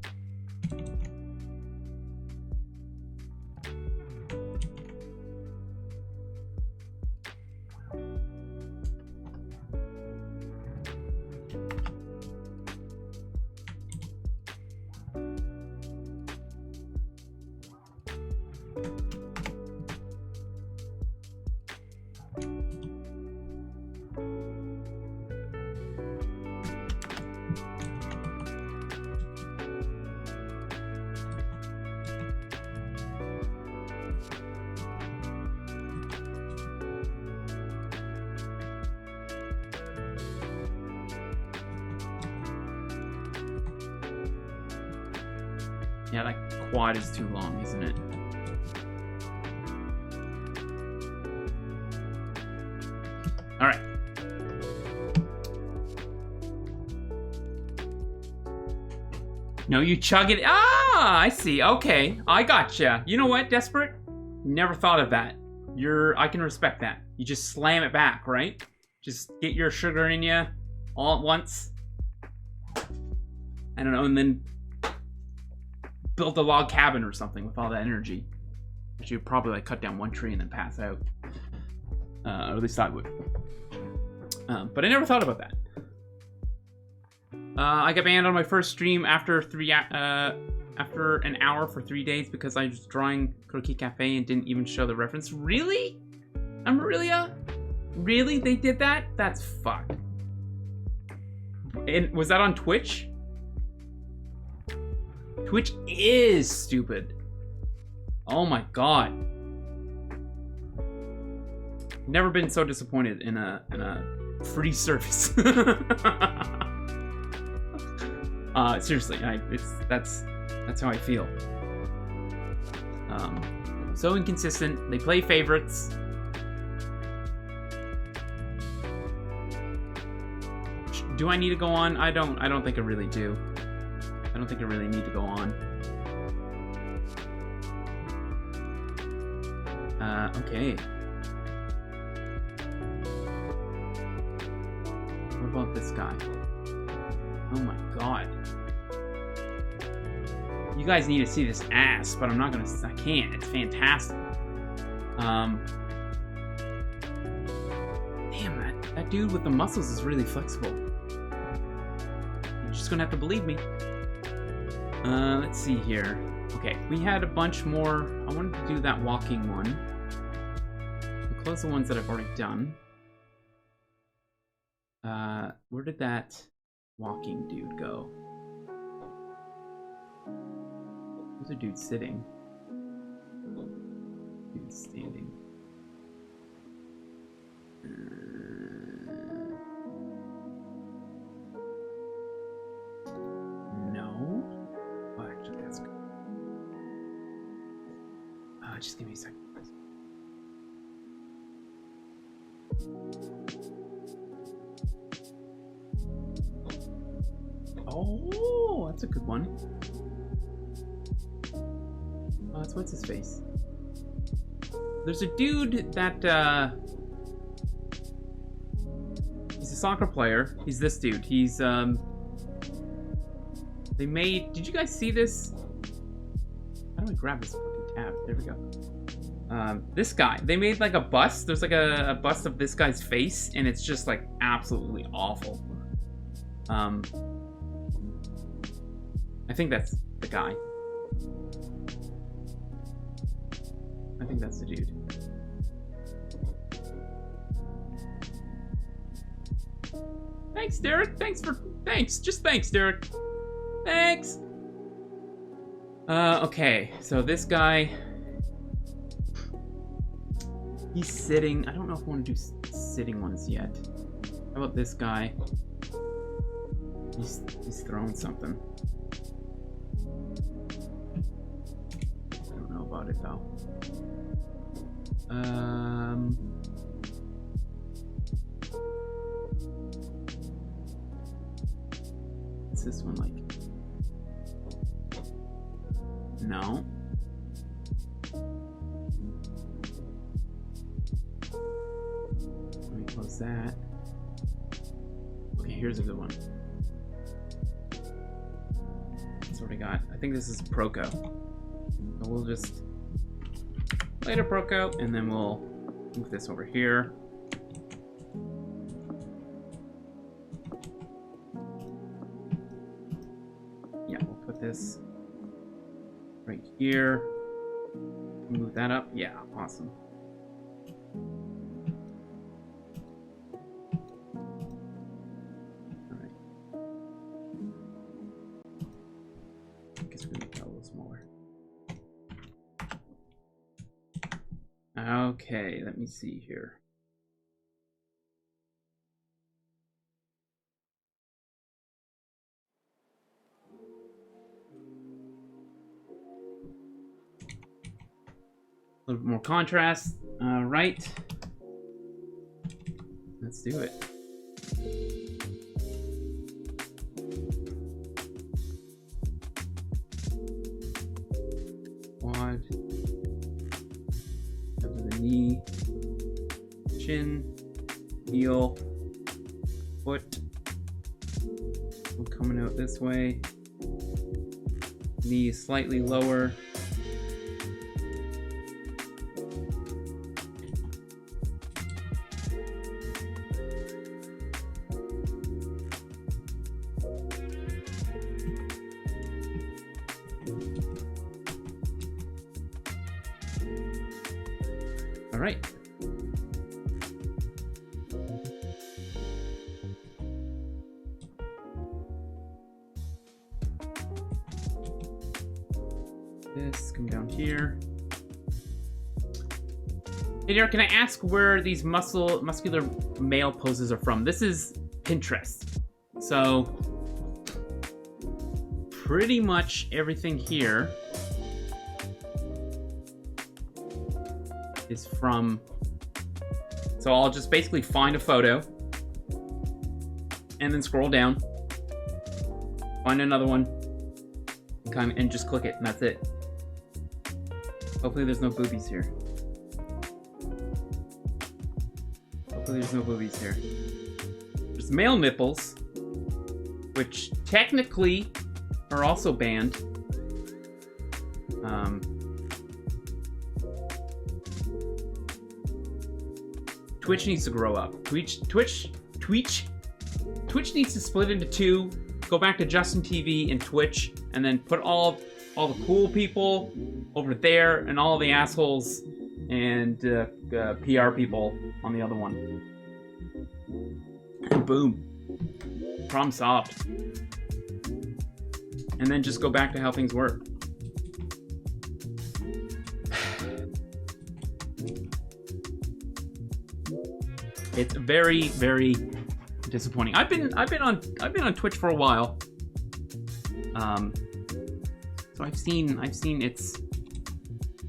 Yeah, that quad is too long, isn't it? Alright. No, you chug it. Ah, I see. Okay, I gotcha. You know what, Desperate? Never thought of that. I can respect that. You just slam it back, right? Just get your sugar in you all at once. I don't know, and then build a log cabin or something with all that energy. But you'd probably like cut down one tree and then pass out. Or at least I would. But I never thought about that. I got banned on my first stream after an hour for 3 days because I was drawing Croquis Cafe and didn't even show the reference. Really? Amelia? Really? They did that? That's fucked. And was that on Twitch? Twitch is stupid. Oh my god. Never been so disappointed in a free service. Seriously, that's how I feel. So inconsistent. They play favorites. Do I need to go on? I don't think I really do. I don't think I really need to go on. Okay. What about this guy? Oh my god. You guys need to see this ass, but I can't. It's fantastic. Damn, that dude with the muscles is really flexible. You're just gonna have to believe me. Let's see here. Okay, we had a bunch more. I wanted to do that walking one. We'll close the ones that I've already done. Where did that walking dude go? There's a dude sitting. Dude standing. No. Oh, actually, that's good. Just give me a second. Oh, that's a good one. Oh, that's what's his face. There's a dude that he's a soccer player. He's this dude. He's they made. Did you guys see this? How do I grab this fucking tab? There we go. This guy. They made like a bust. There's like a bust of this guy's face, and it's just like absolutely awful. I think that's the guy. I think that's the dude. Thanks, Derek. Thanks. Just thanks, Derek. Thanks. Okay. So this guy, he's sitting. I don't know if I want to do sitting ones yet. How about this guy? He's throwing something. I don't know about it though. What's this one like? No. Let me close that. Okay, here's a good one. That's what I got. I think this is Proco. So we'll just later Proco, and then we'll move this over here. Yeah, we'll put this right here. Move that up. Yeah, awesome. All right. I guess we make that a little smaller. Okay, let me see here. little bit more contrast. Right. Let's do it. Quad. Down to the knee. Chin. Heel. Foot. I'm coming out this way. Knee is slightly lower. All right. This, come down here. Hey Derek, can I ask where these muscular male poses are from? This is Pinterest. So, pretty much everything here is from... So I'll just basically find a photo and then scroll down, find another one, and just click it, and that's it. Hopefully there's no boobies here. Hopefully there's no boobies here. There's male nipples, which technically are also banned. Twitch needs to grow up. Twitch needs to split into two, go back to Justin TV and Twitch, and then put all the cool people over there and all the assholes and PR people on the other one. And boom. Problem solved. And then just go back to how things work. It's very, very disappointing. I've been on Twitch for a while. So I've seen its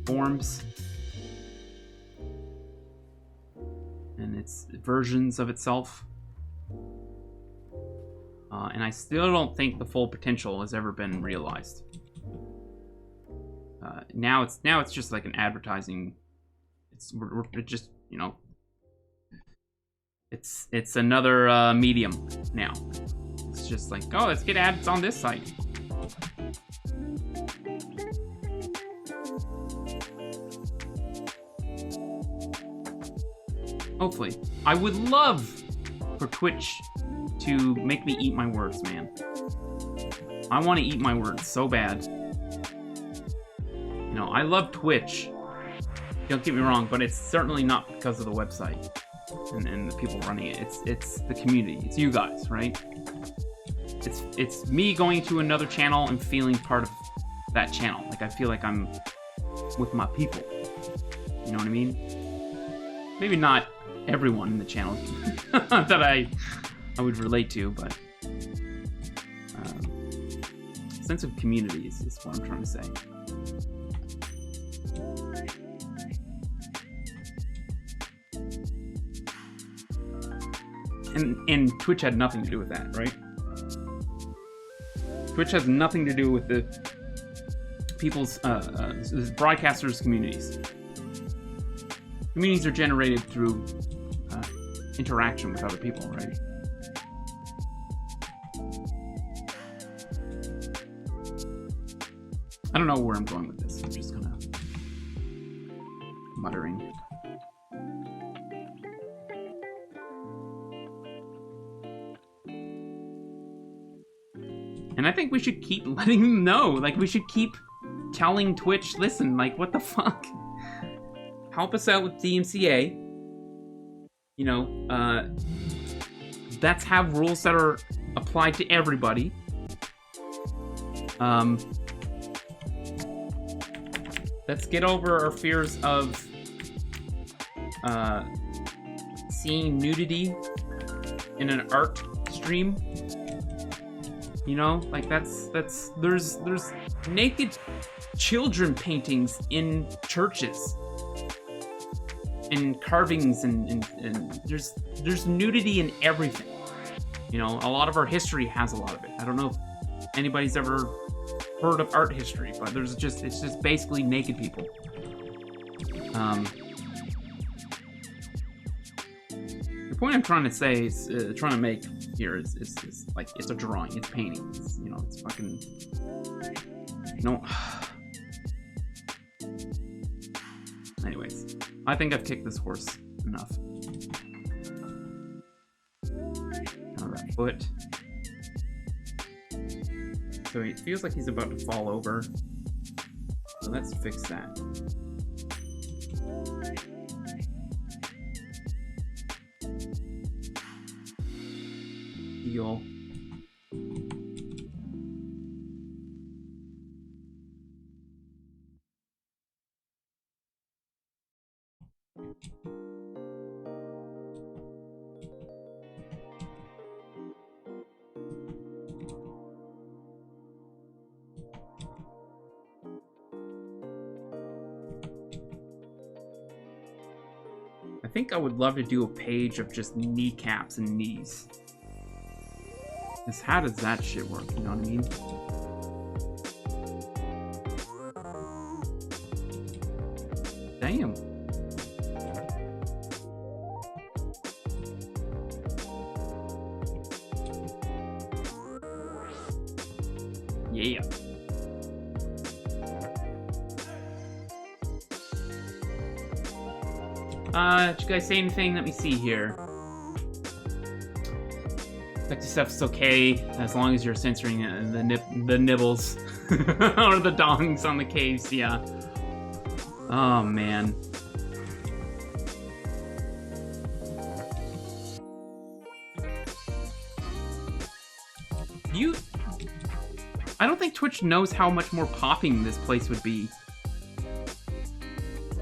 forms and its versions of itself. And I still don't think the full potential has ever been realized. Now it's just like an advertising. We're just, you know, it's another medium now. It's just like, oh, let's get ads on this site. Hopefully. I would love for Twitch to make me eat my words, man. I want to eat my words so bad. You know, I love Twitch. Don't get me wrong, but it's certainly not because of the website and the people running it. It's the community. It's you guys, right? It's me going to another channel and feeling part of that channel. Like I feel like I'm with my people. You know what I mean? Maybe not everyone in the channel that I would relate to, but sense of community is what I'm trying to say. And Twitch had nothing to do with that, right? Twitch has nothing to do with the people's broadcasters' communities. Communities are generated through interaction with other people, right? I don't know where I'm going with this. I'm just kind of muttering. And I think we should keep letting them know. Like, we should keep telling Twitch, listen, like, what the fuck? Help us out with DMCA. You know, let's have rules that are applied to everybody. Let's get over our fears of seeing nudity in an art stream. You know, like there's naked children paintings in churches. and carvings and there's nudity in everything. You know, a lot of our history has a lot of it. I don't know if anybody's ever heard of art history, but it's just basically naked people. The point I'm trying to say is trying to make here is like it's a drawing, it's painting, it's, you know, it's fucking no. Anyways, I think I've kicked this horse enough. Now that foot. So it feels like he's about to fall over. So let's fix that. Heal. I think I would love to do a page of just kneecaps and knees. Because how does that shit work? You know what I mean? Damn. Yeah. Did you guys say anything? Let me see here. Sexy stuff's okay as long as you're censoring the nibbles or the dongs on the caves. Yeah. Oh man. I don't think Twitch knows how much more popping this place would be.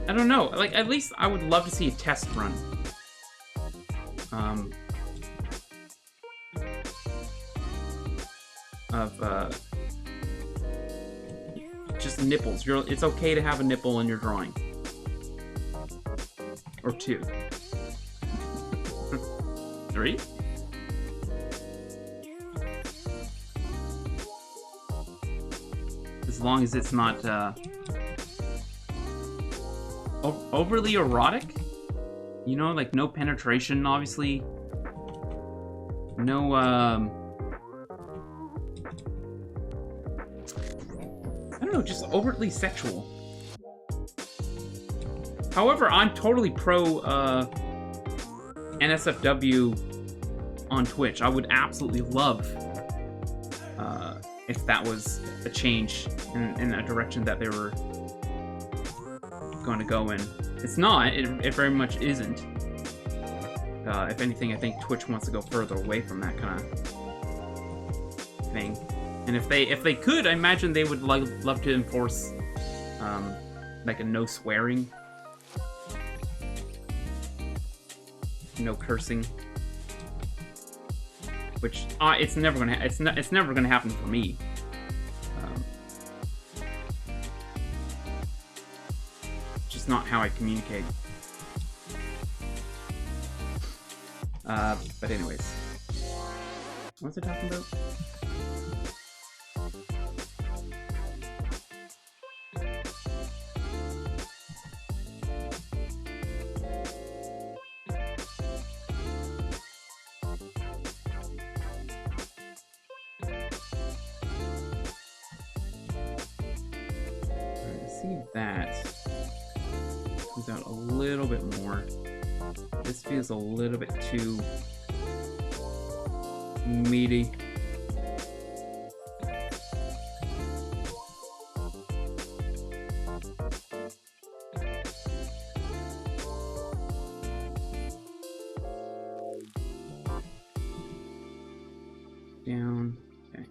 I don't know. Like, at least I would love to see a test run. Of just nipples. It's okay to have a nipple in your drawing. Or 2. 3? As long as it's not overly erotic, you know, like no penetration, obviously. No, I don't know, just overtly sexual. However, I'm totally pro NSFW on Twitch. I would absolutely love if that was a change in a direction that they were going to go in. It's not. It very much isn't. If anything, I think Twitch wants to go further away from that kind of thing. And if they could, I imagine they would love to enforce like a no swearing, no cursing, which it's never gonna it's never gonna happen for me. Just not how I communicate. But anyways, what's it talking about? See that comes out a little bit more. This feels a little bit too meaty. Down. Okay.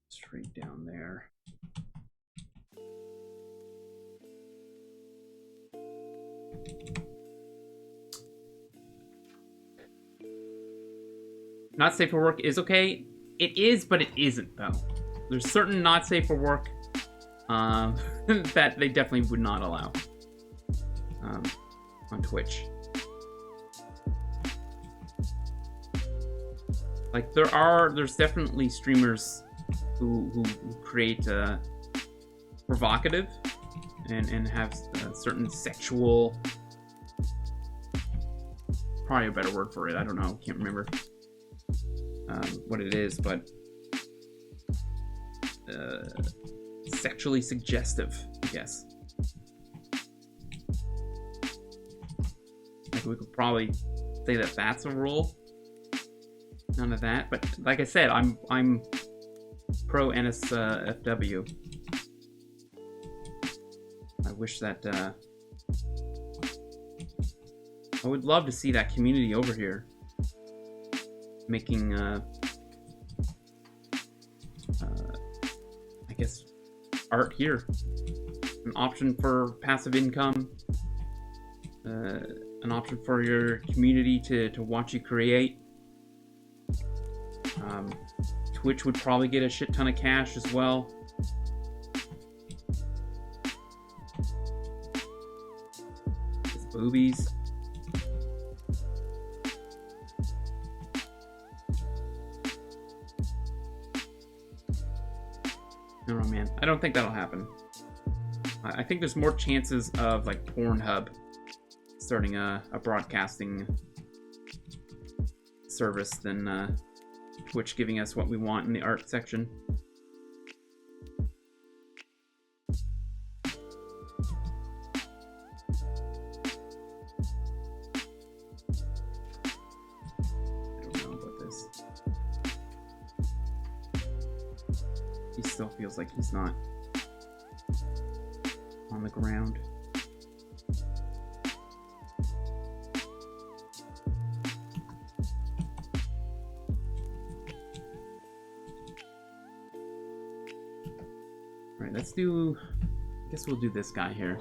Straight down there. Not safe for work is okay. It is, but it isn't though. There's certain not safe for work that they definitely would not allow on Twitch. Like there's definitely streamers who create provocative and have certain sexual, probably a better word for it. I don't know, can't remember what it is, but sexually suggestive, I guess. Like we could probably say that that's a rule. None of that, but like I said, I'm pro NSFW. I wish that I would love to see that community over here making I guess art here an option for passive income, an option for your community to watch you create. Twitch would probably get a shit ton of cash as well. It's boobies. I don't know, man. I don't think that'll happen. I think there's more chances of like Pornhub starting a broadcasting service than Twitch giving us what we want in the art section. I don't know about this. He still feels like he's not on the ground. Alright, let's do... I guess we'll do this guy here.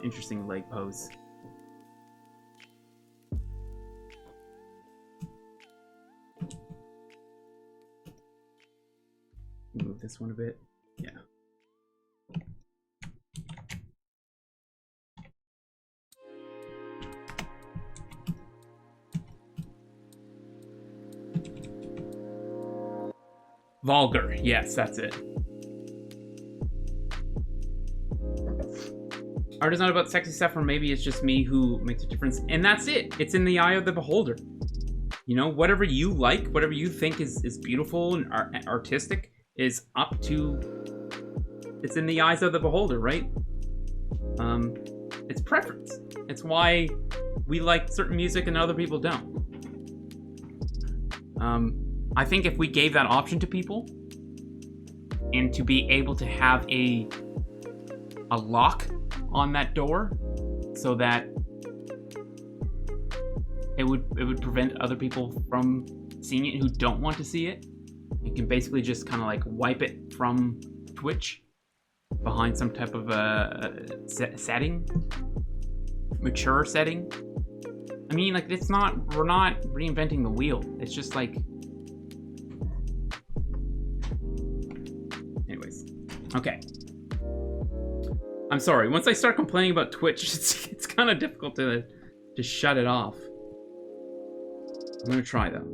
Interesting leg pose. Move this one a bit. Yeah. Vulgar. Yes, that's it. Art is not about sexy stuff, or maybe it's just me who makes a difference. And that's it. It's in the eye of the beholder. You know, whatever you like, whatever you think is beautiful and artistic is up to... It's in the eyes of the beholder, right? It's preference. It's why we like certain music and other people don't. I think if we gave that option to people, and to be able to have a lock on that door, so that it would prevent other people from seeing it who don't want to see it. You can basically just kind of like wipe it from Twitch behind some type of setting, mature setting. I mean, like, it's not, we're not reinventing the wheel. It's just like, anyways, okay. I'm sorry. Once I start complaining about Twitch, it's kind of difficult to shut it off. I'm gonna try though.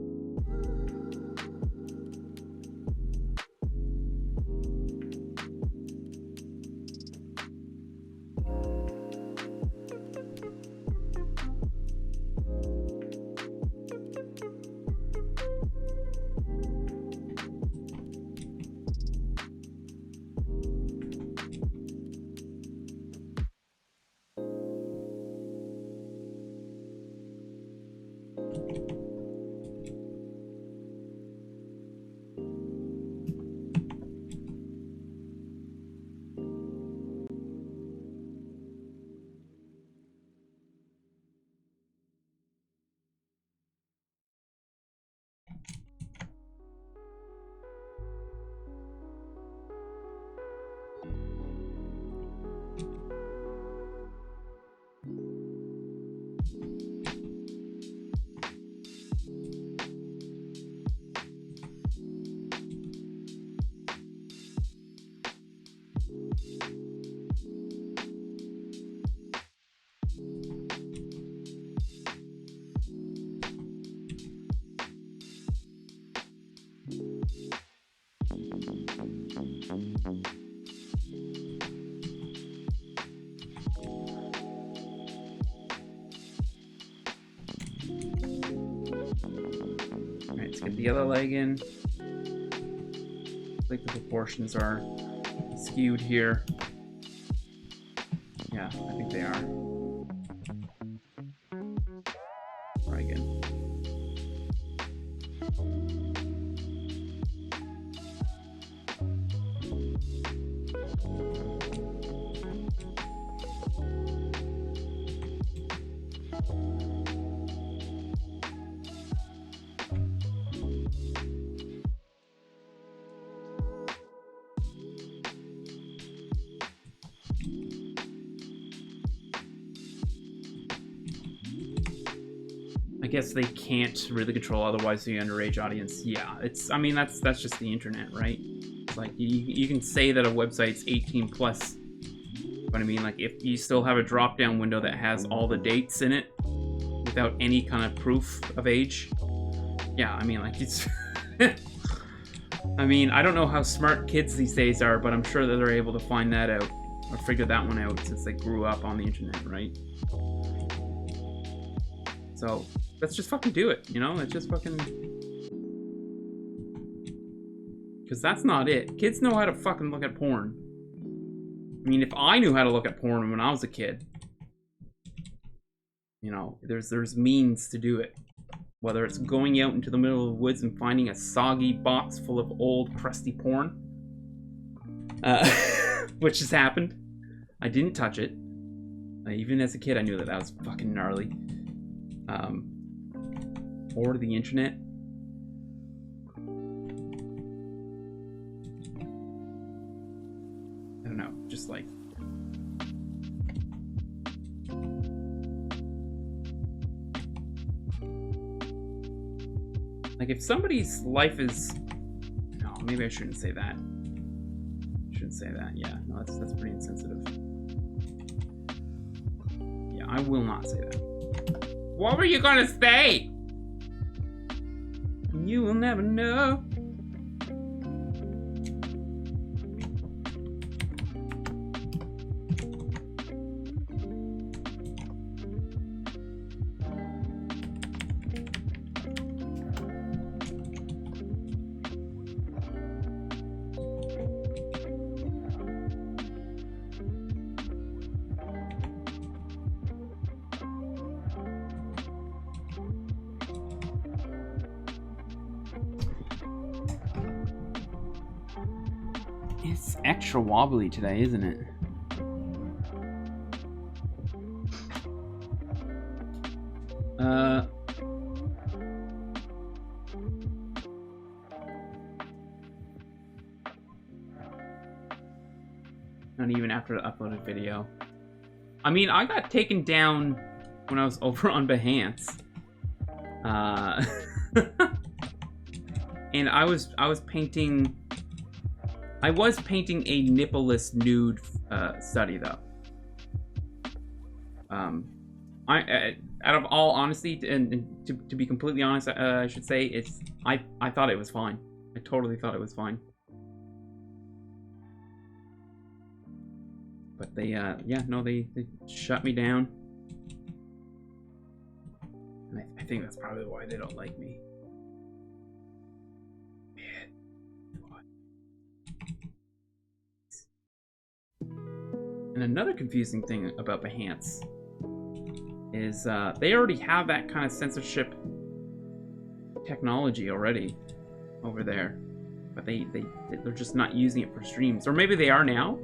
Let's get the other leg in. I think the proportions are skewed here. Yeah, I think they are. Try again. I guess they can't really control otherwise the underage audience. Yeah, I mean that's just the internet, right? It's like you can say that a website's 18 plus, but I mean, like, if you still have a drop down window that has all the dates in it without any kind of proof of age, yeah, I mean, like, it's I mean, I don't know how smart kids these days are, but I'm sure that they're able to find that out or figure that one out since they grew up on the internet, right? So let's just fucking do it, you know? Let's just fucking... Because that's not it. Kids know how to fucking look at porn. I mean, if I knew how to look at porn when I was a kid, you know, there's means to do it. Whether it's going out into the middle of the woods and finding a soggy box full of old, crusty porn. Which has happened. I didn't touch it. Even as a kid, I knew that was fucking gnarly. Or the internet. I don't know, just like... Like, if somebody's life is... No, maybe I shouldn't say that. Shouldn't say that, yeah. No, that's pretty insensitive. Yeah, I will not say that. What were you gonna say? You will never know. It's extra wobbly today, isn't it? Not even after the uploaded video. I mean, I got taken down when I was over on Behance. And I was painting... I was painting a nippleless nude study, though. Out of all honesty, and to be completely honest, I should say, I thought it was fine. I totally thought it was fine. But they, yeah, no, they shut me down. And I think that's probably why they don't like me. And another confusing thing about Behance is they already have that kind of censorship technology already over there, but they're just not using it for streams, or maybe they are now.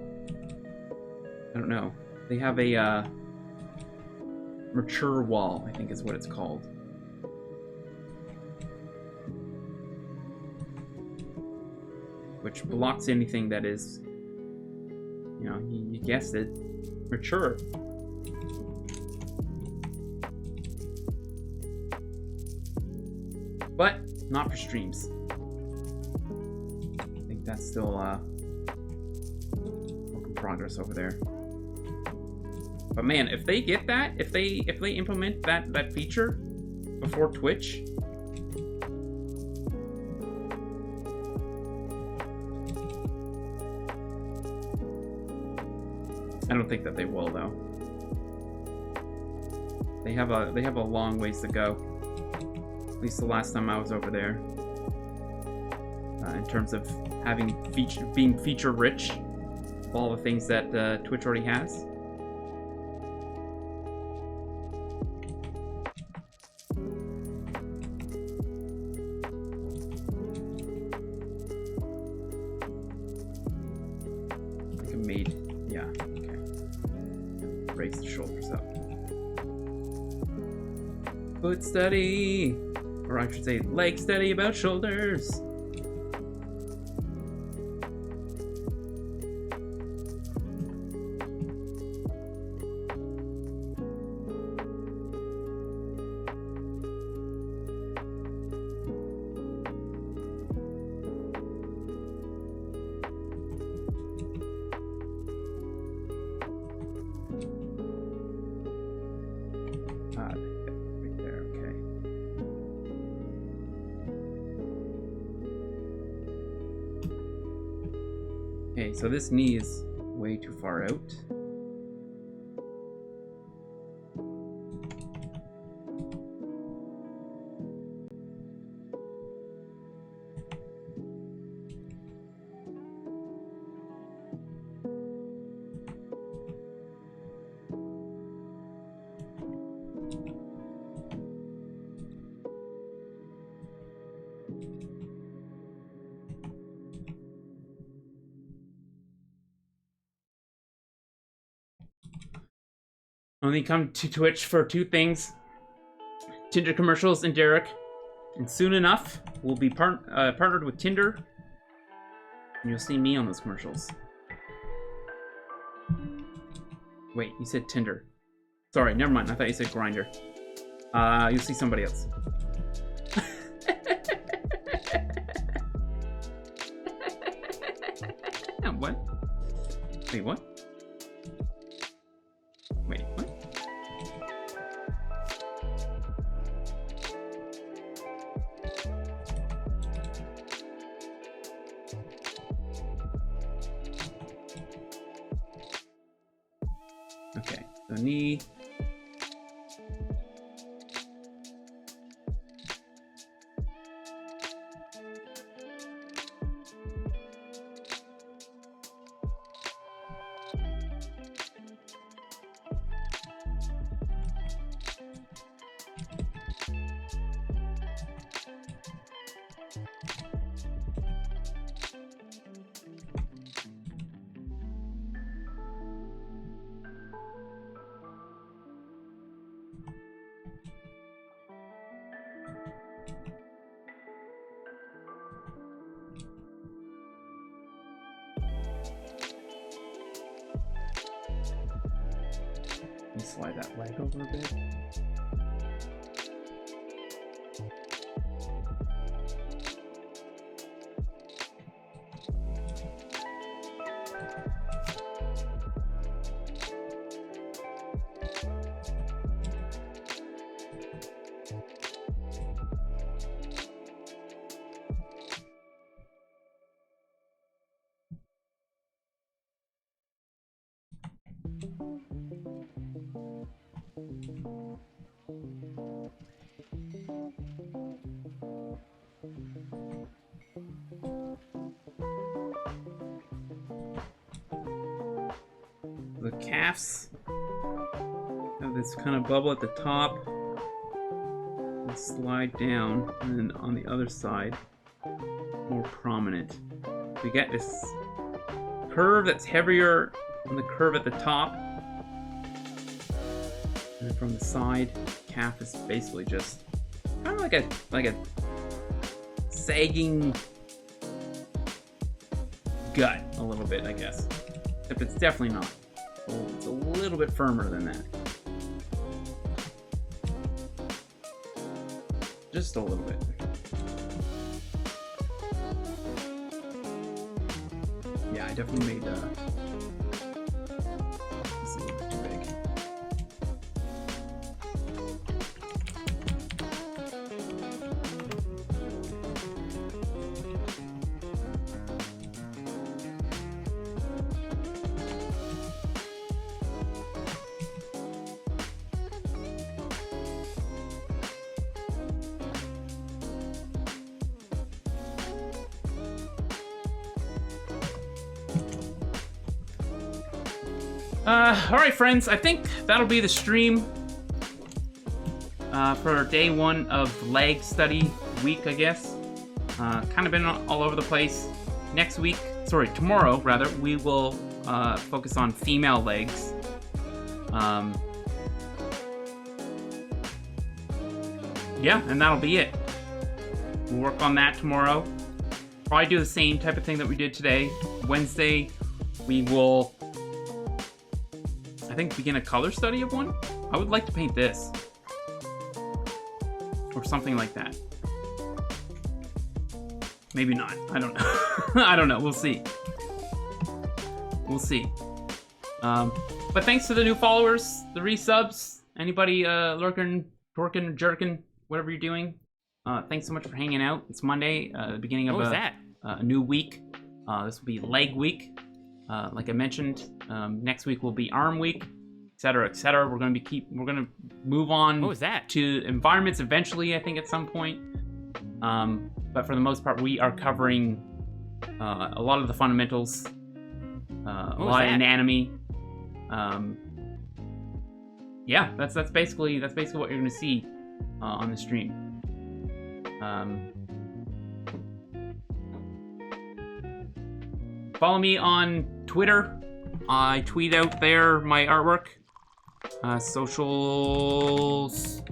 I don't know. They have a mature wall, I think is what it's called. Which blocks anything that is, you know, you guessed it, mature. But not for streams. I think that's still work in progress over there. But man, if they get that, if they implement that feature before Twitch, I don't think that they will, though. They have a long ways to go. At least the last time I was over there. in terms of being feature rich, all the things that Twitch already has. I think I made, yeah, okay. Raise the shoulders up. Foot study, or I should say leg study about shoulders. Right there, okay. Okay, so this knee is way too far out. Only come to Twitch for two things: Tinder commercials and Derek. And soon enough, we'll be partnered with Tinder, and you'll see me on those commercials. Wait, you said Tinder. Sorry, never mind. I thought you said Grindr. You'll see somebody else. What? Wait, what? Wait, what? Okay, so knee. Let me slide that leg over a bit. The calves have this kind of bubble at the top and slide down, and then on the other side more prominent. We get this curve that's heavier on the curve at the top, and then from the side, calf is basically just kind of like a sagging gut a little bit, I guess. Except it's definitely not. Oh, it's a little bit firmer than that. Just a little bit. Yeah, I definitely made this a little bit too big. Alright, friends, I think that'll be the stream for day 1 of leg study week, I guess. Kind of been all over the place. Next week, sorry, tomorrow, rather, we will focus on female legs. Yeah, and that'll be it. We'll work on that tomorrow. Probably do the same type of thing that we did today. Wednesday, we will, I think, begin a color study of one. I would like to paint this. Or something like that. Maybe not. I don't know. I don't know. We'll see. We'll see. But thanks to the new followers, the resubs, anybody lurking, twerking, jerking, whatever you're doing. Thanks so much for hanging out. It's Monday, the beginning of a new week. This will be leg week. Like I mentioned, next week will be arm week, etc., etc. We're gonna move on to environments eventually, I think, at some point. But for the most part, we are covering a lot of the fundamentals, a lot of anatomy. Yeah, that's basically what you're gonna see on the stream. Follow me on Twitter. I tweet out there my artwork. Socials.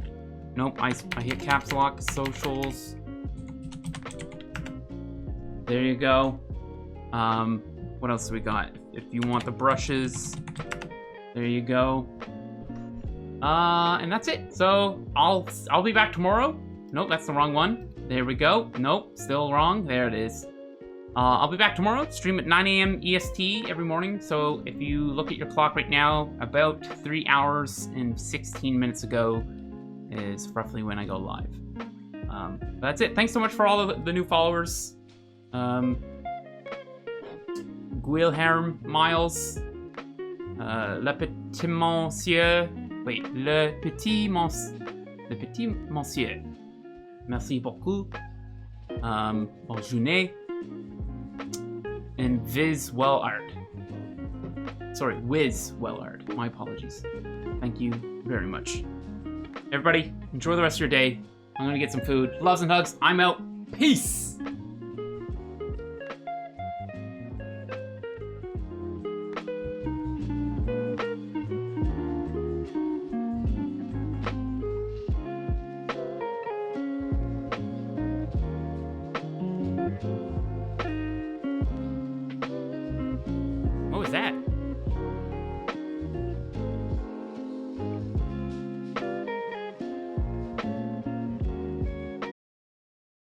Nope, I hit caps lock. Socials. There you go. What else do we got? If you want the brushes, there you go. And that's it. So I'll be back tomorrow. Nope, that's the wrong one. There we go. Nope, still wrong. There it is. I'll be back tomorrow. Stream at 9 a.m. EST every morning. So if you look at your clock right now, about 3 hours and 16 minutes ago is roughly when I go live. That's it. Thanks so much for all of the new followers. Guilherme Miles, Le Petit Monsieur. Wait, Le Petit Monsieur. Merci beaucoup. Bonne journée. And Viz Well Art. Sorry, Wiz Well Art. My apologies. Thank you very much. Everybody, enjoy the rest of your day. I'm gonna get some food. Loves and hugs. I'm out. Peace!